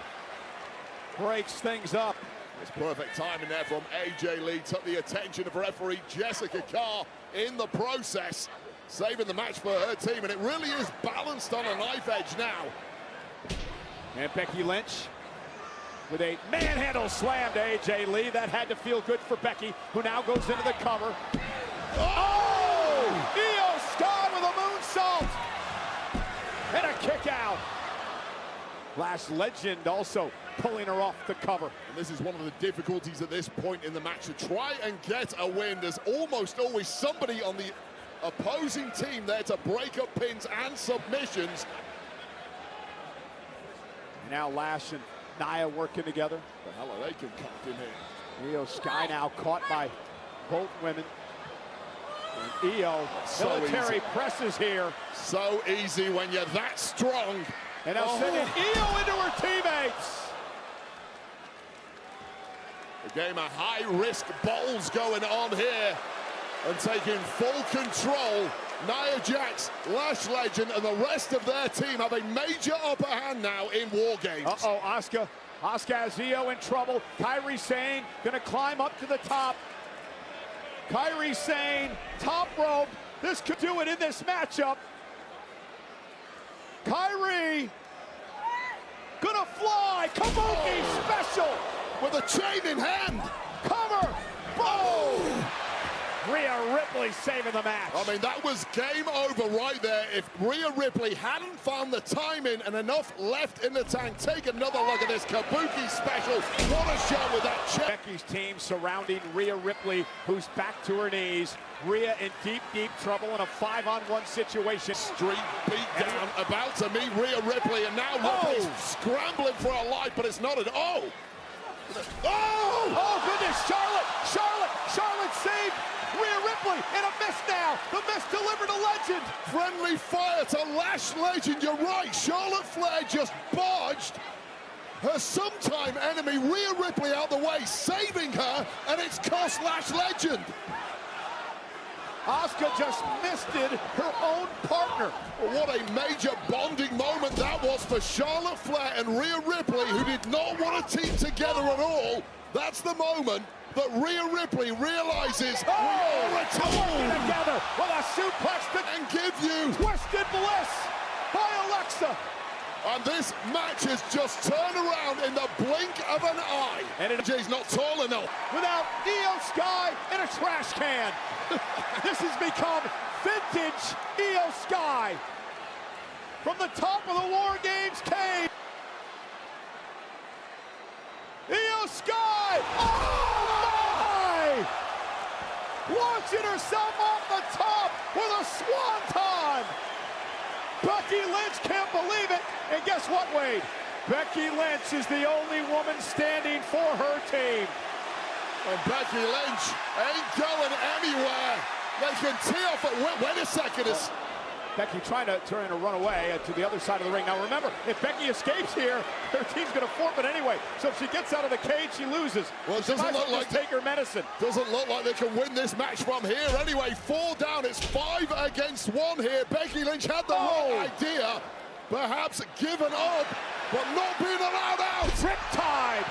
Speaker 17: breaks things up.
Speaker 2: It's perfect timing there from AJ Lee. Took the attention of referee Jessica Carr in the process, saving the match for her team, and it really is balanced on a knife edge now.
Speaker 17: And Becky Lynch with a manhandle slam to AJ Lee. That had to feel good for Becky, who now goes into the cover. Io Sky with a moonsault! And a kick out. Lash Legend also pulling her off the cover.
Speaker 2: And this is one of the difficulties at this point in the match. To try and get a win, there's almost always somebody on the opposing team there to break up pins and submissions.
Speaker 17: Now Lash and Nia working together.
Speaker 2: The hell are they concocting here?
Speaker 17: Io Sky now caught by both women. And Io, military presses here.
Speaker 2: So easy when you're that strong.
Speaker 17: And now sending Io into her teammates.
Speaker 2: A game of high-risk bowls going on here. And taking full control, Nia Jax, Lash Legend, and the rest of their team have a major upper hand now in War Games.
Speaker 10: Uh-oh, Asuka has Io in trouble. Kairi Sane gonna climb up to the top. Kairi Sane, top rope. This could do it in this matchup. Kairi gonna fly. Kabuki special.
Speaker 2: With a chain in hand.
Speaker 10: Cover. Boom. Rhea Ripley saving the match.
Speaker 2: I mean, that was game over right there. If Rhea Ripley hadn't found the timing and enough left in the tank, take another look at this Kabuki special. What a shot with that check.
Speaker 10: Becky's team surrounding Rhea Ripley, who's back to her knees. Rhea in deep, deep trouble in a 5-on-1 situation.
Speaker 2: Street beat down, about to meet Rhea Ripley, and now Ripley's scrambling for her life, but it's not an oh!
Speaker 10: Oh goodness, Charlotte saved Rhea Ripley, and a miss now. The miss delivered to Legend.
Speaker 2: Friendly fire to Lash Legend, you're right. Charlotte Flair just barged her sometime enemy Rhea Ripley out the way, saving her, and it's cost Lash Legend.
Speaker 10: Asuka just misted her own partner.
Speaker 2: What a major bonding moment that was for Charlotte Flair and Rhea Ripley, who did not want to team together at all. That's the moment that Rhea Ripley realizes we are
Speaker 10: working together with a suplex
Speaker 2: and give you
Speaker 10: Twisted Bliss by Alexa.
Speaker 2: And this match has just turned around in the blink of an eye.
Speaker 10: And
Speaker 2: AJ's not tall enough.
Speaker 10: Without Io Sky in a trash can. This has become vintage Io Sky. From the top of the War Games cage. Io Sky! Oh my! Launching herself off the top with a swanton! Becky Lynch can't believe it, and guess what, Wade? Becky Lynch is the only woman standing for her team.
Speaker 2: And Becky Lynch ain't going anywhere. They can tee off at wait a second.
Speaker 10: Becky trying to turn and run away to the other side of the ring. Now remember, if Becky escapes here, her team's going to forfeit anyway. So if she gets out of the cage, she loses.
Speaker 2: Well, it doesn't look like
Speaker 10: take her medicine.
Speaker 2: Doesn't look like they can win this match from here. Anyway, 4 down. It's 5 against 1 here. Becky Lynch had the right idea, perhaps given up, but not being allowed out.
Speaker 10: Riptide.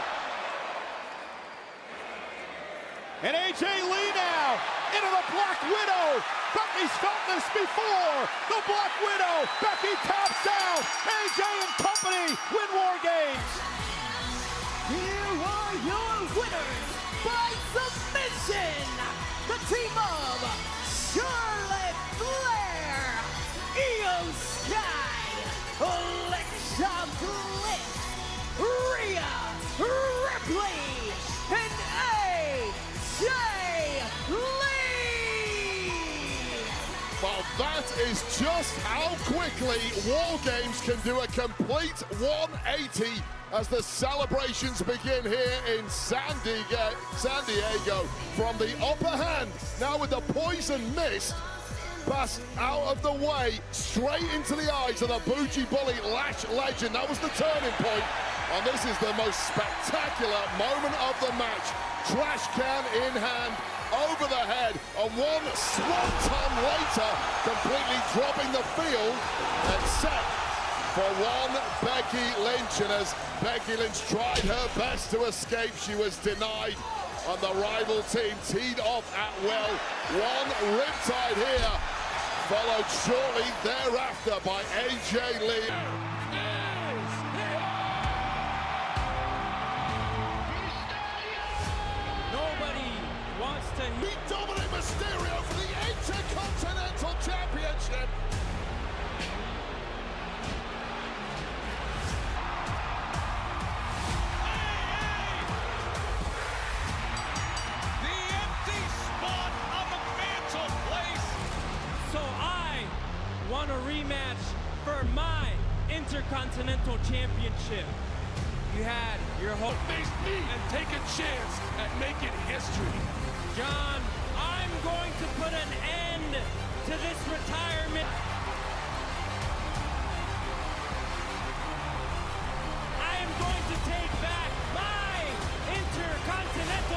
Speaker 10: And AJ Lee now into the Black Widow. Becky's felt this before. The Black Widow. Becky taps out. AJ and company win War Games.
Speaker 7: Here are your winners by submission. The team of Charlotte Flair, Io Sky, Alexa Bliss, Rhea Ripley, and AJ Lee.
Speaker 2: Well, that is just how quickly War Games can do a complete 180 as the celebrations begin here in San Diego from the upper hand. Now with the poison mist passed out of the way, straight into the eyes of the bougie bully Lash Legend. That was the turning point, and this is the most spectacular moment of the match. Trash can in hand, over the head, and one swanton later, completely dropping the field and set for one Becky Lynch. And as Becky Lynch tried her best to escape, she was denied, and the rival team teed off at will. One riptide here, followed shortly thereafter by AJ Lee.
Speaker 19: Nobody wants to
Speaker 2: beat Dominic Mysterio for the Intercontinental Championship.
Speaker 19: the empty spot on the mantle place. So I want a rematch for my Intercontinental Championship. You had your hope.
Speaker 14: Face me and take a chance at making history.
Speaker 19: John, I'm going to put an end to this retirement. I am going to take back my Intercontinental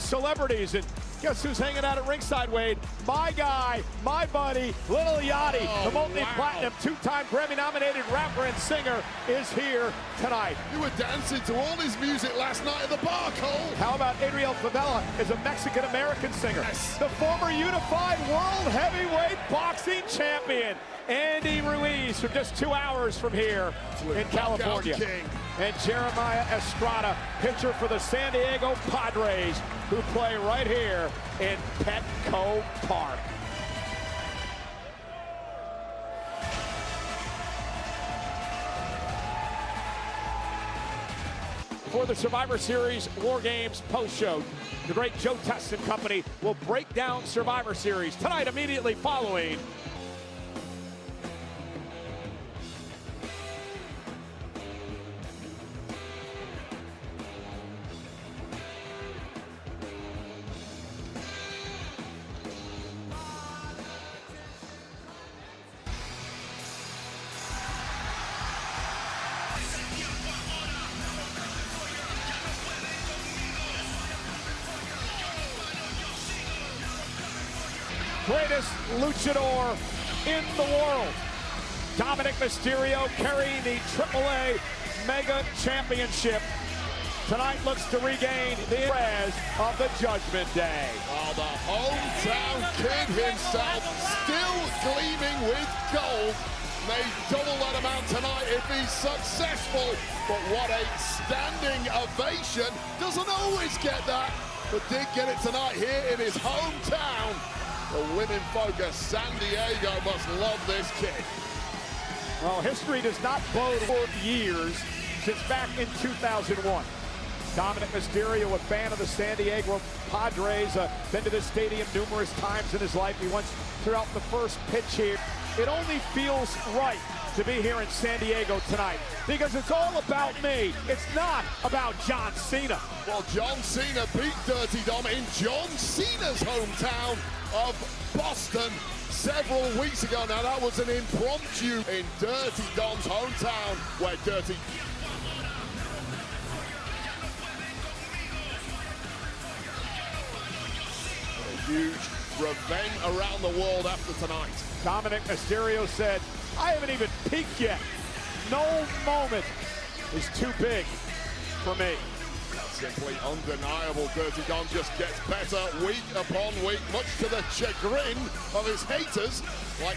Speaker 15: celebrities, and guess who's hanging out at ringside, Wade? My guy, my buddy, Lil Yachty, the multi-platinum, two-time Grammy-nominated rapper and singer, is here tonight.
Speaker 2: You were dancing to all his music last night at the bar, Cole.
Speaker 15: How about Adriel Favela is a Mexican-American singer?
Speaker 2: Yes.
Speaker 15: The former unified world heavyweight boxing champion, Andy Ruiz, from just 2 hours from here in California. And Jeremiah Estrada, pitcher for the San Diego Padres, who play right here in Petco Park. For the Survivor Series War Games post-show, the great Joe Test and Company will break down Survivor Series tonight, immediately following. Greatest luchador in the world, Dominic Mysterio, carrying the AAA Mega Championship. Tonight looks to regain the Bred of the Judgment Day.
Speaker 2: Oh, the hometown kid himself, still gleaming with gold. May double that amount tonight if he's successful. But what a standing ovation. Doesn't always get that, but did get it tonight here in his hometown. The women focus, San Diego must love this kid.
Speaker 15: Well, history does not bode for years since back in 2001. Dominic Mysterio, a fan of the San Diego Padres, been to this stadium numerous times in his life. He once threw out the first pitch here. It only feels right to be here in San Diego tonight because it's all about me. It's not about John Cena.
Speaker 2: Well, John Cena beat Dirty Dom in John Cena's hometown of Boston several weeks ago. Now, that was an impromptu in Dirty Dom's hometown where Dirty... A huge revenge around the world after tonight.
Speaker 15: Dominic Mysterio said, I haven't even peaked yet. No moment is too big for me.
Speaker 2: Simply undeniable. Dirty Dom just gets better week upon week, much to the chagrin of his haters like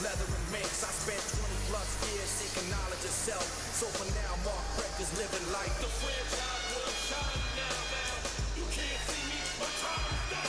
Speaker 20: leather and minks. I spent 20 plus years seeking knowledge of self. So for now, Mark Bred is living life. The franchise will shine now. You can't see me, but time is done.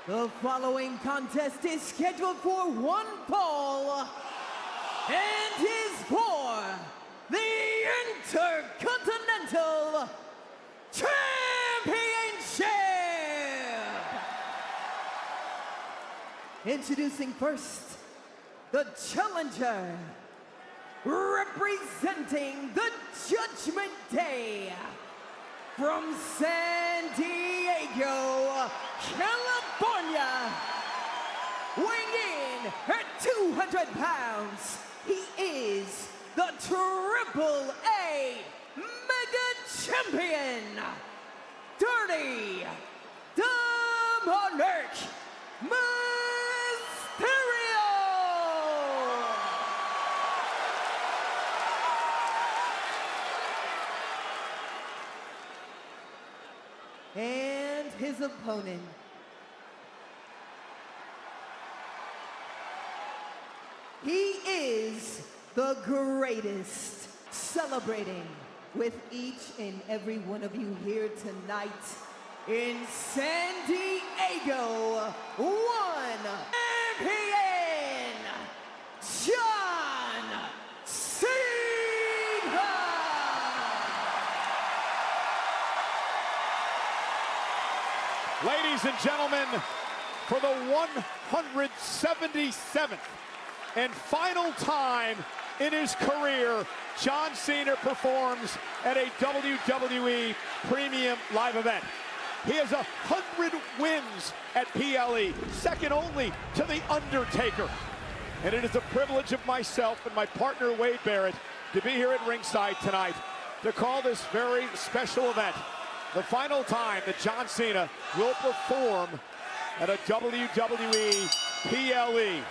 Speaker 7: The following contest is scheduled for one fall and is for the Intercontinental Championship. Introducing first, the challenger, representing the Judgment Day, from San Diego, California, weighing in at 200 pounds, he is the Triple A Mega Champion, Dirty Dominic Mysterio! And his opponent, he is the greatest, celebrating with each and every one of you here tonight in San Diego, one champion, John Cena!
Speaker 15: Ladies and gentlemen, for the 177th and final time in his career, John Cena performs at a WWE Premium Live event. He has 100 wins at PLE, second only to The Undertaker. And it is a privilege of myself and my partner Wade Barrett to be here at ringside tonight to call this very special event the final time that John Cena will perform at a WWE PLE,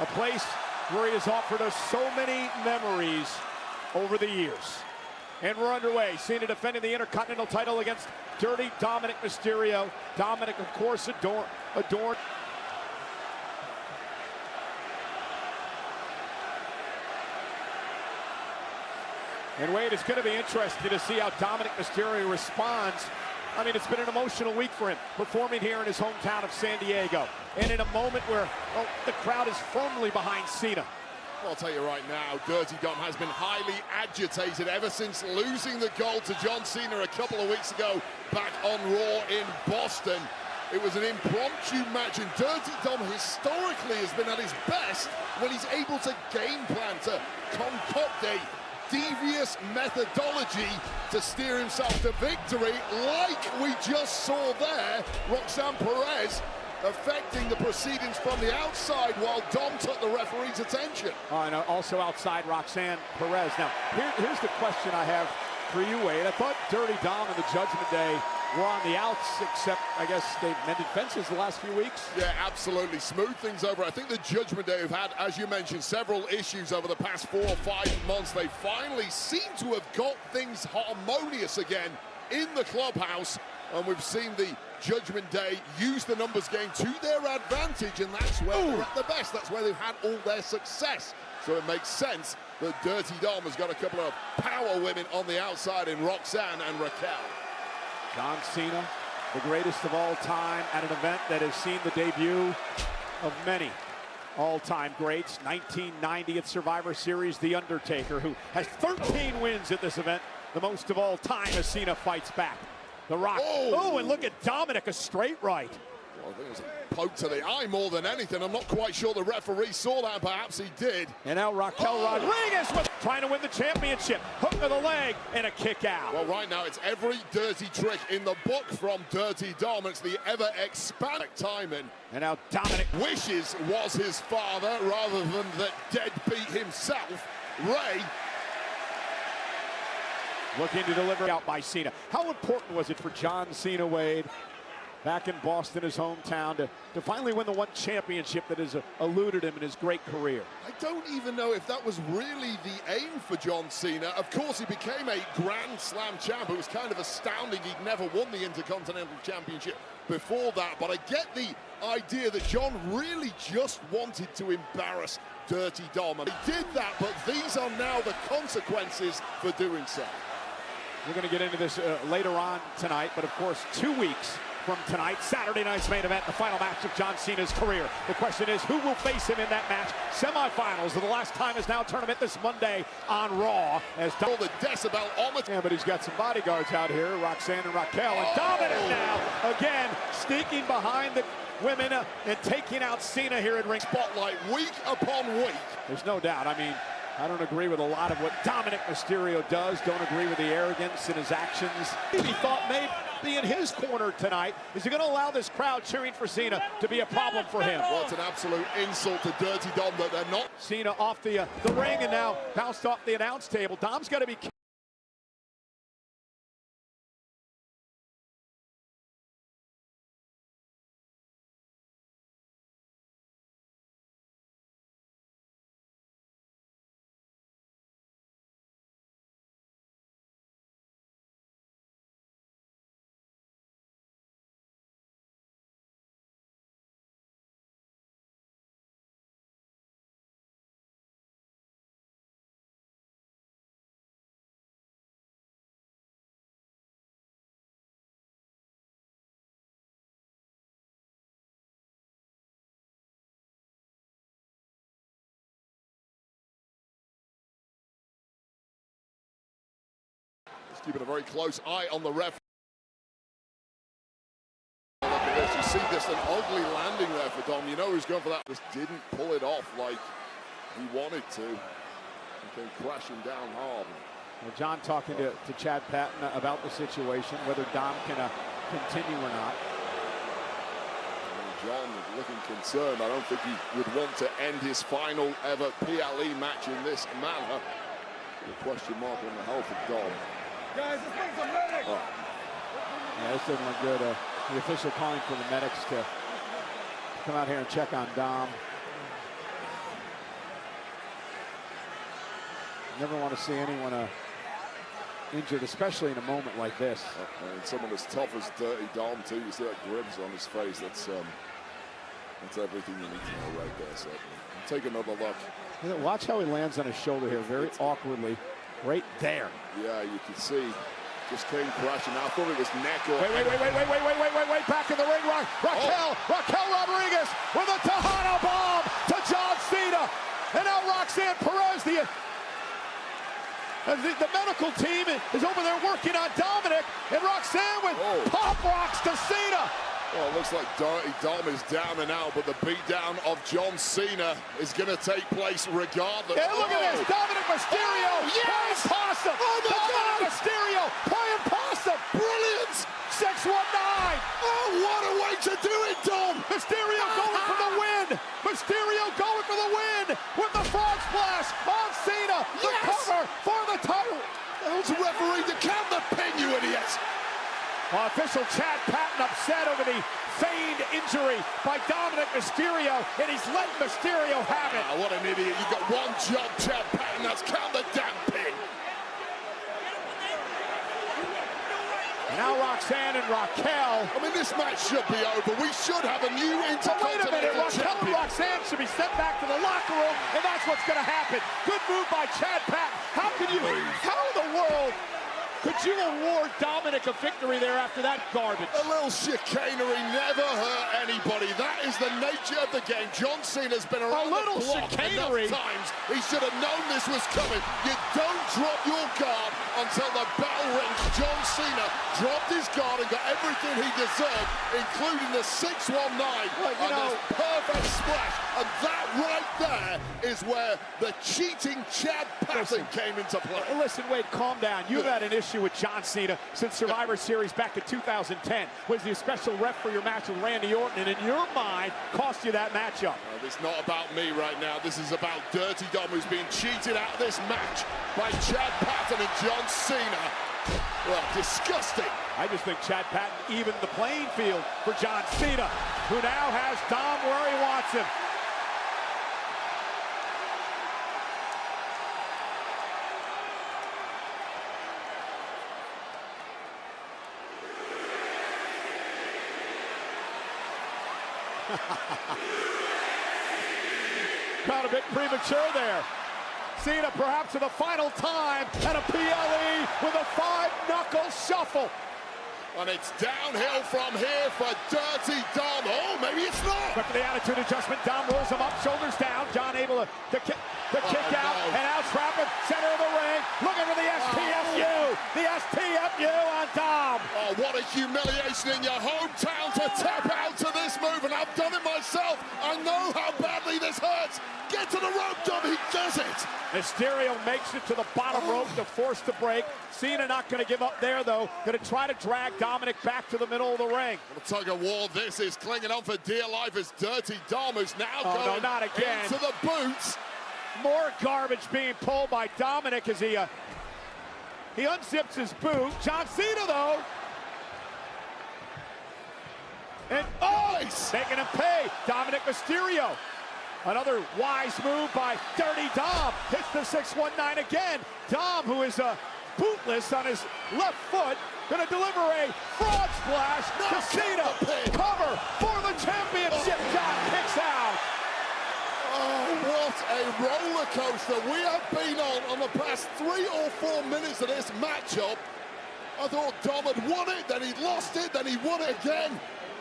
Speaker 15: a place where he has offered us so many memories over the years. And we're underway. Cena defending the Intercontinental title against Dirty Dominic Mysterio. Dominic, of course, adorned. And Wade, it's going to be interesting to see how Dominic Mysterio responds. I mean, it's been an emotional week for him, performing here in his hometown of San Diego. And in a moment where the crowd is firmly behind Cena.
Speaker 2: Well, I'll tell you right now, Dirty Dom has been highly agitated ever since losing the gold to John Cena a couple of weeks ago back on Raw in Boston. It was an impromptu match, and Dirty Dom historically has been at his best when he's able to game plan, to concoct a devious methodology to steer himself to victory, like we just saw there, Roxanne Perez affecting the proceedings from the outside while Dom took the referee's attention.
Speaker 15: And also outside Roxanne Perez. Now, here's the question I have for you, Wade. I thought Dirty Dom and the Judgment Day were on the outs, except I guess they've mended fences the last few weeks.
Speaker 2: Yeah, absolutely. Smooth things over. I think the Judgment Day have had, as you mentioned, several issues over the past 4 or 5 months. They finally seem to have got things harmonious again in the clubhouse, and we've seen the Judgment Day use the numbers game to their advantage, and that's where they're at the best. That's where they've had all their success. So it makes sense that Dirty Dom has got a couple of power women on the outside in Roxanne and Raquel.
Speaker 15: John Cena, the greatest of all time, at an event that has seen the debut of many all-time greats. 1990 at Survivor Series, The Undertaker, who has 13 wins at this event, the most of all time as Cena fights back. The Rock. Oh, and look at Dominic, a straight right.
Speaker 2: Well, I think it was a poke to the eye more than anything. I'm not quite sure the referee saw that, perhaps he did.
Speaker 15: And now Raquel Rodriguez trying to win the championship. Hook to the leg and a kick out.
Speaker 2: Well, right now it's every dirty trick in the book from Dirty Dom. It's the ever-expanding timing.
Speaker 15: And now Dominic
Speaker 2: wishes was his father rather than the deadbeat himself. Ray
Speaker 15: looking to deliver out by Cena. How important was it for John Cena, Wade, back in Boston, his hometown, to finally win the one championship that has eluded him in his great career?
Speaker 2: I don't even know if that was really the aim for John Cena. Of course, he became a Grand Slam champ. It was kind of astounding he'd never won the Intercontinental Championship before that. But I get the idea that John really just wanted to embarrass Dirty Dom. And he did that, but these are now the consequences for doing so.
Speaker 15: We're going to get into this later on tonight, but of course 2 weeks from tonight, Saturday night's main event, the final match of John Cena's career. The question is, who will face him in that match? Semifinals of the Last Time Is Now tournament this Monday on Raw. As
Speaker 2: all the decibel on the...
Speaker 15: Yeah, but he's got some bodyguards out here, Roxanne and Raquel, and Dominic now, again, sneaking behind the women and taking out Cena here at ring.
Speaker 2: Spotlight week upon week.
Speaker 15: There's no doubt. I mean, I don't agree with a lot of what Dominic Mysterio does. Don't agree with the arrogance in his actions. He thought maybe in his corner tonight. Is he going to allow this crowd cheering for Cena to be a problem for him?
Speaker 2: Well, it's an absolute insult to Dirty Dom that they're not.
Speaker 15: Cena off the ring and now bounced off the announce table. Dom's got to be...
Speaker 2: Keeping a very close eye on the ref. Look at this. You see this, an ugly landing there for Dom. You know who's going for that. Just didn't pull it off like he wanted to. He came crashing down hard.
Speaker 15: Well, John talking to Chad Patton about the situation, whether Dom can continue or not.
Speaker 2: John looking concerned. I don't think he would want to end his final ever PLE match in this manner. A question mark on the health of Dom.
Speaker 18: Guys, this thing's a medic!
Speaker 15: Oh. Yeah, this didn't look good. The official calling for the medics to come out here and check on Dom. Never want to see anyone injured, especially in a moment like this.
Speaker 2: And someone as tough as Dirty Dom, too. You see that grims on his face. That's everything you need to know right there. So take another look.
Speaker 15: Watch how he lands on his shoulder here, very awkwardly. Right there.
Speaker 2: Yeah, you can see. Just came crashing. I thought it was neck or...
Speaker 15: Wait. Back in the ring. Raquel Rodriguez with a Tejano bomb to John Cena. And now Roxanne Perez, the medical team is over there working on Dominic. And Roxanne with pop rocks to Cena.
Speaker 2: Well, it looks like Dirty Dom is down and out, but the beatdown of John Cena is going to take place regardless.
Speaker 15: Yeah, look at this. Dominic Mysterio playing possum.
Speaker 2: Oh, my God.
Speaker 15: Mysterio playing possum.
Speaker 2: Brilliant.
Speaker 15: 619.
Speaker 2: Oh, what a way to do it, Dom.
Speaker 15: Mysterio going for the win. Mysterio going for the win with the frog splash on Cena. The cover for the title.
Speaker 2: That was a referee to count the pin, you idiot.
Speaker 15: Official Chad Patton upset over the feigned injury by Dominic Mysterio, and he's letting Mysterio have it.
Speaker 2: What an idiot. You got one job, Chad Patton, that's count the damn pin.
Speaker 15: Now Roxanne and Raquel.
Speaker 2: I mean, this match should be over. We should have a new Intercontinental
Speaker 15: Wait a minute, Raquel and Roxanne should be sent back to the locker room, and that's what's going to happen. Good move by Chad Patton. How in the world could you award Dominic a victory there after that garbage?
Speaker 2: A little chicanery never hurt anybody. That is the nature of the game. John Cena's been around
Speaker 15: the block
Speaker 2: chicanery enough times. He should have known this was coming. You don't drop your guard until the bell rings. John Cena dropped his guard and got everything he deserved, including the 619 on this perfect splash. And that right there is where the cheating Chad Patton came into play.
Speaker 15: Listen, Wade, calm down. You've had an issue with John Cena since Survivor Series back in 2010. Was the special ref for your match with Randy Orton, and in your mind, cost you that matchup.
Speaker 2: It's not about me right now. This is about Dirty Dom, who's being cheated out of this match by Chad Patton and John Cena. Well, disgusting.
Speaker 15: I just think Chad Patton evened the playing field for John Cena, who now has Dom where he wants him. Crowd a bit premature there. Cena perhaps for the final time, and a PLE with a 5-knuckle shuffle.
Speaker 2: And it's downhill from here for Dirty Dom. Oh, maybe it's not.
Speaker 15: But for the attitude adjustment, Dom rolls him up, shoulders down. John able to kick out, and out trapping, center of the ring, looking for the STFU. The STFU on Dom.
Speaker 2: Oh, what a humiliation in your hometown to tap out to this move, and I've done it myself. I know how badly this hurts. Get to the rope, Dom, he does it.
Speaker 15: Mysterio makes it to the bottom rope to force the break. Cena not going to give up there, though. Going to try to drag Dominic back to the middle of the ring.
Speaker 2: What a tug of war this is, clinging on for dear life as Dirty Dom is now going
Speaker 15: not again.
Speaker 2: into the boots.
Speaker 15: More garbage being pulled by Dominic as he unzips his boot. John Cena, though. And
Speaker 2: nice.
Speaker 15: Making him pay. Dominic Mysterio. Another wise move by Dirty Dom. Hits the 619 again. Dom, who is bootless on his left foot, going to deliver a fraud splash to Cena. Cover for the championship. John kicks out.
Speaker 2: Oh, what a roller coaster we have been on the past 3 or 4 minutes of this matchup. I thought Dom had won it, then he lost it, then he won it again.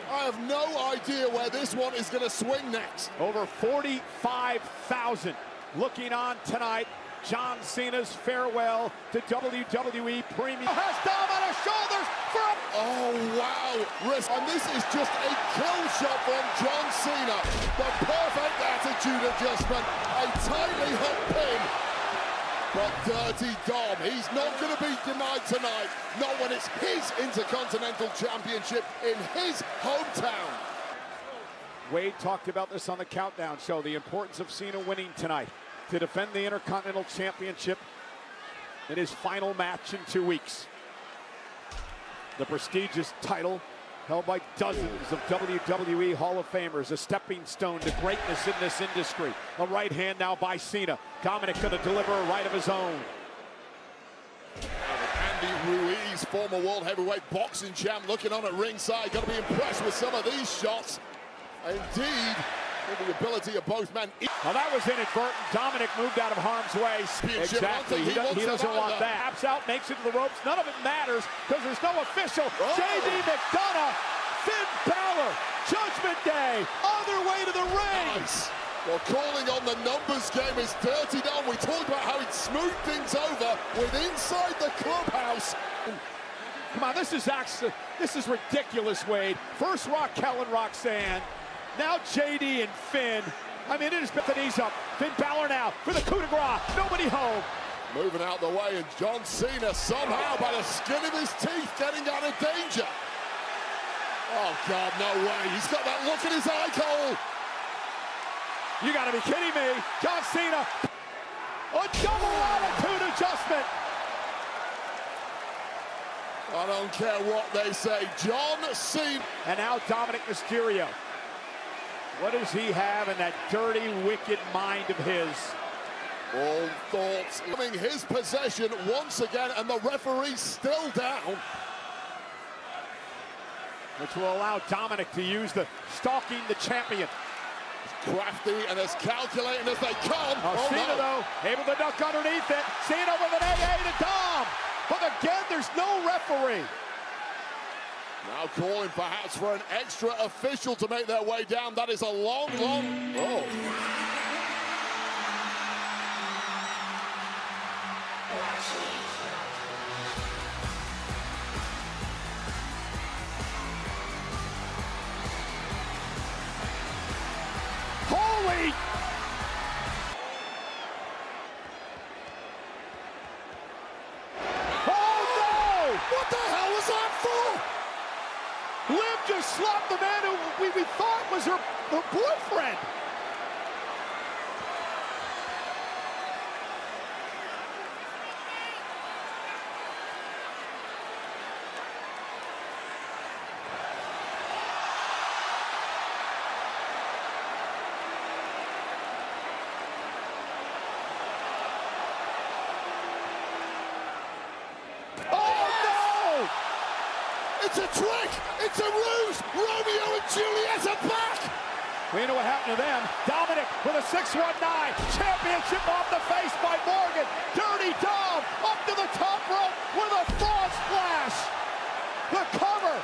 Speaker 2: I have no idea where this one is going to swing next.
Speaker 15: Over 45,000 looking on tonight. John Cena's farewell to WWE Premium. Has Dom on his shoulders for a...
Speaker 2: Oh, wow. And this is just a kill shot from John Cena. The perfect attitude adjustment. A tightly hooked pin. But Dirty Dom, he's not going to be denied tonight. Not when it's his Intercontinental Championship in his hometown.
Speaker 15: Wade talked about this on the Countdown Show, the importance of Cena winning tonight to defend the Intercontinental Championship in his final match in 2 weeks. The prestigious title held by dozens of WWE Hall of Famers, a stepping stone to greatness in this industry. A right hand now by Cena. Dominic going to deliver a right of his own.
Speaker 2: Andy Ruiz, former World Heavyweight Boxing Champ, looking on at ringside. Got to be impressed with some of these shots. Indeed, with the ability of both men.
Speaker 15: Well, that was inadvertent. Dominic moved out of harm's way. Exactly. He doesn't want that. Taps out, makes it to the ropes. None of it matters because there's no official. J.D. McDonough, Finn Balor, Judgment Day, on their way to the ring.
Speaker 2: Nice. Well, calling on the numbers game is Dirty Dom. We talked about how he'd smooth things over with inside the clubhouse.
Speaker 15: Come on, this is ridiculous, Wade. First Raquel and Roxanne. Now JD and Finn. I mean, it is Bethany's up. Finn Balor now for the coup de grace. Nobody home.
Speaker 2: Moving out the way, and John Cena somehow by the skin of his teeth getting out of danger. Oh, God, no way. He's got that look in his eye hole.
Speaker 15: You got to be kidding me. John Cena. A double attitude adjustment.
Speaker 2: I don't care what they say. John Cena.
Speaker 15: And now Dominic Mysterio. What does he have in that dirty, wicked mind of his?
Speaker 2: All thoughts coming his possession once again, and the referee still down.
Speaker 15: Which will allow Dominic to use the stalking the champion.
Speaker 2: Crafty and as calculating as they come.
Speaker 15: Oh, Cena, though, able to duck underneath it. Cena with an AA to Dom. But again, there's no referee.
Speaker 2: Now calling perhaps for an extra official to make their way down. That is a long... Oh.
Speaker 15: Holy... Oh, no!
Speaker 2: What the hell was that for?
Speaker 15: Liv just slapped the man who we thought was her boyfriend.
Speaker 2: It's a trick! It's a ruse! Romeo and Juliet are back!
Speaker 15: We know what happened to them. Dominic with a 619. Championship off the face by Morgan. Dirty Dom up to the top rope with a fraud splash. The cover.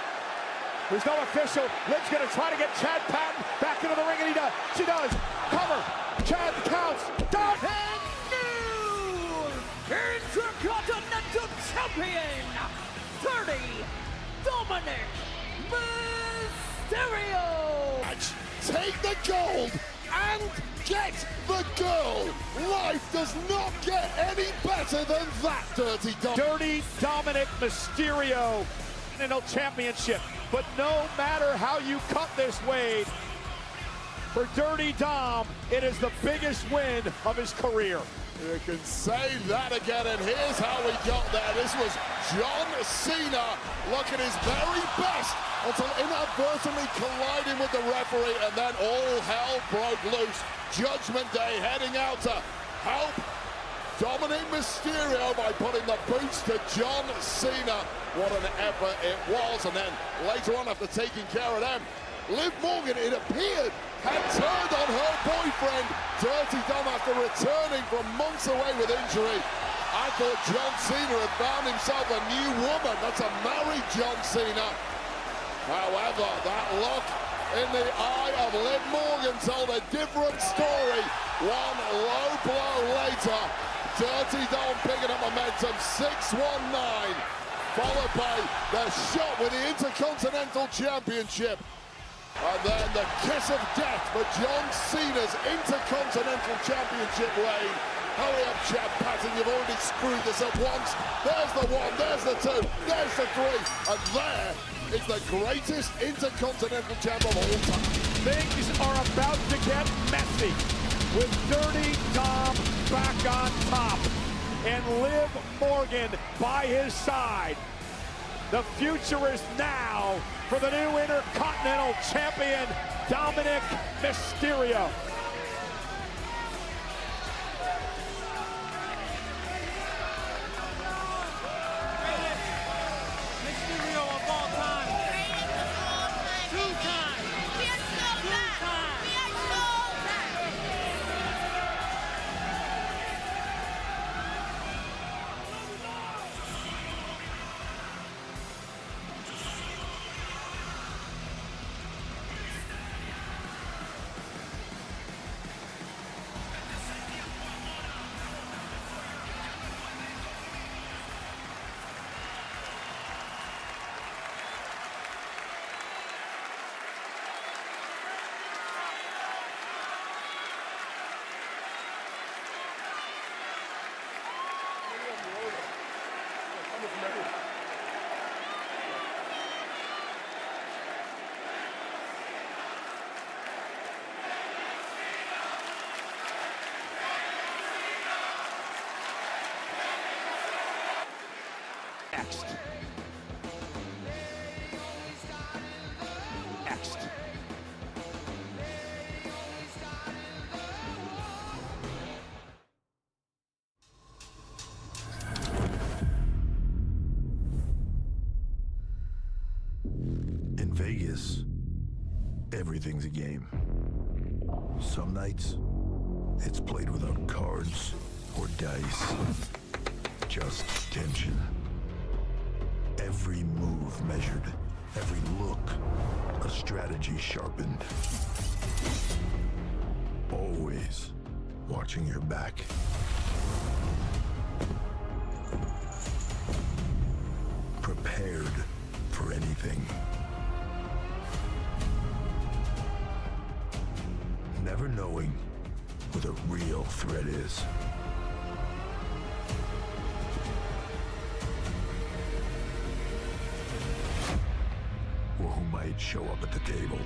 Speaker 15: There's no official. Liv's going to try to get Chad Patton back into the ring, and he does. She does. Cover. Chad counts. Down.
Speaker 7: And new Intercontinental Champion, 30, Dominic Mysterio.
Speaker 2: Take the gold and get the girl. Life does not get any better than that, Dirty Dom.
Speaker 15: Dirty Dominic Mysterio, Continental Championship. But no matter how you cut this, Wade, for Dirty Dom, it is the biggest win of his career.
Speaker 2: You can say that again, and here's how we got there. This was John Cena looking his very best until inadvertently colliding with the referee, and then all hell broke loose. Judgment Day heading out to help Dominic Mysterio by putting the boots to John Cena. What an effort it was. And then later on, after taking care of them, Liv Morgan, it appeared, had turned on her boyfriend, Dirty Dom, after returning from months away with injury. I thought John Cena had found himself a new woman. That's a married John Cena. However, that look in the eye of Liv Morgan told a different story. One low blow later, Dirty Dom picking up momentum, 619, followed by the shot with the Intercontinental Championship. And then the kiss of death for John Cena's Intercontinental Championship reign. Hurry up, Chad Patton, you've already screwed this up once. There's the one, there's the two, there's the three, and there is the greatest Intercontinental champ of all time.
Speaker 15: Things are about to get messy with Dirty Dom back on top and Liv Morgan by his side. The future is now for the new Intercontinental Champion, Dominic Mysterio.
Speaker 19: Mysterio of all time. Two-time.
Speaker 15: Next. Next.
Speaker 5: In Vegas, everything's a game. Some nights, it's played without cards or dice. Just tension. Every move measured, every look, a strategy sharpened. Always watching your back. Prepared for anything. Never knowing who the real threat is. Or who might show up at the table.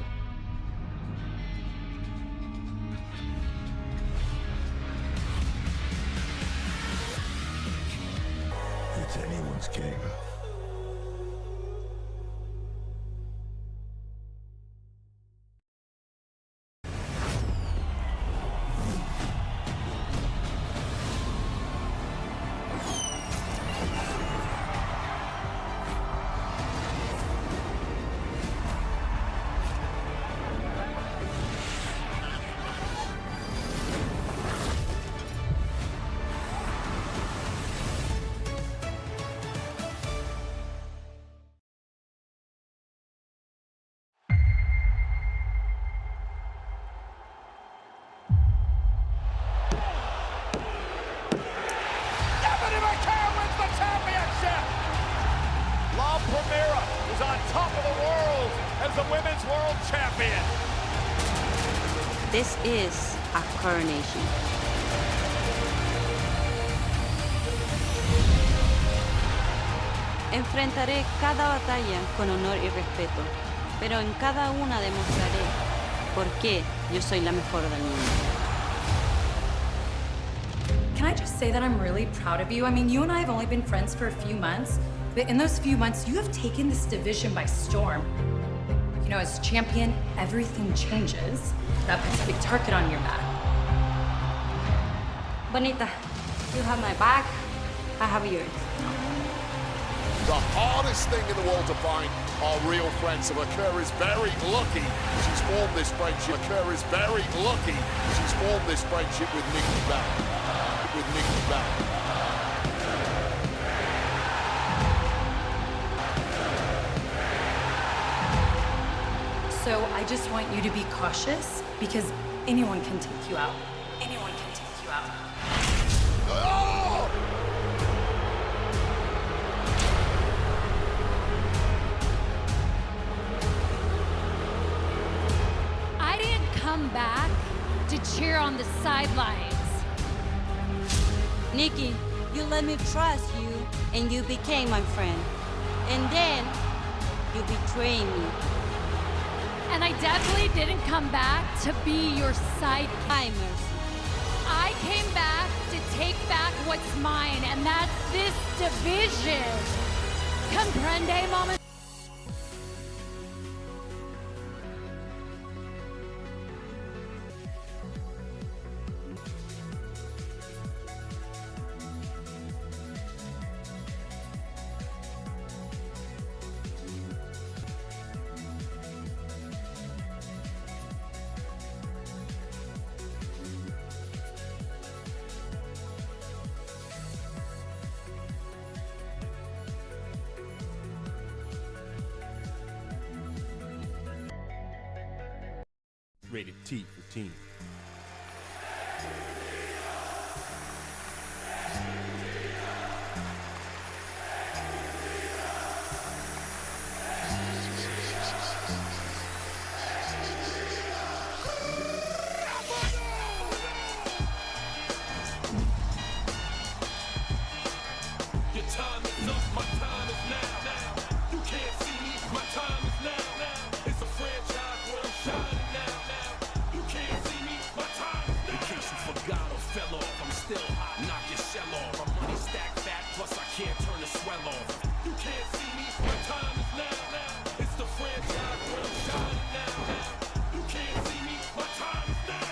Speaker 5: It's anyone's game.
Speaker 15: Women's World Champion.
Speaker 1: This is a coronation. Enfrentaré cada batalla con honor y respeto, pero en cada una demostraré por qué yo soy la mejor del mundo.
Speaker 21: Can I just say that I'm really proud of you? I mean, you and I have only been friends for a few months, but in those few months, you have taken this division by storm. You know, as champion, everything changes. That puts a big target on your back.
Speaker 1: Bonita, you have my back, I have yours.
Speaker 2: The hardest thing in the world to find are real friends. So Kerr is very lucky she's formed this friendship. Kerr is very lucky she's formed this friendship with Nikki Bella. With Nikki Bella.
Speaker 21: So I just want you to be cautious because anyone can take you out. Anyone can take you out.
Speaker 2: Oh!
Speaker 23: I didn't come back to cheer on the sidelines.
Speaker 1: Nikki, you let me trust you, and you became my friend. And then, you betrayed me.
Speaker 23: And I definitely didn't come back to be your sidekinder. I came back to take back what's mine, and that's this division. Comprende, mama?
Speaker 14: Rated T for teen.
Speaker 24: Your time is up, my time is now. You can't see me, my time is now. It's a franchise where I'm shining now. You can't see me, my time is now. In case you forgot or fell off, I'm still hot, knock your shell off. My money stacked fat, plus I can't turn the swell off. You can't see me, my time is now. It's the franchise where I'm shining now. You can't see me, my time is now.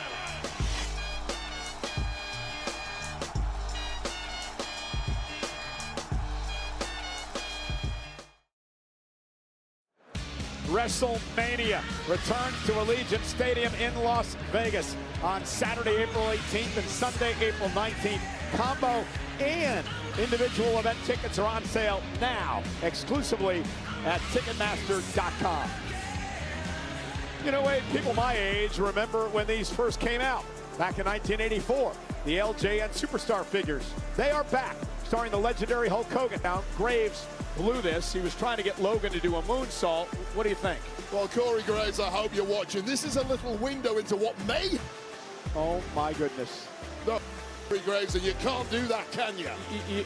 Speaker 15: WrestleMania returns to Allegiant Stadium in Las Vegas on Saturday, April 18th and Sunday, April 19th. Combo and individual event tickets are on sale now, exclusively at Ticketmaster.com. You know, Wade, people my age remember when these first came out back in 1984. The LJN Superstar figures, they are back, starring the legendary Hulk Hogan. Now, Graves blew this. He was trying to get Logan to do a moonsault. What do you think?
Speaker 2: Well, Corey Graves, I hope you're watching. This is a little window into what may...
Speaker 15: Oh, my goodness.
Speaker 2: No, Corey Graves, and you can't do that, can you?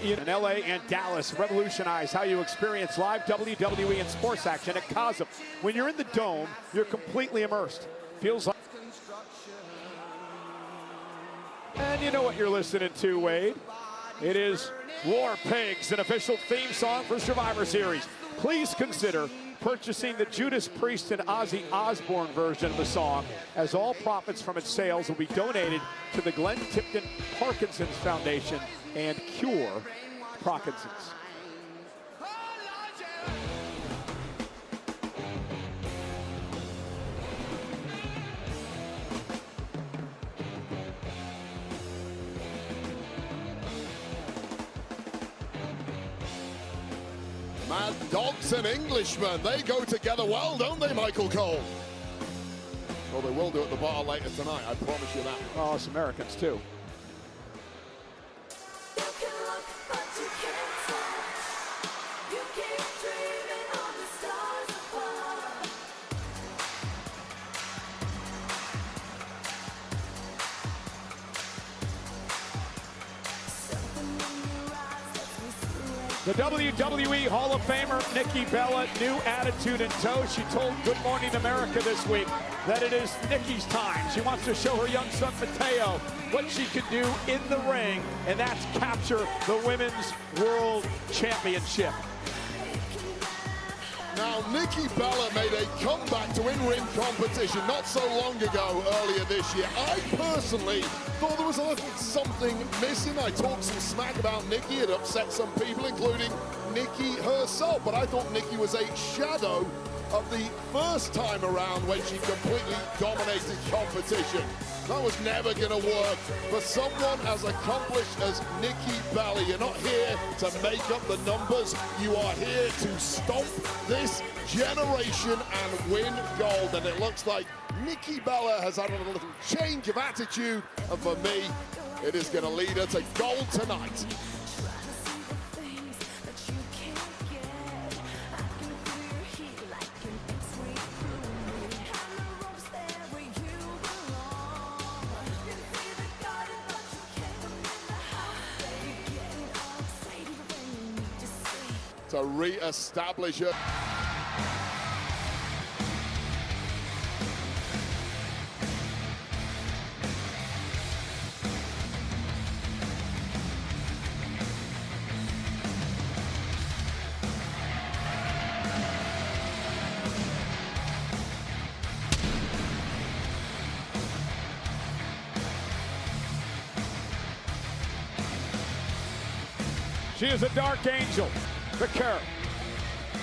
Speaker 15: In LA and Dallas, revolutionize how you experience live WWE and sports action at Cosm. When you're in the Dome, you're completely immersed. Feels like... And you know what you're listening to, Wade? It is War Pigs, an official theme song for Survivor Series. Please consider purchasing the Judas Priest and Ozzy Osbourne version of the song, as all profits from its sales will be donated to the Glenn Tipton Parkinson's Foundation and Cure Parkinson's.
Speaker 2: Mad Dogs and Englishmen, they go together well, don't they, Michael Cole? Well, they will do at the bar later tonight, I promise you that.
Speaker 15: Oh, it's Americans, too. The WWE Hall of Famer, Nikki Bella, new attitude in tow. She told Good Morning America this week that it is Nikki's time. She wants to show her young son, Mateo, what she can do in the ring, and that's capture the Women's World Championship.
Speaker 2: Now, Nikki Bella made a comeback to in-ring competition not so long ago, earlier this year. I personally thought there was a little something missing. I talked some smack about Nikki. It upset some people, including Nikki herself. But I thought Nikki was a shadow of the first time around when she completely dominated competition. That was never going to work for someone as accomplished as Nikki Bella. You're not here to make up the numbers. You are here to stomp this generation and win gold. And it looks like Nikki Bella has had a little change of attitude. And for me, it is going to lead her to gold tonight. To re-establish her.
Speaker 15: She is a dark angel, Vaquer,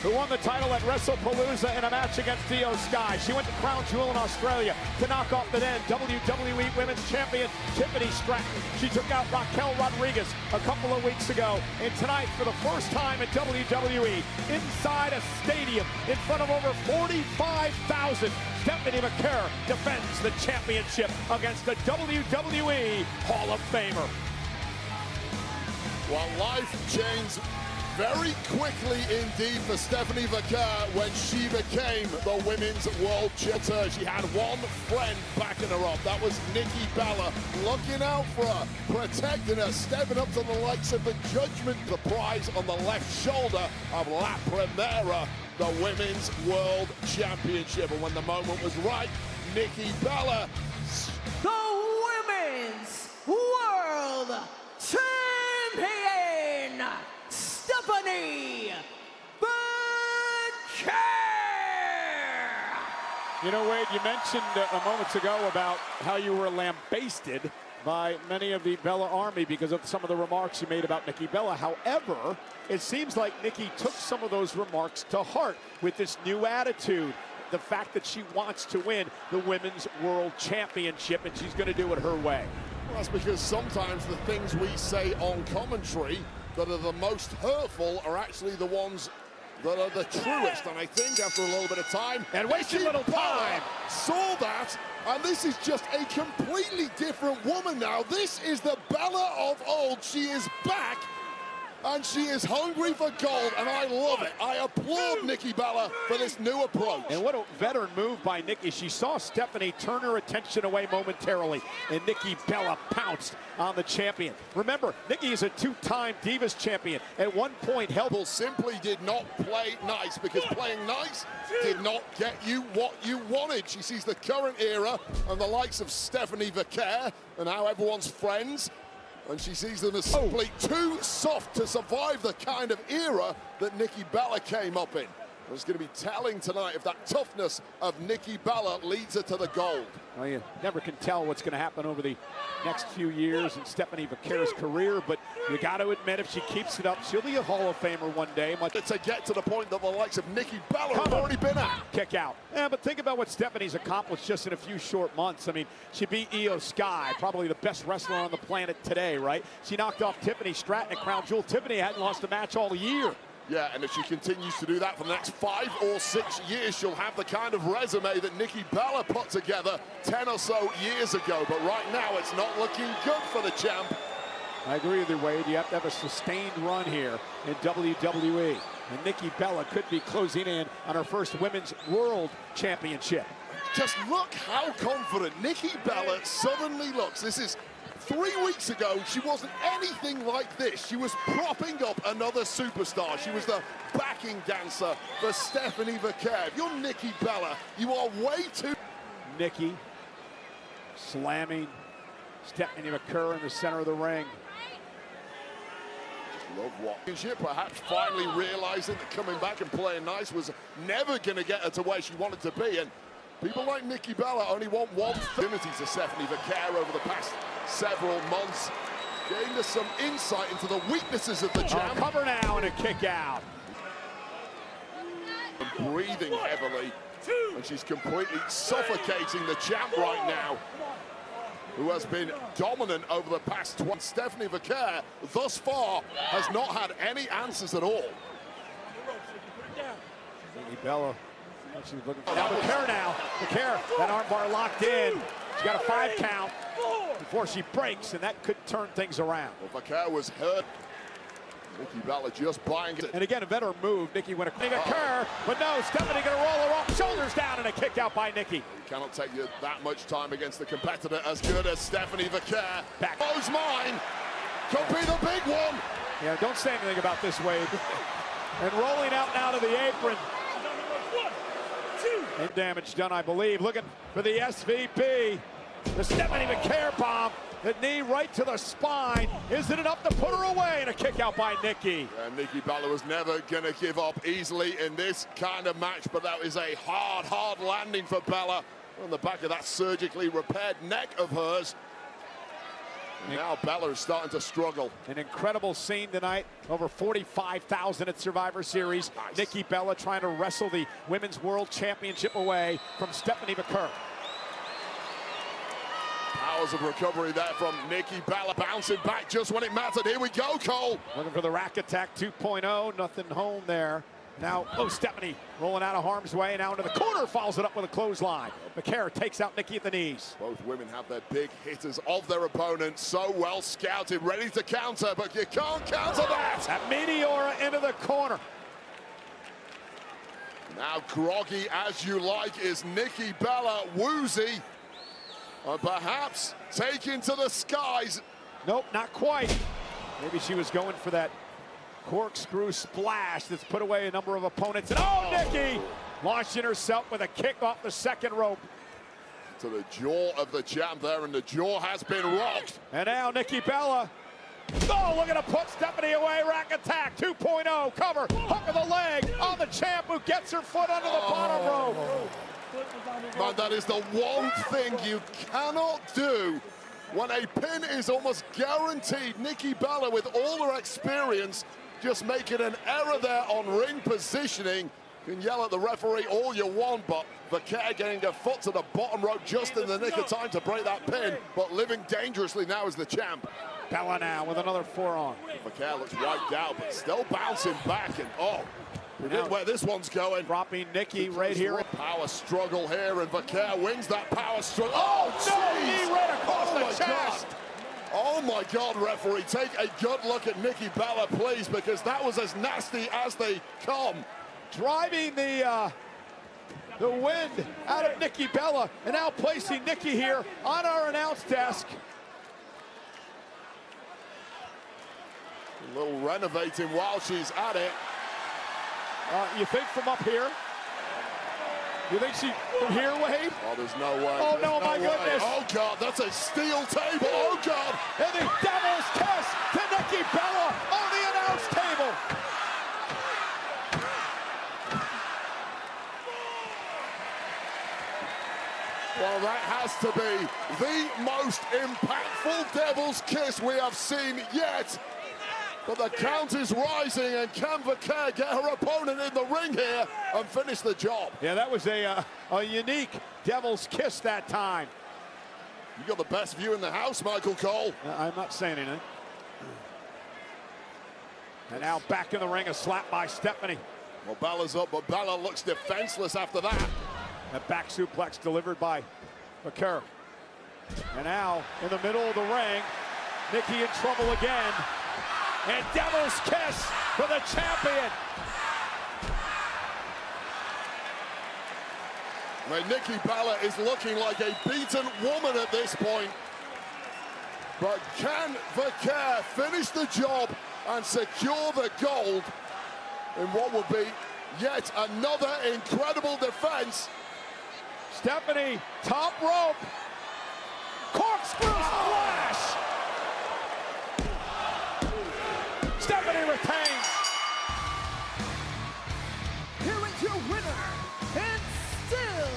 Speaker 15: who won the title at WrestlePalooza in a match against Io Sky. She went to Crown Jewel in Australia to knock off the then WWE Women's Champion Tiffany Stratton. She took out Raquel Rodriguez a couple of weeks ago. And tonight, for the first time in WWE, inside a stadium in front of over 45,000, Stephanie Vaquer defends the championship against the WWE Hall of Famer.
Speaker 2: Well, life changed very quickly indeed for Stephanie Vaquer when she became the Women's World Champion. She had one friend backing her up. That was Nikki Bella, looking out for her, protecting her, stepping up to the likes of the Judgment. The prize on the left shoulder of La Primera, the Women's World Championship. And when the moment was right, Nikki Bella,
Speaker 7: the Women's World Champion, Stephanie Vaquer!
Speaker 15: You know, Wade, you mentioned a moment ago about how you were lambasted by many of the Bella Army because of some of the remarks you made about Nikki Bella. However, it seems like Nikki took some of those remarks to heart with this new attitude. The fact that she wants to win the Women's World Championship, and she's going to do it her way.
Speaker 2: well, that's because sometimes the things we say on commentary that are the most hurtful are actually the ones that are the truest. And I think after a little bit of time,
Speaker 15: and wasted a little time,
Speaker 2: saw that, and this is just a completely different woman now. This is the Bella of old. She is back, and she is hungry for gold, and I love it. I applaud Nikki Bella for this new approach.
Speaker 15: And what a veteran move by Nikki. She saw Stephanie turn her attention away momentarily, and Nikki Bella pounced on the champion. Remember, Nikki is a two-time Divas champion. At one point, Helble
Speaker 2: simply did not play nice, because playing nice did not get you what you wanted. She sees the current era and the likes of Stephanie Vaquer and how everyone's friends, and she sees them as simply too soft to survive the kind of era that Nikki Bella came up in. It's going to be telling tonight if that toughness of Nikki Bella leads her to the gold.
Speaker 15: Well, you never can tell what's going to happen over the next few years in Stephanie Vaquer's career, but you got to admit, if she keeps it up, she'll be a Hall of Famer one day.
Speaker 2: To get to the point that the likes of Nikki Bella have already been at.
Speaker 15: Kick out. Yeah, but think about what Stephanie's accomplished just in a few short months. I mean, she beat Io Sky, probably the best wrestler on the planet today, right? She knocked off Tiffany Stratton at Crown Jewel. Tiffany hadn't lost a match all year.
Speaker 2: Yeah, and if she continues to do that for the next 5 or 6 years, she'll have the kind of resume that Nikki Bella put together 10 or so years ago. But right now, it's not looking good for the champ.
Speaker 15: I agree with you, Wade. You have to have a sustained run here in WWE. And Nikki Bella could be closing in on her first Women's World Championship.
Speaker 2: Just look how confident Nikki Bella suddenly looks. This is 3 weeks ago, she wasn't anything like this. She was propping up another superstar. She was the backing dancer for Stephanie Vaquer. If you're Nikki Bella, you are way too...
Speaker 15: Nikki slamming Stephanie Vaquer in the center of the ring.
Speaker 2: Love watching it, perhaps finally realizing that coming back and playing nice was never going to get her to where she wanted to be. And people like Nikki Bella only want one thing to Stephanie Vaquer over the past several months, giving us some insight into the weaknesses of the champ.
Speaker 15: Cover now and a kick out.
Speaker 2: And breathing heavily, and she's completely suffocating the champ right now, who has been dominant over the past 20. Stephanie Vaquer, thus far, has not had any answers at all.
Speaker 15: Nikki Bella, she's looking for now. Vaquer now. Vaquer, that armbar locked in. She's got a 5 count before she breaks, and that could turn things around.
Speaker 2: Well, Vaquer was hurt. Nikki Bella just buying it.
Speaker 15: And again, a better move. Nikki went a Vaquer, but no, Stephanie gonna roll her off. Shoulders down and a kick out by Nikki.
Speaker 2: You cannot take you that much time against the competitor as good as Stephanie Vaquer.
Speaker 15: Back.
Speaker 2: Close mine. Could be the big one.
Speaker 15: Yeah, don't say anything about this, Wade. And rolling out now to the apron. And damage done, I believe. Looking for the SVP. The Stephanie Vaquer bomb. The knee right to the spine. Is it enough to put her away? And a kick out by Nikki.
Speaker 2: Yeah, Nikki Bella was never going to give up easily in this kind of match, but that was a hard landing for Bella on the back of that surgically repaired neck of hers. And now Bella is starting to struggle.
Speaker 15: An incredible scene tonight. Over 45,000 at Survivor Series. Nice. Nikki Bella trying to wrestle the Women's World Championship away from Stephanie Vaquer.
Speaker 2: Powers of recovery there from Nikki Bella, bouncing back just when it mattered. Here we go, Cole.
Speaker 15: Looking for the rack attack 2.0, nothing home there. Now, Stephanie rolling out of harm's way, now into the corner, follows it up with a clothesline. Vaquer takes out Nikki at the knees.
Speaker 2: Both women have their big hitters of their opponents, so well scouted, ready to counter, but you can't counter that.
Speaker 15: That Meteora into the corner.
Speaker 2: Now groggy as you like is Nikki Bella, woozy. Or perhaps taken to the skies.
Speaker 15: Nope, not quite. Maybe she was going for that corkscrew splash that's put away a number of opponents. And Nikki launching herself with a kick off the second rope.
Speaker 2: To the jaw of the champ there, and the jaw has been rocked.
Speaker 15: And now Nikki Bella. Oh, looking to put Stephanie away. Rack attack 2.0. Cover. Hook of the leg on the champ, who gets her foot under the bottom rope.
Speaker 2: Man, that is the one thing you cannot do when a pin is almost guaranteed. Nikki Bella, with all her experience, just making an error there on ring positioning. You can yell at the referee all you want, but Vaquer getting her foot to the bottom rope just in the nick of time to break that pin, but living dangerously now as the champ.
Speaker 15: Bella now with another forearm.
Speaker 2: Vaquer looks wiped out, but still bouncing back, and predict where this one's going.
Speaker 15: Dropping Nikki right here.
Speaker 2: Power struggle here, and Vaquer wins that power struggle.
Speaker 15: Oh, no! Knee right across the chest.
Speaker 2: Oh my God, referee, take a good look at Nikki Bella, please, because that was as nasty as they come.
Speaker 15: Driving the wind out of Nikki Bella, and now placing Nikki here on our announce desk.
Speaker 2: A little renovating while she's at it.
Speaker 15: You think from up here? You think she from here, Wade?
Speaker 2: Oh, there's no way.
Speaker 15: Oh, no, my goodness.
Speaker 2: Oh, God, that's a steel table. Oh, God.
Speaker 15: And the devil's kiss to Nikki Bella on the announce table.
Speaker 2: Well, that has to be the most impactful devil's kiss we have seen yet. But the count is rising, and can Vaquer get her opponent in the ring here and finish the job?
Speaker 15: Yeah, that was a unique devil's kiss that time.
Speaker 2: You got the best view in the house, Michael Cole.
Speaker 15: I'm not saying anything. And now back in the ring, a slap by Stephanie.
Speaker 2: Well, Bella's up, but Bella looks defenseless after that.
Speaker 15: A back suplex delivered by Vaquer. And now in the middle of the ring, Nikki in trouble again. And devil's kiss for the champion.
Speaker 2: I mean, Nikki Bella is looking like a beaten woman at this point. But can Vaquer finish the job and secure the gold in what would be yet another incredible defense?
Speaker 15: Stephanie, top rope. Corkscrew splash. Stephanie retains.
Speaker 7: Here is your winner, and still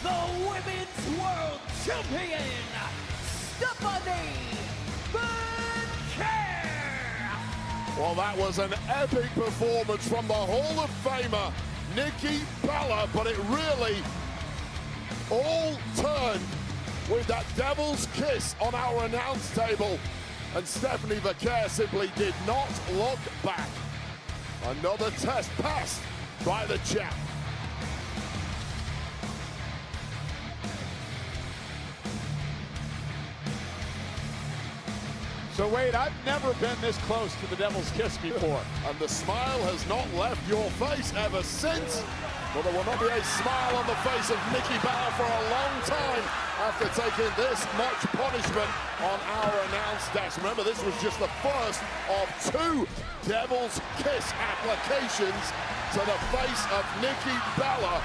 Speaker 7: the Women's World Champion, Stephanie Vaquer.
Speaker 2: Well, that was an epic performance from the Hall of Famer, Nikki Bella, but it really all turned with that devil's kiss on our announce table, and Stephanie Vaquer simply did not look back. Another test passed by the champ.
Speaker 15: So Wade, I've never been this close to the devil's kiss before.
Speaker 2: And the smile has not left your face ever since. Well, there will not be a smile on the face of Nikki Bella for a long time after taking this much punishment on our announce desk. Remember, this was just the first of 2 devil's kiss applications to the face of Nikki Bella,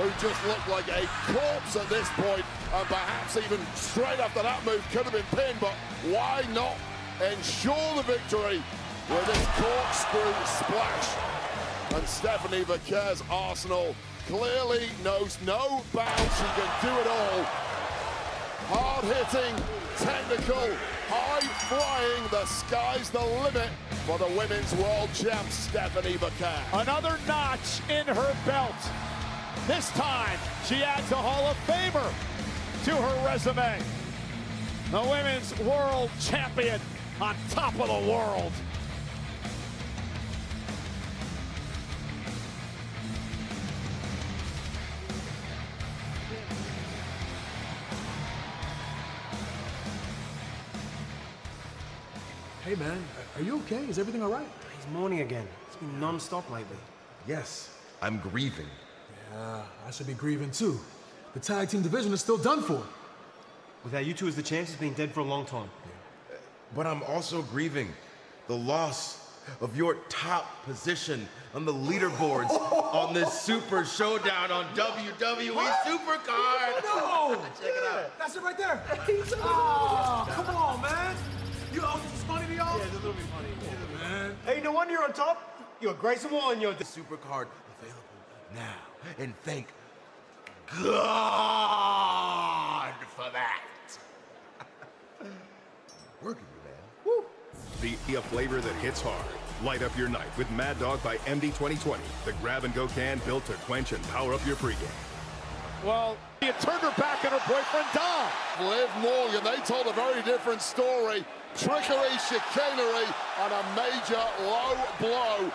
Speaker 2: who just looked like a corpse at this point, and perhaps even straight after that move could have been pinned, but why not ensure the victory with this corkscrew splash? And Stephanie Vaquer's arsenal clearly knows no bounds. She can do it all. Hard-hitting, technical, high-flying, the sky's the limit for the women's world champ, Stephanie Vaquer.
Speaker 15: Another notch in her belt. This time, she adds a Hall of Famer to her resume. The women's world champion on top of the world.
Speaker 18: Hey man, are you okay? Is everything all right?
Speaker 3: He's mourning again. It's been non-stop lately.
Speaker 8: Yes, I'm grieving.
Speaker 18: Yeah, I should be grieving too. The tag team division is still done for.
Speaker 3: Without you two as the champs, he's been dead for a long time.
Speaker 8: But I'm also grieving the loss of your top position on the leaderboards on this Super Showdown on WWE Supercard.
Speaker 18: No!
Speaker 8: Check it out.
Speaker 18: That's it right there. Oh, come on, man. You know, this is funny to y'all?
Speaker 3: Yeah, it's a little bit funny.
Speaker 18: Man.
Speaker 3: Hey, no wonder you're on top. You're Grayson Wall and you're the
Speaker 8: Supercard available now. And thank God for that. Working, man.
Speaker 13: Woo. The flavor that hits hard. Light up your night with Mad Dog by MD 2020. The grab-and-go can built to quench and power up your pregame.
Speaker 15: Well, she had turned her back on her boyfriend, Dom.
Speaker 2: Liv Morgan, they told a very different story. Trickery, chicanery, and a major low blow.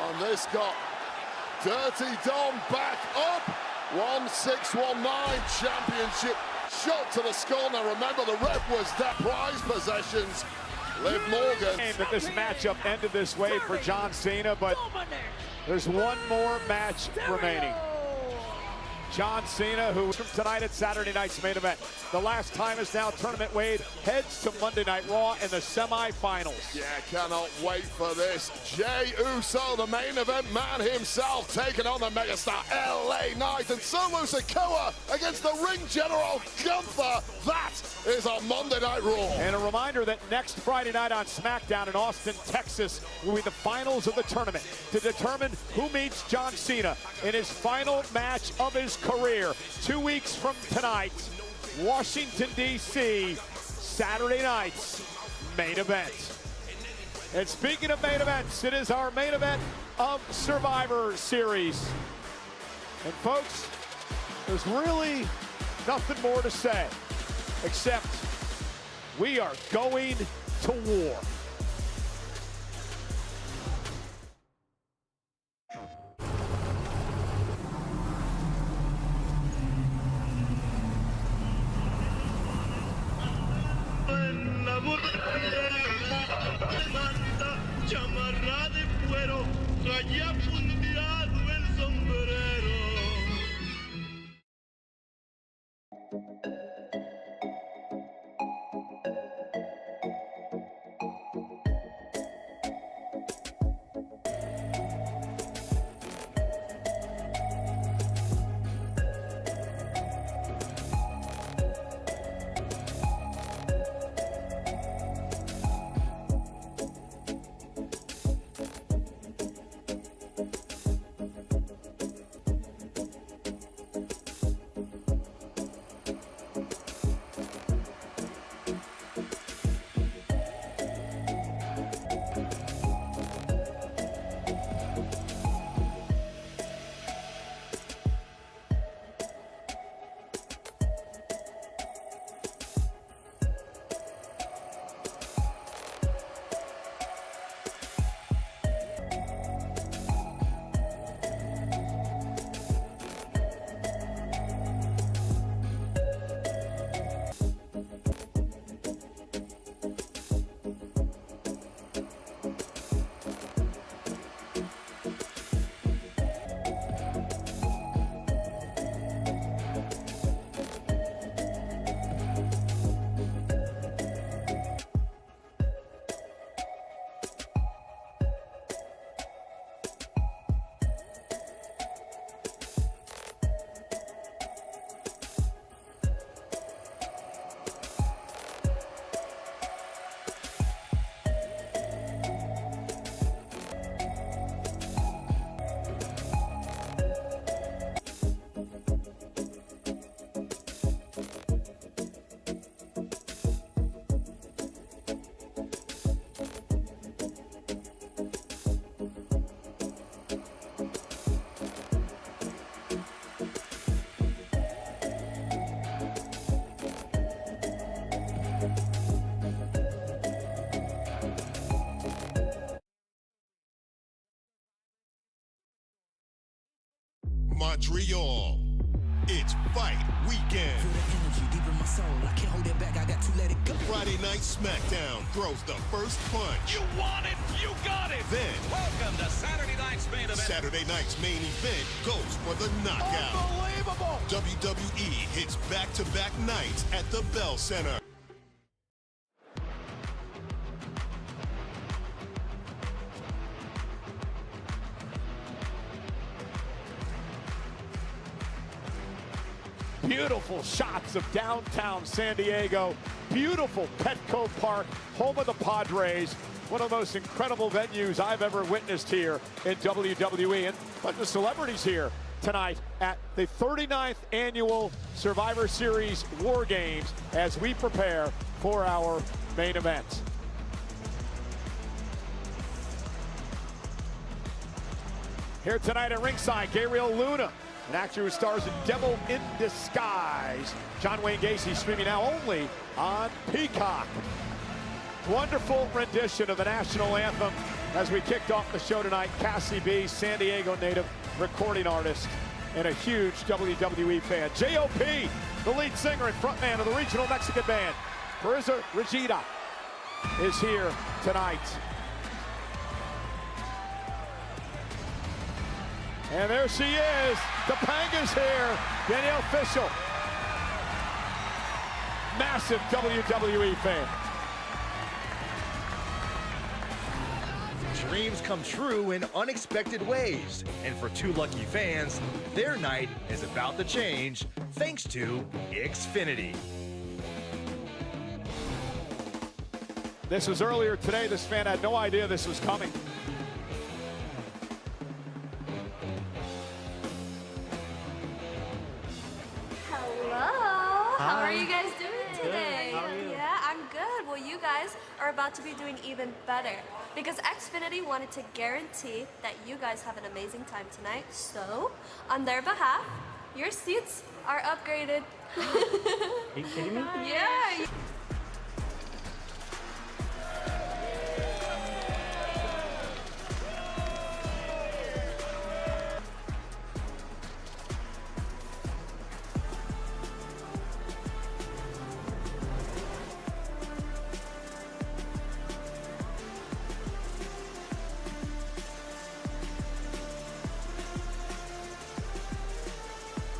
Speaker 2: And this got Dirty Dom back up. 1619 championship shot to the skull. Now remember, the ref was that prize possessions. Liv Morgan.
Speaker 15: That this matchup ended this way for John Cena, but there's one more match remaining. John Cena, who from tonight at Saturday night's main event. The last time is now tournament Wade heads to Monday Night Raw in the semifinals.
Speaker 2: Yeah, cannot wait for this. Jey Uso, the main event man himself, taking on the megastar LA Knight, and Solo Sikoa against the ring general Gunther. That is on Monday Night Raw.
Speaker 15: And a reminder that next Friday night on SmackDown in Austin, Texas, will be the finals of the tournament to determine who meets John Cena in his final match of his career. 2 weeks from tonight, Washington, D.C., Saturday night's main event. And speaking of main events, it is our main event of Survivor Series. And folks, there's really nothing more to say, except we are going to war.
Speaker 24: Chamarra de cuero, raya
Speaker 2: Montreal. It's fight weekend.
Speaker 20: Feel the energy deep in my soul. I can't hold it back. I got to let it go.
Speaker 2: Friday Night SmackDown throws the first punch.
Speaker 10: You want it, you got it.
Speaker 2: Then,
Speaker 10: welcome to Saturday night's main event.
Speaker 2: Saturday night's main event goes for the knockout.
Speaker 10: Unbelievable!
Speaker 2: WWE hits back-to-back nights at the Bell Center.
Speaker 15: Beautiful shots of downtown San Diego. Beautiful Petco Park, home of the Padres. One of the most incredible venues I've ever witnessed here in WWE. And a bunch of celebrities here tonight at the 39th annual Survivor Series War Games as we prepare for our main event. Here tonight at ringside, Gabriel Luna, an actor who stars in Devil in Disguise. John Wayne Gacy streaming now only on Peacock. Wonderful rendition of the national anthem as we kicked off the show tonight. Cassie B, San Diego native recording artist and a huge WWE fan. J.O.P., the lead singer and frontman of the regional Mexican band. Carissa Regida is here tonight. And there she is. Topanga's here. Danielle Fishel. Massive WWE fan.
Speaker 4: Dreams come true in unexpected ways. And for two lucky fans, their night is about to change thanks to Xfinity.
Speaker 15: This was earlier today. This fan had no idea this was coming.
Speaker 11: How are you guys doing today?
Speaker 16: How are you?
Speaker 11: Yeah, I'm good. Well, you guys are about to be doing even better because Xfinity wanted to guarantee that you guys have an amazing time tonight. So, on their behalf, your seats are upgraded.
Speaker 16: Are you kidding me?
Speaker 11: Yeah.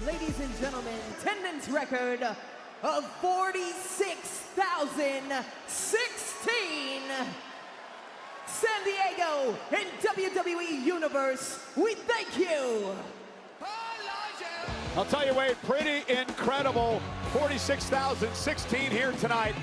Speaker 7: Ladies and gentlemen, attendance record of 46,016. San Diego and WWE Universe, we thank you.
Speaker 15: I'll tell you, Wade, pretty incredible. 46,016 here tonight.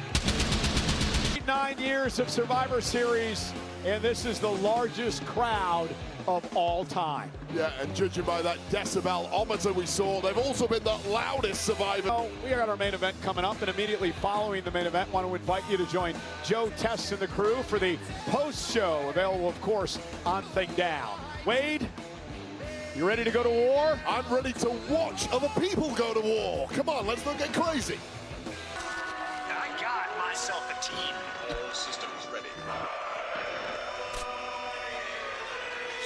Speaker 15: 9 years of Survivor Series, and this is the largest crowd of all time.
Speaker 2: Yeah, and judging by that decibel-ometer we saw, they've also been the loudest Survivor.
Speaker 15: Oh, we got our main event coming up, and immediately following the main event, want to invite you to join Joe Tess and the crew for the post-show, available, of course, on Thing Down. Wade, you ready to go to war?
Speaker 2: I'm ready to watch other people go to war. Come on, let's not get crazy.
Speaker 17: I got myself a team. All systems ready.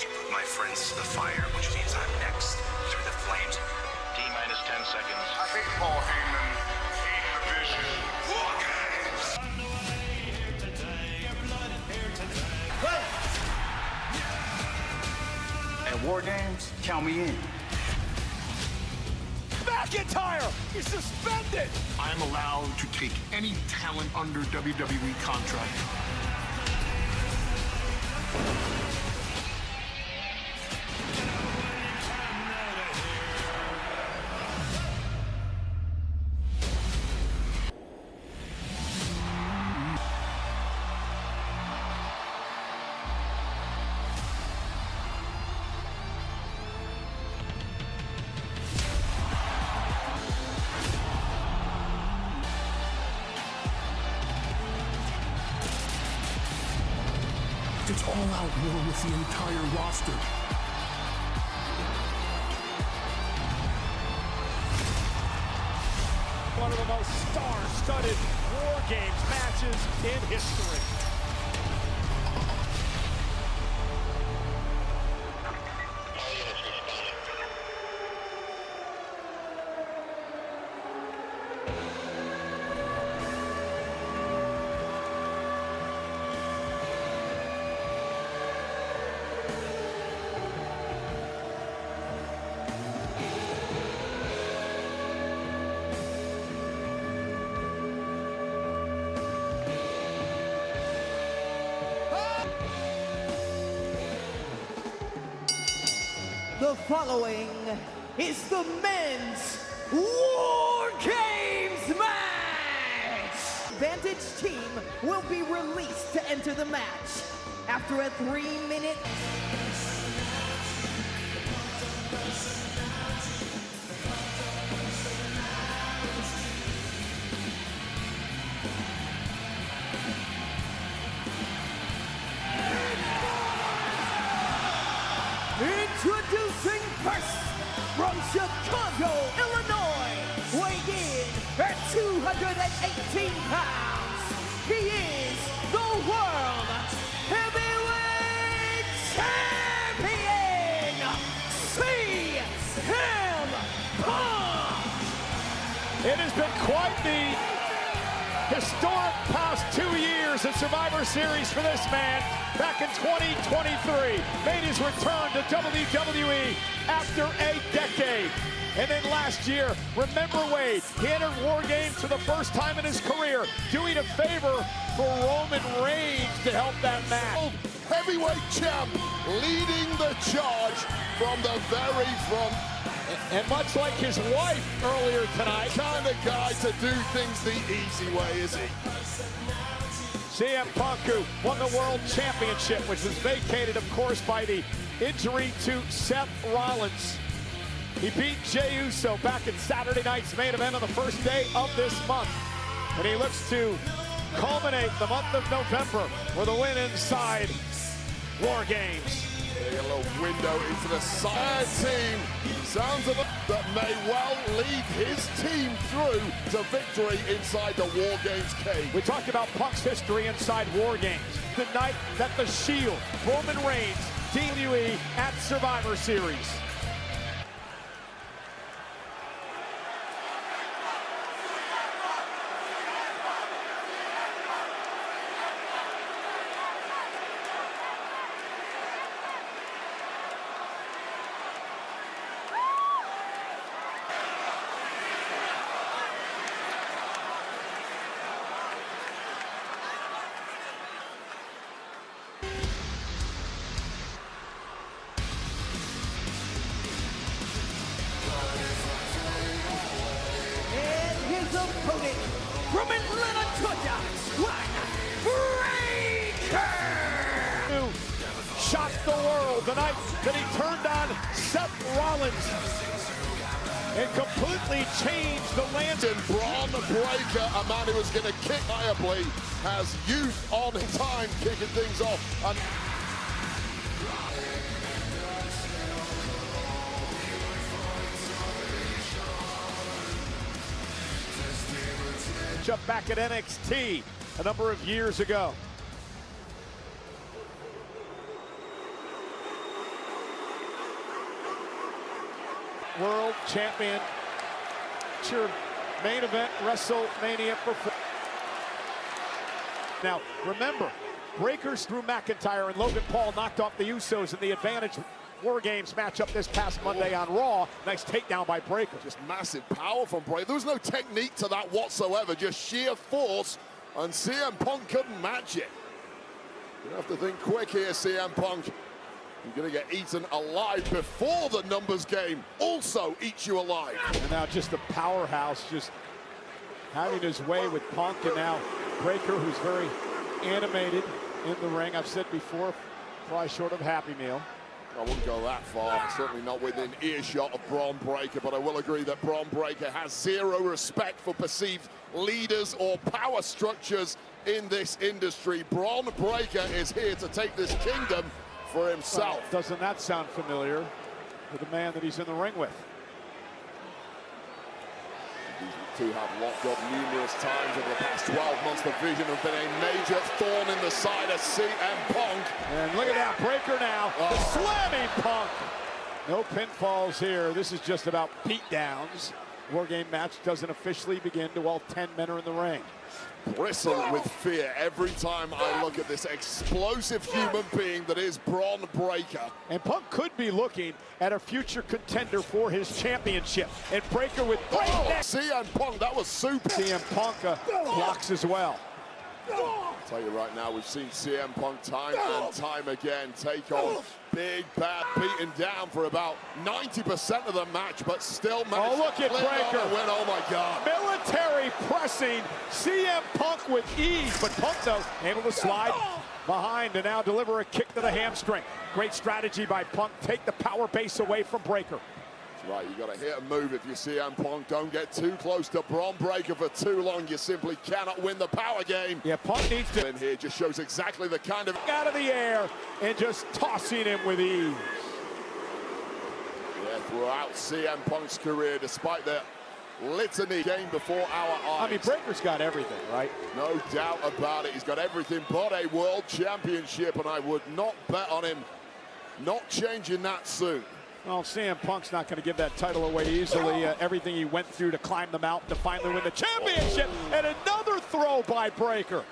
Speaker 17: You put my friends to the fire, which means I'm next. Through the flames. T-minus 10 seconds. I think Paul Heyman ate the vision. War Games!
Speaker 22: At War Games, count me in.
Speaker 17: McIntyre is suspended!
Speaker 25: I am allowed to take any talent under WWE contract. It's all-out war with the entire roster.
Speaker 15: One of the most star-studded War Games matches in history.
Speaker 7: The following is the men's War Games match! Advantage team will be released to enter the match after a 3-minute... Introducing first, from Chicago, Illinois, weighing in at 218 pounds, he is the World Heavyweight Champion, CM Punk!
Speaker 15: It has been quite the historic past 2 years in Survivor Series for this man. Back in 2023, made his return to WWE after a decade. And then last year, remember Wade, he entered War Games for the first time in his career, doing a favor for Roman Reigns to help that match.
Speaker 2: Heavyweight champ leading the charge from the very front.
Speaker 15: And much like his wife earlier tonight.
Speaker 2: Kind of guy to do things the easy way, is he?
Speaker 15: CM Punk, who won the World Championship, which was vacated, of course, by the injury to Seth Rollins. He beat Jey Uso back in Saturday night's main event on the first day of this month. And he looks to culminate the month of November with a win inside War Games.
Speaker 2: A little window into the side team. Sounds of it that may well lead his team through to victory inside the War Games cage.
Speaker 15: We talked about Punk's history inside War Games. The night that the Shield, Roman Reigns, WWE at Survivor Series.
Speaker 7: Opponent from Atlanta, Georgia, Breaker!
Speaker 15: Who shocked the world the night that he turned on Seth Rollins and completely changed the landscape.
Speaker 2: Braun Breaker, a man who was going to kick viably, has youth on time kicking things off. And
Speaker 15: up back at NXT a number of years ago. World champion, your main event WrestleMania performance. Now remember, Breakers through McIntyre and Logan Paul knocked off the Usos in the Advantage War Games matchup this past Monday on Raw. Nice takedown by Breaker.
Speaker 2: Just massive power from Breaker. There was no technique to that whatsoever, just sheer force, and CM Punk couldn't match it. You have to think quick here, CM Punk. You're going to get eaten alive before the numbers game also eats you alive.
Speaker 15: And now just the powerhouse just having his way with Punk, and now Breaker, who's very animated in the ring. I've said before, probably short of Happy Meal.
Speaker 2: I wouldn't go that far, certainly not within earshot of Braun Breaker, but I will agree that Braun Breaker has zero respect for perceived leaders or power structures in this industry. Braun Breaker is here to take this kingdom for himself.
Speaker 15: Doesn't that sound familiar with the man that he's in the ring with?
Speaker 2: These two have locked up numerous times over the past 12 months. The Vision have been a major thorn in the side of CM Punk.
Speaker 15: And look at that Breaker now. The slamming Punk. No pinfalls here. This is just about beatdowns. War Game match doesn't officially begin till all 10 men are in the ring.
Speaker 2: Bristle with fear every time I look at this explosive human being that is Braun Breaker.
Speaker 15: And Punk could be looking at a future contender for his championship. And Breaker with breakneck.
Speaker 2: CM Punk, that was super.
Speaker 15: CM Punk blocks as well.
Speaker 2: Tell you right now, we've seen CM Punk time and time again take on Big Bad, beaten down for about 90% of the match, but still managed
Speaker 15: look
Speaker 2: to
Speaker 15: at
Speaker 2: cling on
Speaker 15: Breaker.
Speaker 2: and win. Oh my God.
Speaker 15: Military pressing CM Punk with ease, but Punk, though, able to slide behind and now deliver a kick to the hamstring. Great strategy by Punk. Take the power base away from Breaker.
Speaker 2: Right, you got to hit and move if you see CM Punk. Don't get too close to Bron Breakker for too long. You simply cannot win the power game.
Speaker 15: Yeah, Punk needs to.
Speaker 2: In here just shows exactly the kind of
Speaker 15: out of the air and just tossing him with ease.
Speaker 2: Yeah, throughout CM Punk's career, despite the litany game before our eyes.
Speaker 15: I mean, Breaker's got everything, right?
Speaker 2: No doubt about it. He's got everything but a world championship, and I would not bet on him not changing that soon.
Speaker 15: Well, CM Punk's not going to give that title away easily. Everything he went through to climb the mountain to finally win the championship, and another throw by Breaker.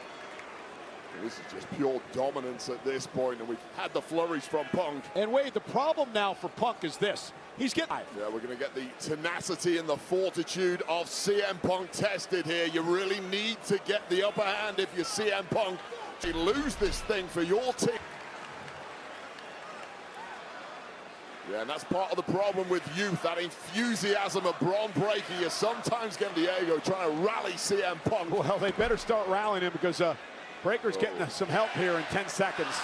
Speaker 2: This is just pure dominance at this point, and we've had the flurries from Punk.
Speaker 15: And Wade, the problem now for Punk is this. He's getting...
Speaker 2: Yeah, we're going to get the tenacity and the fortitude of CM Punk tested here. You really need to get the upper hand if you're CM Punk. You lose this thing for your team. Yeah, and that's part of the problem with youth, that enthusiasm of Bron Breakker. You sometimes get Diego trying to rally CM Punk.
Speaker 15: Well, they better start rallying him because Breaker's getting some help here in 10 seconds.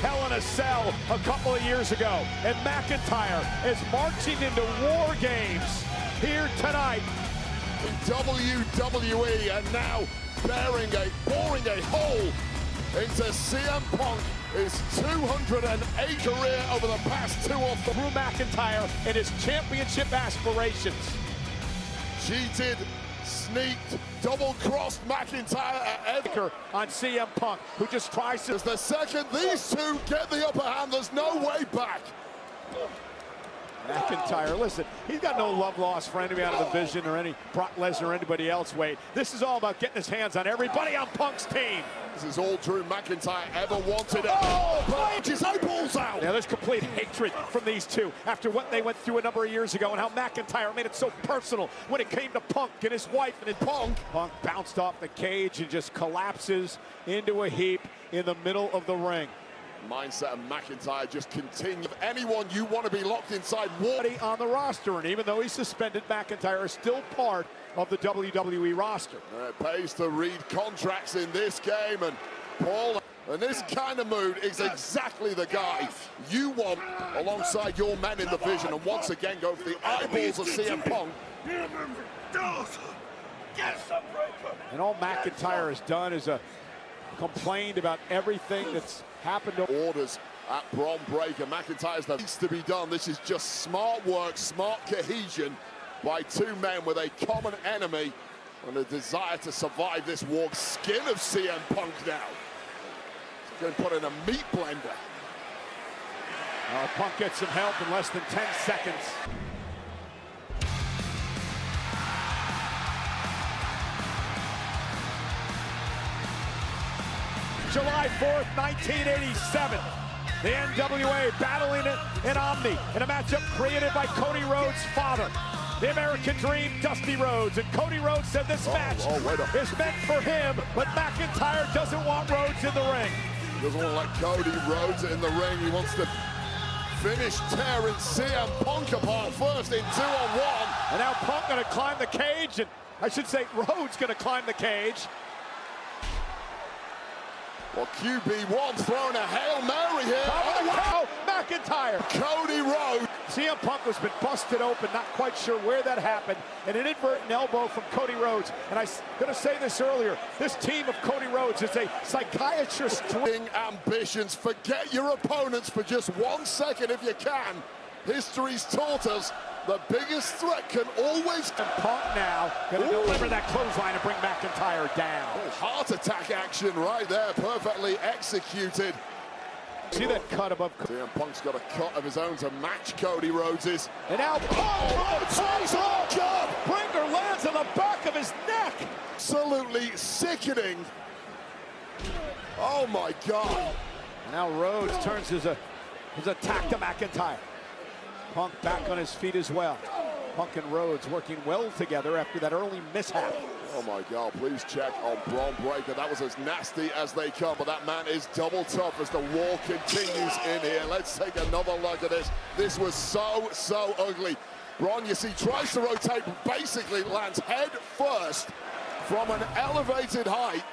Speaker 15: Hell in a Cell a couple of years ago, and McIntyre is marching into War Games here tonight
Speaker 2: in WWE, and now boring a hole into CM Punk, his 208 career over the past 2 or 3.
Speaker 15: Drew McIntyre and his championship aspirations.
Speaker 2: Cheated, sneaked, double-crossed McIntyre at Edgar
Speaker 15: on CM Punk, who just tries to...
Speaker 2: The second these two get the upper hand, there's no way back.
Speaker 15: McIntyre, listen, he's got no love lost for anybody out of the Vision or any Brock Lesnar or anybody else, Wade. This is all about getting his hands on everybody on Punk's team.
Speaker 2: This is all Drew McIntyre ever wanted. Oh, his eyeballs out.
Speaker 15: Now, there's complete hatred from these two after what they went through a number of years ago and how McIntyre made it so personal when it came to Punk and his wife and his Punk. Punk bounced off the cage and just collapses into a heap in the middle of the ring.
Speaker 2: Mindset of McIntyre just continues. Anyone you want to be locked inside war
Speaker 15: on the roster, and even though he's suspended, McIntyre is still part of the WWE roster.
Speaker 2: It pays to read contracts in this game, and Paul, in this kind of mood, is exactly the guy you want alongside your men in the Vision. And once again, go for the eyeballs of CM Punk.
Speaker 15: And all McIntyre has done is complained about everything that's happened to
Speaker 2: orders at Bron Breakker. McIntyre's the needs to be done. This is just smart work, smart cohesion by two men with a common enemy and a desire to survive this war. Skin of CM Punk now. He's going to put in a meat blender.
Speaker 15: Punk gets some help in less than 10 seconds. July 4th, 1987. The NWA battling it in Omni in a matchup created by Cody Rhodes' father, the American Dream, Dusty Rhodes. And Cody Rhodes said this match is meant for him, but McIntyre doesn't want Rhodes in the ring.
Speaker 2: He doesn't want to let Cody Rhodes in the ring. He wants to finish tearing CM Punk apart first in 2-on-1.
Speaker 15: And now Punk going to climb the cage, and I should say Rhodes going to climb the cage.
Speaker 2: Well, QB1's throwing a Hail Mary here.
Speaker 15: Oh, wow! McIntyre!
Speaker 2: Cody Rhodes!
Speaker 15: CM Punk has been busted open, not quite sure where that happened, and an inadvertent elbow from Cody Rhodes. And I'm going to say this earlier, this team of Cody Rhodes is a psychiatrist.
Speaker 2: Ambitions, forget your opponents for just 1 second if you can. History's taught us the biggest threat can always...
Speaker 15: And Punk now going to deliver that clothesline and bring McIntyre down.
Speaker 2: Oh, heart attack action right there, perfectly executed.
Speaker 15: See that cut above...
Speaker 2: CM Punk's got a cut of his own to match Cody Rhodes's.
Speaker 15: And now Punk!
Speaker 2: Oh, God! sickening. Oh my God.
Speaker 15: Now Rhodes turns his attack to McIntyre. Punk back on his feet as well. Punk and Rhodes working well together after that early mishap.
Speaker 2: Oh my God, please check on Bron Breakker. That was as nasty as they come, but that man is double tough as the war continues in here. Let's take another look at this. This was so ugly. Bron, you see, tries to rotate, but basically lands head first from an elevated height.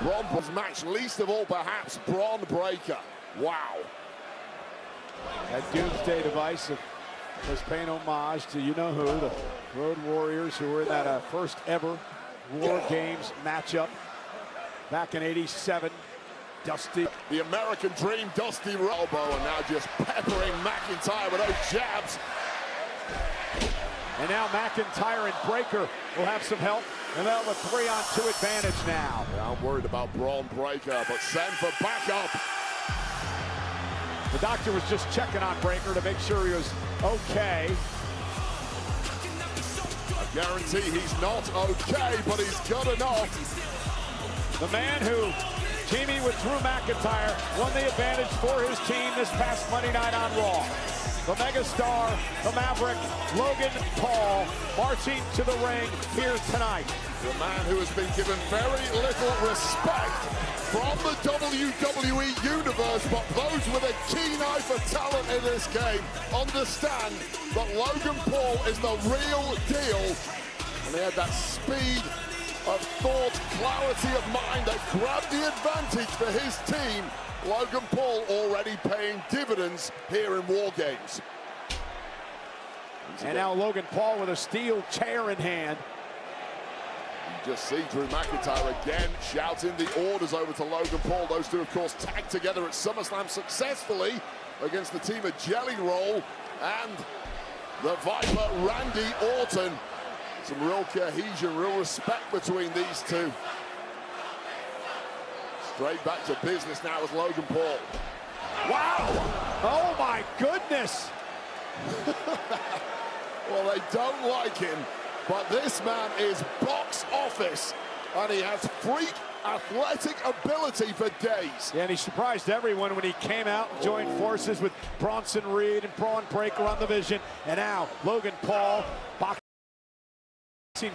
Speaker 2: Bron was matched, least of all perhaps Bron Breakker. Wow.
Speaker 15: That Doomsday device was paying homage to you-know-who, the Road Warriors, who were in that first ever War Games matchup back in '87. Dusty.
Speaker 2: The American Dream, Dusty elbow, and now just peppering McIntyre with those jabs.
Speaker 15: And now McIntyre and Breakker will have some help, and they'll have a 3-on-2 advantage now.
Speaker 2: Yeah, I'm worried about Bron Breakker, but send for backup.
Speaker 15: The doctor was just checking on Breakker to make sure he was okay.
Speaker 2: I guarantee he's not okay, but he's good enough.
Speaker 15: The man who, teaming with Drew McIntyre, won the advantage for his team this past Monday night on Raw. The megastar, the Maverick, Logan Paul, marching to the ring here tonight.
Speaker 2: The man who has been given very little respect from the WWE Universe, but those with a keen eye for talent in this game understand that Logan Paul is the real deal. And he had that speed of thought, clarity of mind that grabbed the advantage for his team. Logan Paul already paying dividends here in War Games.
Speaker 15: And now Logan Paul with a steel chair in hand.
Speaker 2: You just see Drew McIntyre again shouting the orders over to Logan Paul. Those two, of course, tagged together at SummerSlam successfully against the team of Jelly Roll and the Viper, Randy Orton. Some real cohesion, real respect between these two. Straight back to business now with Logan Paul.
Speaker 15: Wow! Oh my goodness!
Speaker 2: Well, they don't like him, but this man is box office, and he has freak athletic ability for days.
Speaker 15: Yeah, and he surprised everyone when he came out and joined forces with Bronson Reed and Bron Breakker on the Vision. And now Logan Paul, boxing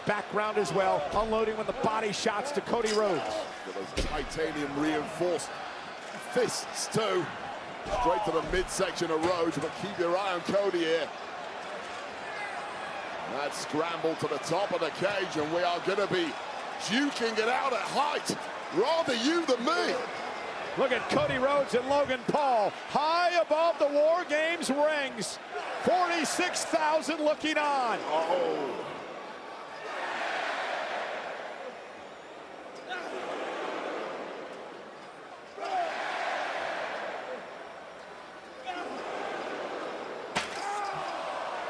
Speaker 15: background as well, unloading with the body shots to Cody Rhodes.
Speaker 2: Those titanium reinforced fists too. Straight to the midsection of Rhodes, but keep your eye on Cody here. That scramble to the top of the cage, and we are going to be duking it out at height. Rather you than me.
Speaker 15: Look at Cody Rhodes and Logan Paul high above the War Games rings. 46,000 looking on.
Speaker 2: Oh.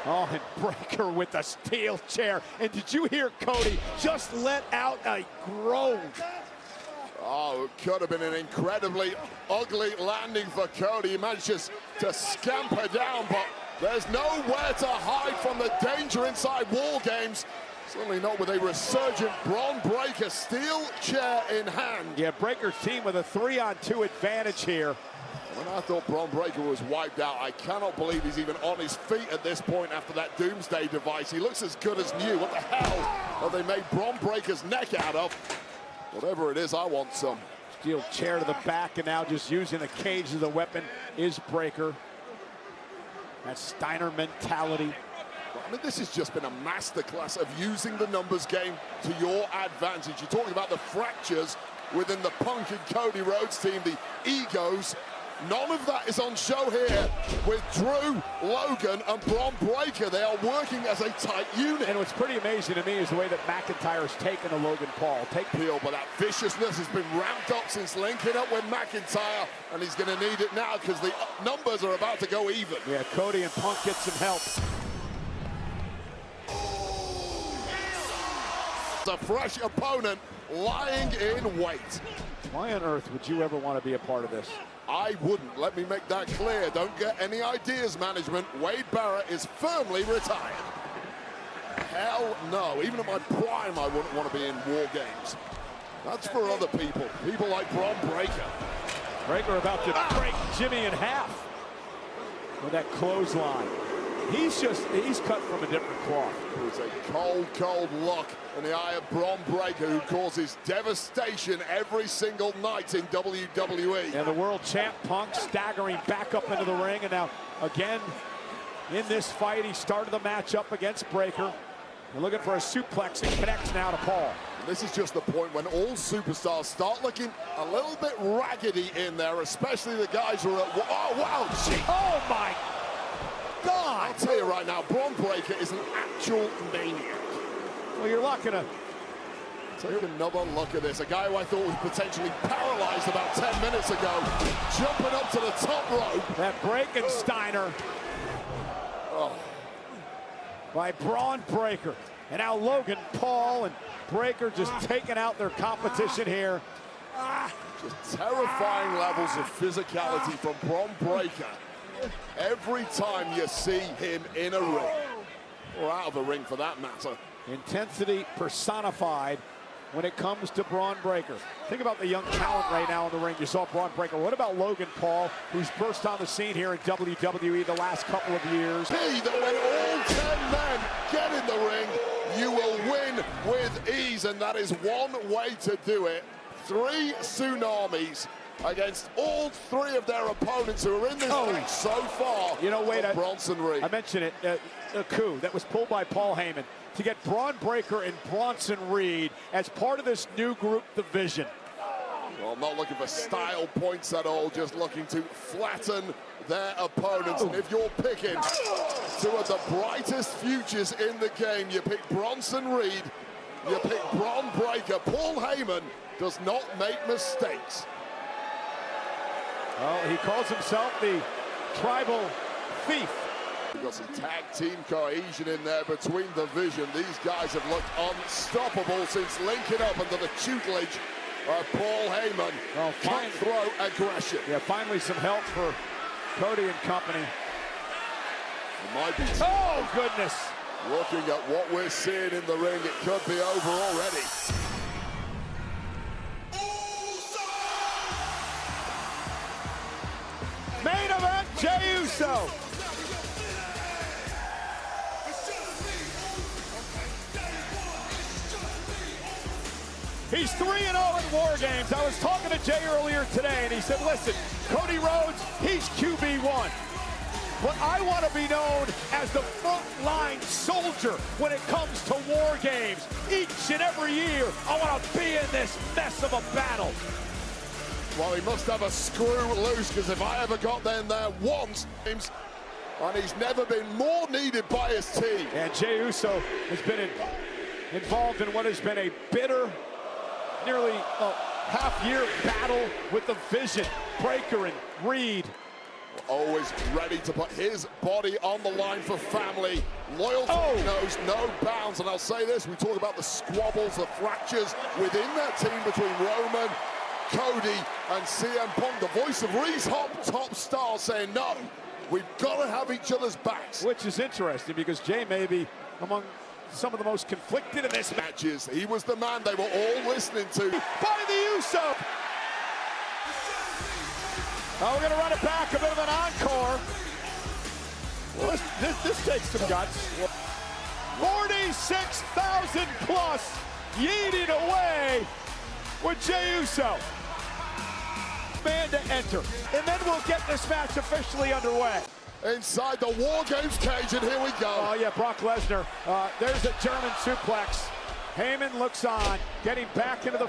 Speaker 15: Oh, and Breakker with the steel chair. And did you hear Cody just let out a groan?
Speaker 2: Oh, it could have been an incredibly ugly landing for Cody. He managed to scamper down, but there's nowhere to hide from the danger inside War Games. Certainly not with a resurgent Bron Breakker, steel chair in hand.
Speaker 15: Yeah, Breakker's team with a 3-on-2 advantage here.
Speaker 2: When I thought Bron Breakker was wiped out, I cannot believe he's even on his feet at this point after that Doomsday device. He looks as good as new. What the hell have they made Bron Breakker's neck out of? Whatever it is, I want some.
Speaker 15: Steel chair to the back, and now just using the cage as a weapon is Breakker. That Steiner mentality.
Speaker 2: I mean, this has just been a masterclass of using the numbers game to your advantage. You're talking about the fractures within the Punk and Cody Rhodes team, the egos. None of that is on show here with Drew, Logan, and Bron Breakker. They are working as a tight unit.
Speaker 15: And what's pretty amazing to me is the way that McIntyre's taken to Logan Paul.
Speaker 2: Peel, but that viciousness has been ramped up since linking up with McIntyre, and he's going to need it now because the numbers are about to go even.
Speaker 15: Yeah, Cody and Punk get some help.
Speaker 2: It's a fresh opponent lying in wait.
Speaker 15: Why on earth would you ever want to be a part of this?
Speaker 2: I wouldn't. Let me make that clear. Don't get any ideas, management. Wade Barrett is firmly retired. Hell no. Even at my prime, I wouldn't want to be in War Games. That's for other people. People like Bron Breakker.
Speaker 15: Breakker about to break Jimmy in half with that clothesline. He's cut from a different cloth.
Speaker 2: It's a cold, cold look in the eye of Bron Breakker, who causes devastation every single night in WWE.
Speaker 15: And the world champ Punk staggering back up into the ring, and now again in this fight, he started the match up against Breakker. They're looking for a suplex and connects now to Paul.
Speaker 2: And this is just the point when all superstars start looking a little bit raggedy in there, especially the guys who are at... Oh, wow, gee.
Speaker 15: Oh, my God.
Speaker 2: I'll tell you right now, Bron Breakker is an actual maniac.
Speaker 15: Well, you're not gonna...
Speaker 2: Take another look at this. A guy who I thought was potentially paralyzed about 10 minutes ago, jumping up to the top rope.
Speaker 15: That Breakensteiner by Bron Breakker. And now Logan Paul and Breakker just taking out their competition here.
Speaker 2: Just terrifying levels of physicality from Bron Breakker every time you see him in a ring, or out of the ring for that matter.
Speaker 15: Intensity personified when it comes to Bron Breakker. Think about the young talent right now in the ring. You saw Bron Breakker. What about Logan Paul, who's burst on the scene here in WWE the last couple of years?
Speaker 2: That when all 10 men get in the ring, you will win with ease, and that is one way to do it. 3 tsunamis against all 3 of their opponents who are in this match so far.
Speaker 15: You know, wait,
Speaker 2: Bronson Reed.
Speaker 15: I mentioned it, a coup that was pulled by Paul Heyman to get Bron Breakker and Bronson Reed as part of this new group division.
Speaker 2: Well, not looking for style points at all, just looking to flatten their opponents. And if you're picking 2 of the brightest futures in the game, you pick Bronson Reed, you pick Bron Breakker. Paul Heyman does not make mistakes.
Speaker 15: Well, he calls himself the Tribal Thief.
Speaker 2: We've got some tag team cohesion in there between the division. These guys have looked unstoppable since linking up under the tutelage of Paul Heyman.
Speaker 15: Well,
Speaker 2: cutthroat aggression.
Speaker 15: Yeah, finally some help for Cody and company.
Speaker 2: It might be
Speaker 15: oh, goodness.
Speaker 2: Looking at what we're seeing in the ring, it could be over already.
Speaker 15: Main event, Jey Uso. He's 3-0 in War Games. I was talking to Jey earlier today, and he said, listen, Cody Rhodes, he's QB1. But I want to be known as the frontline soldier when it comes to War Games. Each and every year, I want to be in this mess of a battle.
Speaker 2: Well, he must have a screw loose, because if I ever got there once, and he's never been more needed by his team.
Speaker 15: And Jey Uso has been involved in what has been a bitter, nearly half-year battle with the Vision, Breakker and Reed.
Speaker 2: Always ready to put his body on the line for family. Loyalty knows no bounds. And I'll say this, we talk about the squabbles, the fractures within that team between Roman, Cody, and CM Punk. The voice of Reed's top star saying, no, we've got to have each other's backs.
Speaker 15: Which is interesting, because Jey may be among some of the most conflicted in this
Speaker 2: matches. He was the man they were all listening to.
Speaker 15: By the Uso. Oh, we're going to run it back, a bit of an encore. Well, this takes some guts. 46,000 plus, yeeting away with Jey Uso. Man to enter, and then we'll get this match officially underway.
Speaker 2: Inside the War Games cage, and here we go.
Speaker 15: Oh yeah, Brock Lesnar. There's a German suplex. Heyman looks on, getting back into the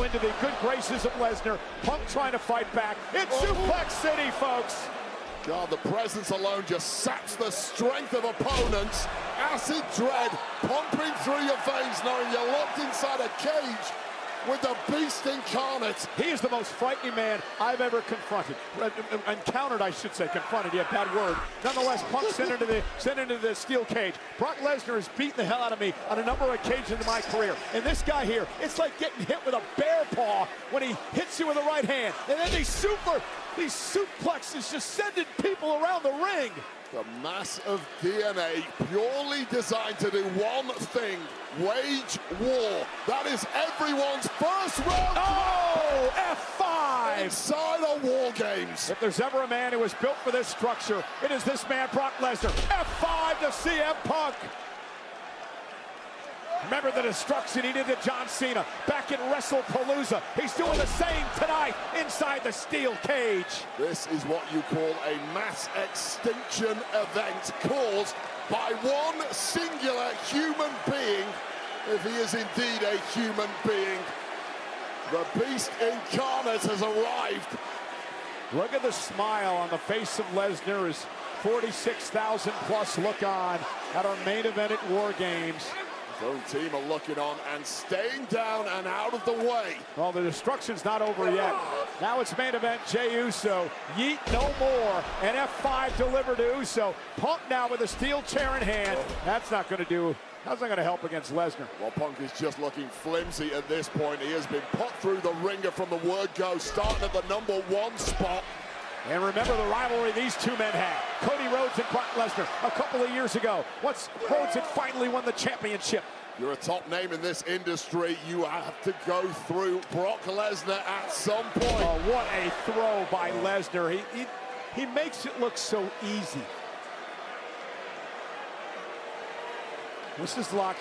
Speaker 15: into the good graces of Lesnar. Punk trying to fight back. It's Suplex City, folks.
Speaker 2: God, the presence alone just saps the strength of opponents. Acid dread pumping through your veins, knowing you're locked inside a cage with the beast incarnate.
Speaker 15: He is the most frightening man I've ever confronted. Encountered, I should say. Confronted, yeah, bad word. Nonetheless, Punk sent into the steel cage. Brock Lesnar has beaten the hell out of me on a number of occasions in my career. And this guy here, it's like getting hit with a bear paw when he hits you with the right hand. And then these suplexes just sending people around the ring.
Speaker 2: The mass of DNA purely designed to do one thing, wage war. That is everyone's first round.
Speaker 15: Oh, F5!
Speaker 2: Inside a War Games.
Speaker 15: If there's ever a man who was built for this structure, it is this man, Brock Lesnar. F5 to CM Punk. Remember the destruction he did to John Cena back in WrestlePalooza. He's doing the same tonight inside the steel cage.
Speaker 2: This is what you call a mass extinction event caused by one singular human being, if he is indeed a human being. The beast incarnate has arrived.
Speaker 15: Look at the smile on the face of Lesnar as 46,000 plus look on at our main event at War Games.
Speaker 2: His own team are looking on and staying down and out of the way.
Speaker 15: Well, the destruction's not over yet. Now it's main event Jey Uso. Yeet no more. And F5 delivered to Uso. Punk now with a steel chair in hand. That's not going to help against Lesnar.
Speaker 2: Well, Punk is just looking flimsy at this point. He has been put through the ringer from the word go, starting at the #1 spot.
Speaker 15: And remember the rivalry these two men had. Cody Rhodes and Brock Lesnar a couple of years ago. Once Rhodes had finally won the championship.
Speaker 2: You're a top name in this industry. You have to go through Brock Lesnar at some point.
Speaker 15: Oh, what a throw by Lesnar. He makes it look so easy. This is like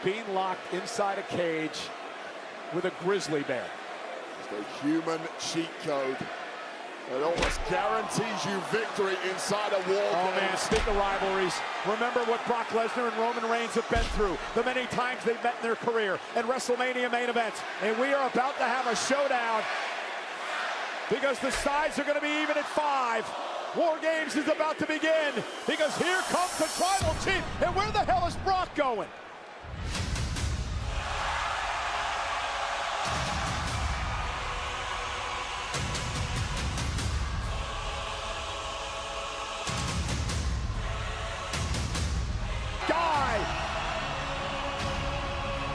Speaker 15: being locked inside a cage with a grizzly bear.
Speaker 2: It's a human cheat code. It almost guarantees you victory inside a War Game.
Speaker 15: Oh man, speak of rivalries. Remember what Brock Lesnar and Roman Reigns have been through, the many times they've met in their career at WrestleMania main events. And we are about to have a showdown because the sides are going to be even at 5. War Games is about to begin because here comes the tribal chief. And where the hell is Brock going?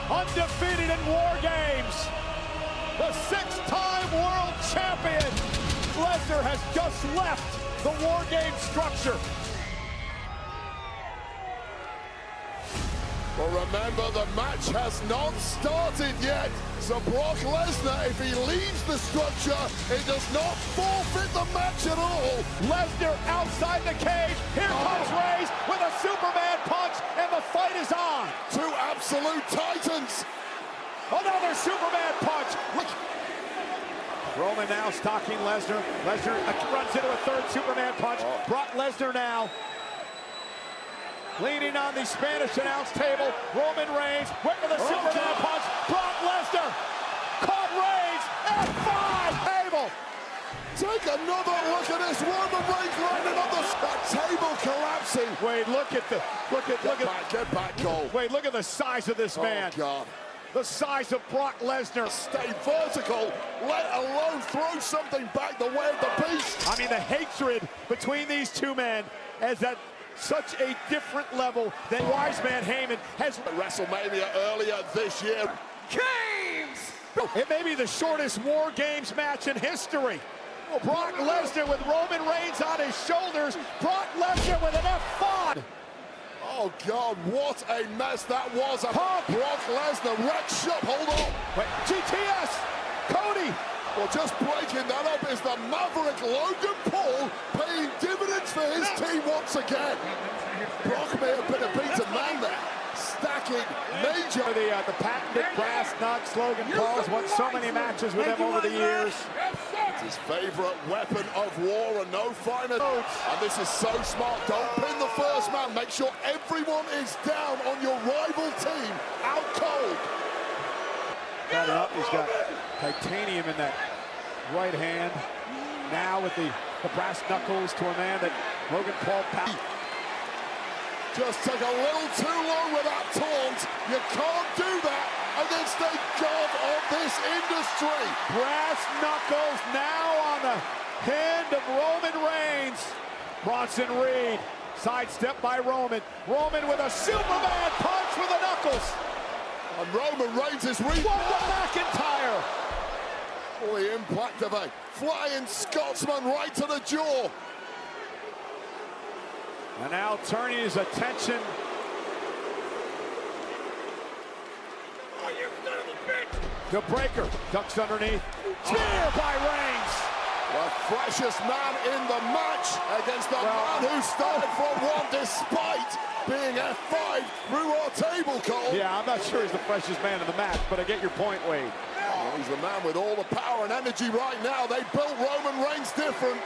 Speaker 15: Undefeated in War Games, the 6-time world champion. Lesnar has just left the War Games structure.
Speaker 2: Well, remember, the match has not started yet. So Brock Lesnar, if he leaves the structure, it does not forfeit the match at all.
Speaker 15: Lesnar outside the cage. Here comes Reigns with a Superman punch, and the fight is on.
Speaker 2: Two absolute titans.
Speaker 15: Another Superman punch. Look. Roman now stalking Lesnar. Lesnar runs into a third Superman punch. Brock Lesnar now leaning on the Spanish announce table. Roman Reigns went for the Superman punch. Brock Lesnar caught Reigns. F5 table.
Speaker 2: Take another look at this. Roman Reigns landing on that table collapsing.
Speaker 15: Wait,
Speaker 2: Get back, goal.
Speaker 15: Wait, look at the size of this man.
Speaker 2: Oh, God.
Speaker 15: The size of Brock Lesnar.
Speaker 2: Stay vertical, let alone throw something back the way of the beast.
Speaker 15: I mean, the hatred between these two men is at such a different level than Wise Man Heyman has.
Speaker 2: WrestleMania earlier this year.
Speaker 15: Games! It may be the shortest War Games match in history. Brock Lesnar with Roman Reigns on his shoulders. Brock Lesnar with an F5.
Speaker 2: Oh, God, what a mess that was. Brock Lesnar wrecked shop. Hold on.
Speaker 15: Wait, GTS. Cody.
Speaker 2: Well, just breaking that up is the Maverick Logan Paul paying dividends for his team once again. Brock may have been a beaten man there. Stacking major.
Speaker 15: The patented brass nuts. Logan Paul's won so many matches with him over the years.
Speaker 2: It's his favorite weapon of war and no finer. And this is so smart. Don't pin the first man. Make sure everyone is down on your rival team. Out cold.
Speaker 15: Got it up. He's got titanium in that right hand. Now with the brass knuckles to a man that Logan Paul
Speaker 2: just took a little too long with that taunt. You can't do that against the god of this industry.
Speaker 15: Brass knuckles now on the hand of Roman Reigns. Bronson Reed, sidestep by Roman. Roman with a Superman punch with the knuckles.
Speaker 2: And Roman Reigns is
Speaker 15: What the McIntyre?
Speaker 2: Oh, the impact of a flying Scotsman right to the jaw.
Speaker 15: And now turning his attention. The breaker ducks underneath. Spear by Reigns.
Speaker 2: The freshest man in the match against the man who started from one despite being F5 through our table call.
Speaker 15: Yeah, I'm not sure he's the freshest man in the match, but I get your point, Wade.
Speaker 2: Well, he's the man with all the power and energy right now. They built Roman Reigns different.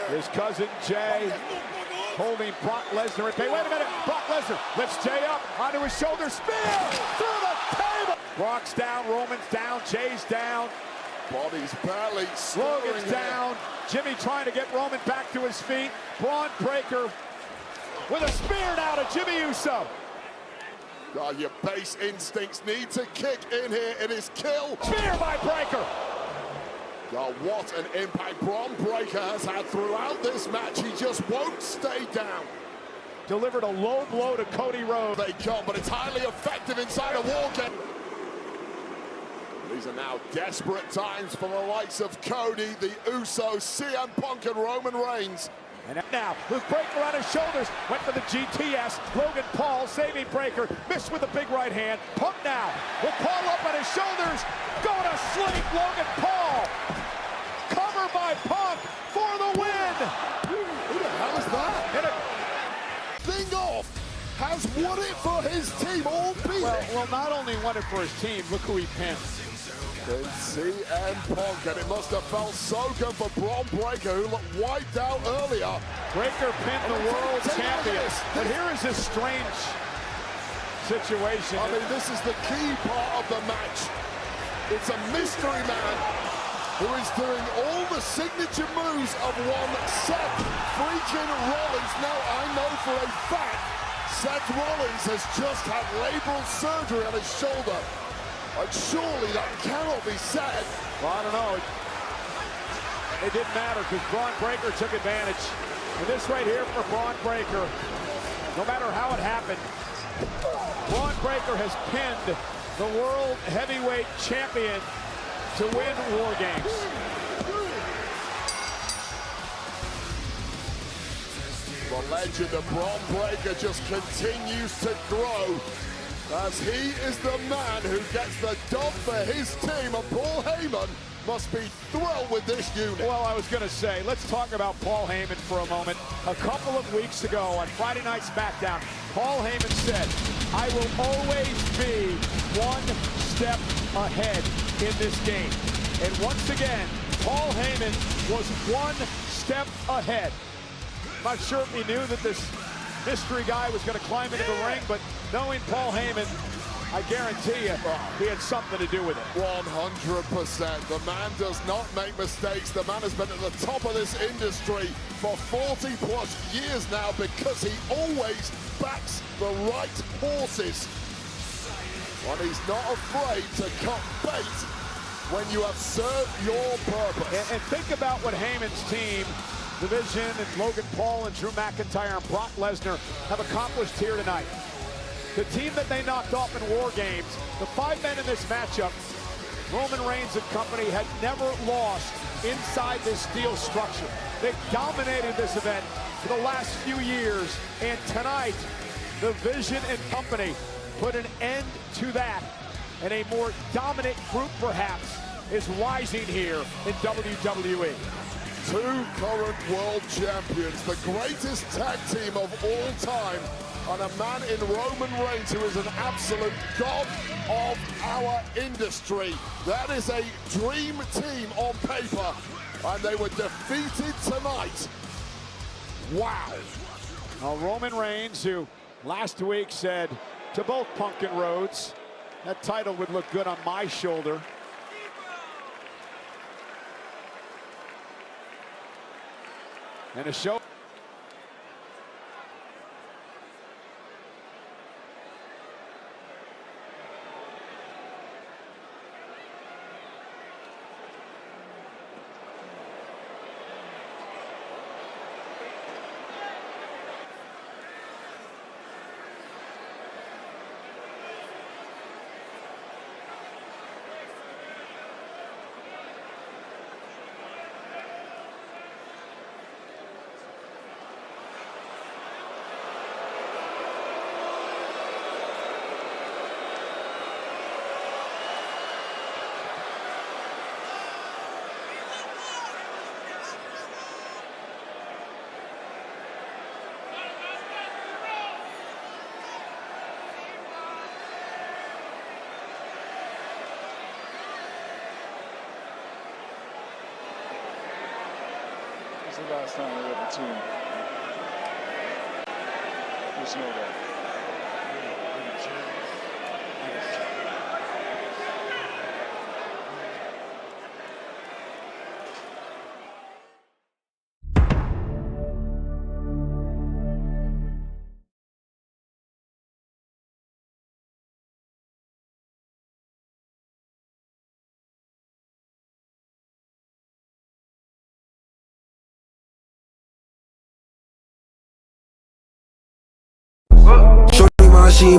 Speaker 15: His cousin Jay holding Brock Lesnar. Wait a minute. Brock Lesnar lifts Jay up onto his shoulder. Spear through the table. Brock's down. Roman's down. Jay's down.
Speaker 2: Body's barely
Speaker 15: Logan's down. Jimmy trying to get Roman back to his feet. Braun Breaker with a spear now to Jimmy Uso.
Speaker 2: God, your base instincts need to kick in here. It is kill.
Speaker 15: Spear by Breaker.
Speaker 2: God, what an impact Braun Breaker has had throughout this match. He just won't stay down.
Speaker 15: Delivered a low blow to Cody Rhodes.
Speaker 2: They come, but it's highly effective inside a war game. These are now desperate times for the likes of Cody, the Usos, CM Punk, and Roman Reigns.
Speaker 15: And now, with Breaker on his shoulders, went for the GTS. Logan Paul saving Breaker, missed with a big right hand. Punk now, with Paul up on his shoulders, going to sleep. Logan Paul, cover by Punk for the win.
Speaker 2: Who the hell is that? Thing off, has won it for his team, all beat.
Speaker 15: Well, not only won it for his team, look who he pinned.
Speaker 2: CM Punk, and it must have felt so good for Braun Breaker, who looked wiped out earlier.
Speaker 15: Breaker pinned the world champion. But here is a strange situation.
Speaker 2: I mean, this is the key part of the match. It's a mystery man who is doing all the signature moves of one Seth freaking Rollins. Now, I know for a fact Seth Rollins has just had labral surgery on his shoulder. And surely that cannot be said.
Speaker 15: Well, I don't know. It didn't matter because Braun Breaker took advantage. And this right here for Braun Breaker, no matter how it happened, Braun Breaker has pinned the World Heavyweight Champion to win War Games.
Speaker 2: The legend of Braun Breaker just continues to grow, as he is the man who gets the dub for his team, and Paul Heyman must be thrilled with this unit.
Speaker 15: Well, I was going to say, let's talk about Paul Heyman for a moment. A couple of weeks ago on Friday Night SmackDown, Paul Heyman said, I will always be one step ahead in this game. And once again, Paul Heyman was one step ahead. Not sure if he knew that this mystery guy was going to climb into the ring, but knowing Paul Heyman, I guarantee you, he had something to do with it.
Speaker 2: 100%. The man does not make mistakes. The man has been at the top of this industry for 40 plus years now because he always backs the right horses. And he's not afraid to cut bait when you have served your purpose.
Speaker 15: And think about what Heyman's team, The Vision and Logan Paul and Drew McIntyre and Brock Lesnar have accomplished here tonight. The team that they knocked off in War Games, the 5 men in this matchup, Roman Reigns and company had never lost inside this steel structure. They dominated this event for the last few years, and tonight, the Vision and company put an end to that, and a more dominant group perhaps is rising here in WWE.
Speaker 2: 2 current world champions, the greatest tag team of all time, and a man in Roman Reigns who is an absolute god of our industry. That is a dream team on paper, and they were defeated tonight. Wow.
Speaker 15: Now, Roman Reigns, who last week said to both Punk and Rhodes, that title would look good on my shoulder. And a show.
Speaker 5: the last time we had the team? Just know that.
Speaker 6: Shorty, my she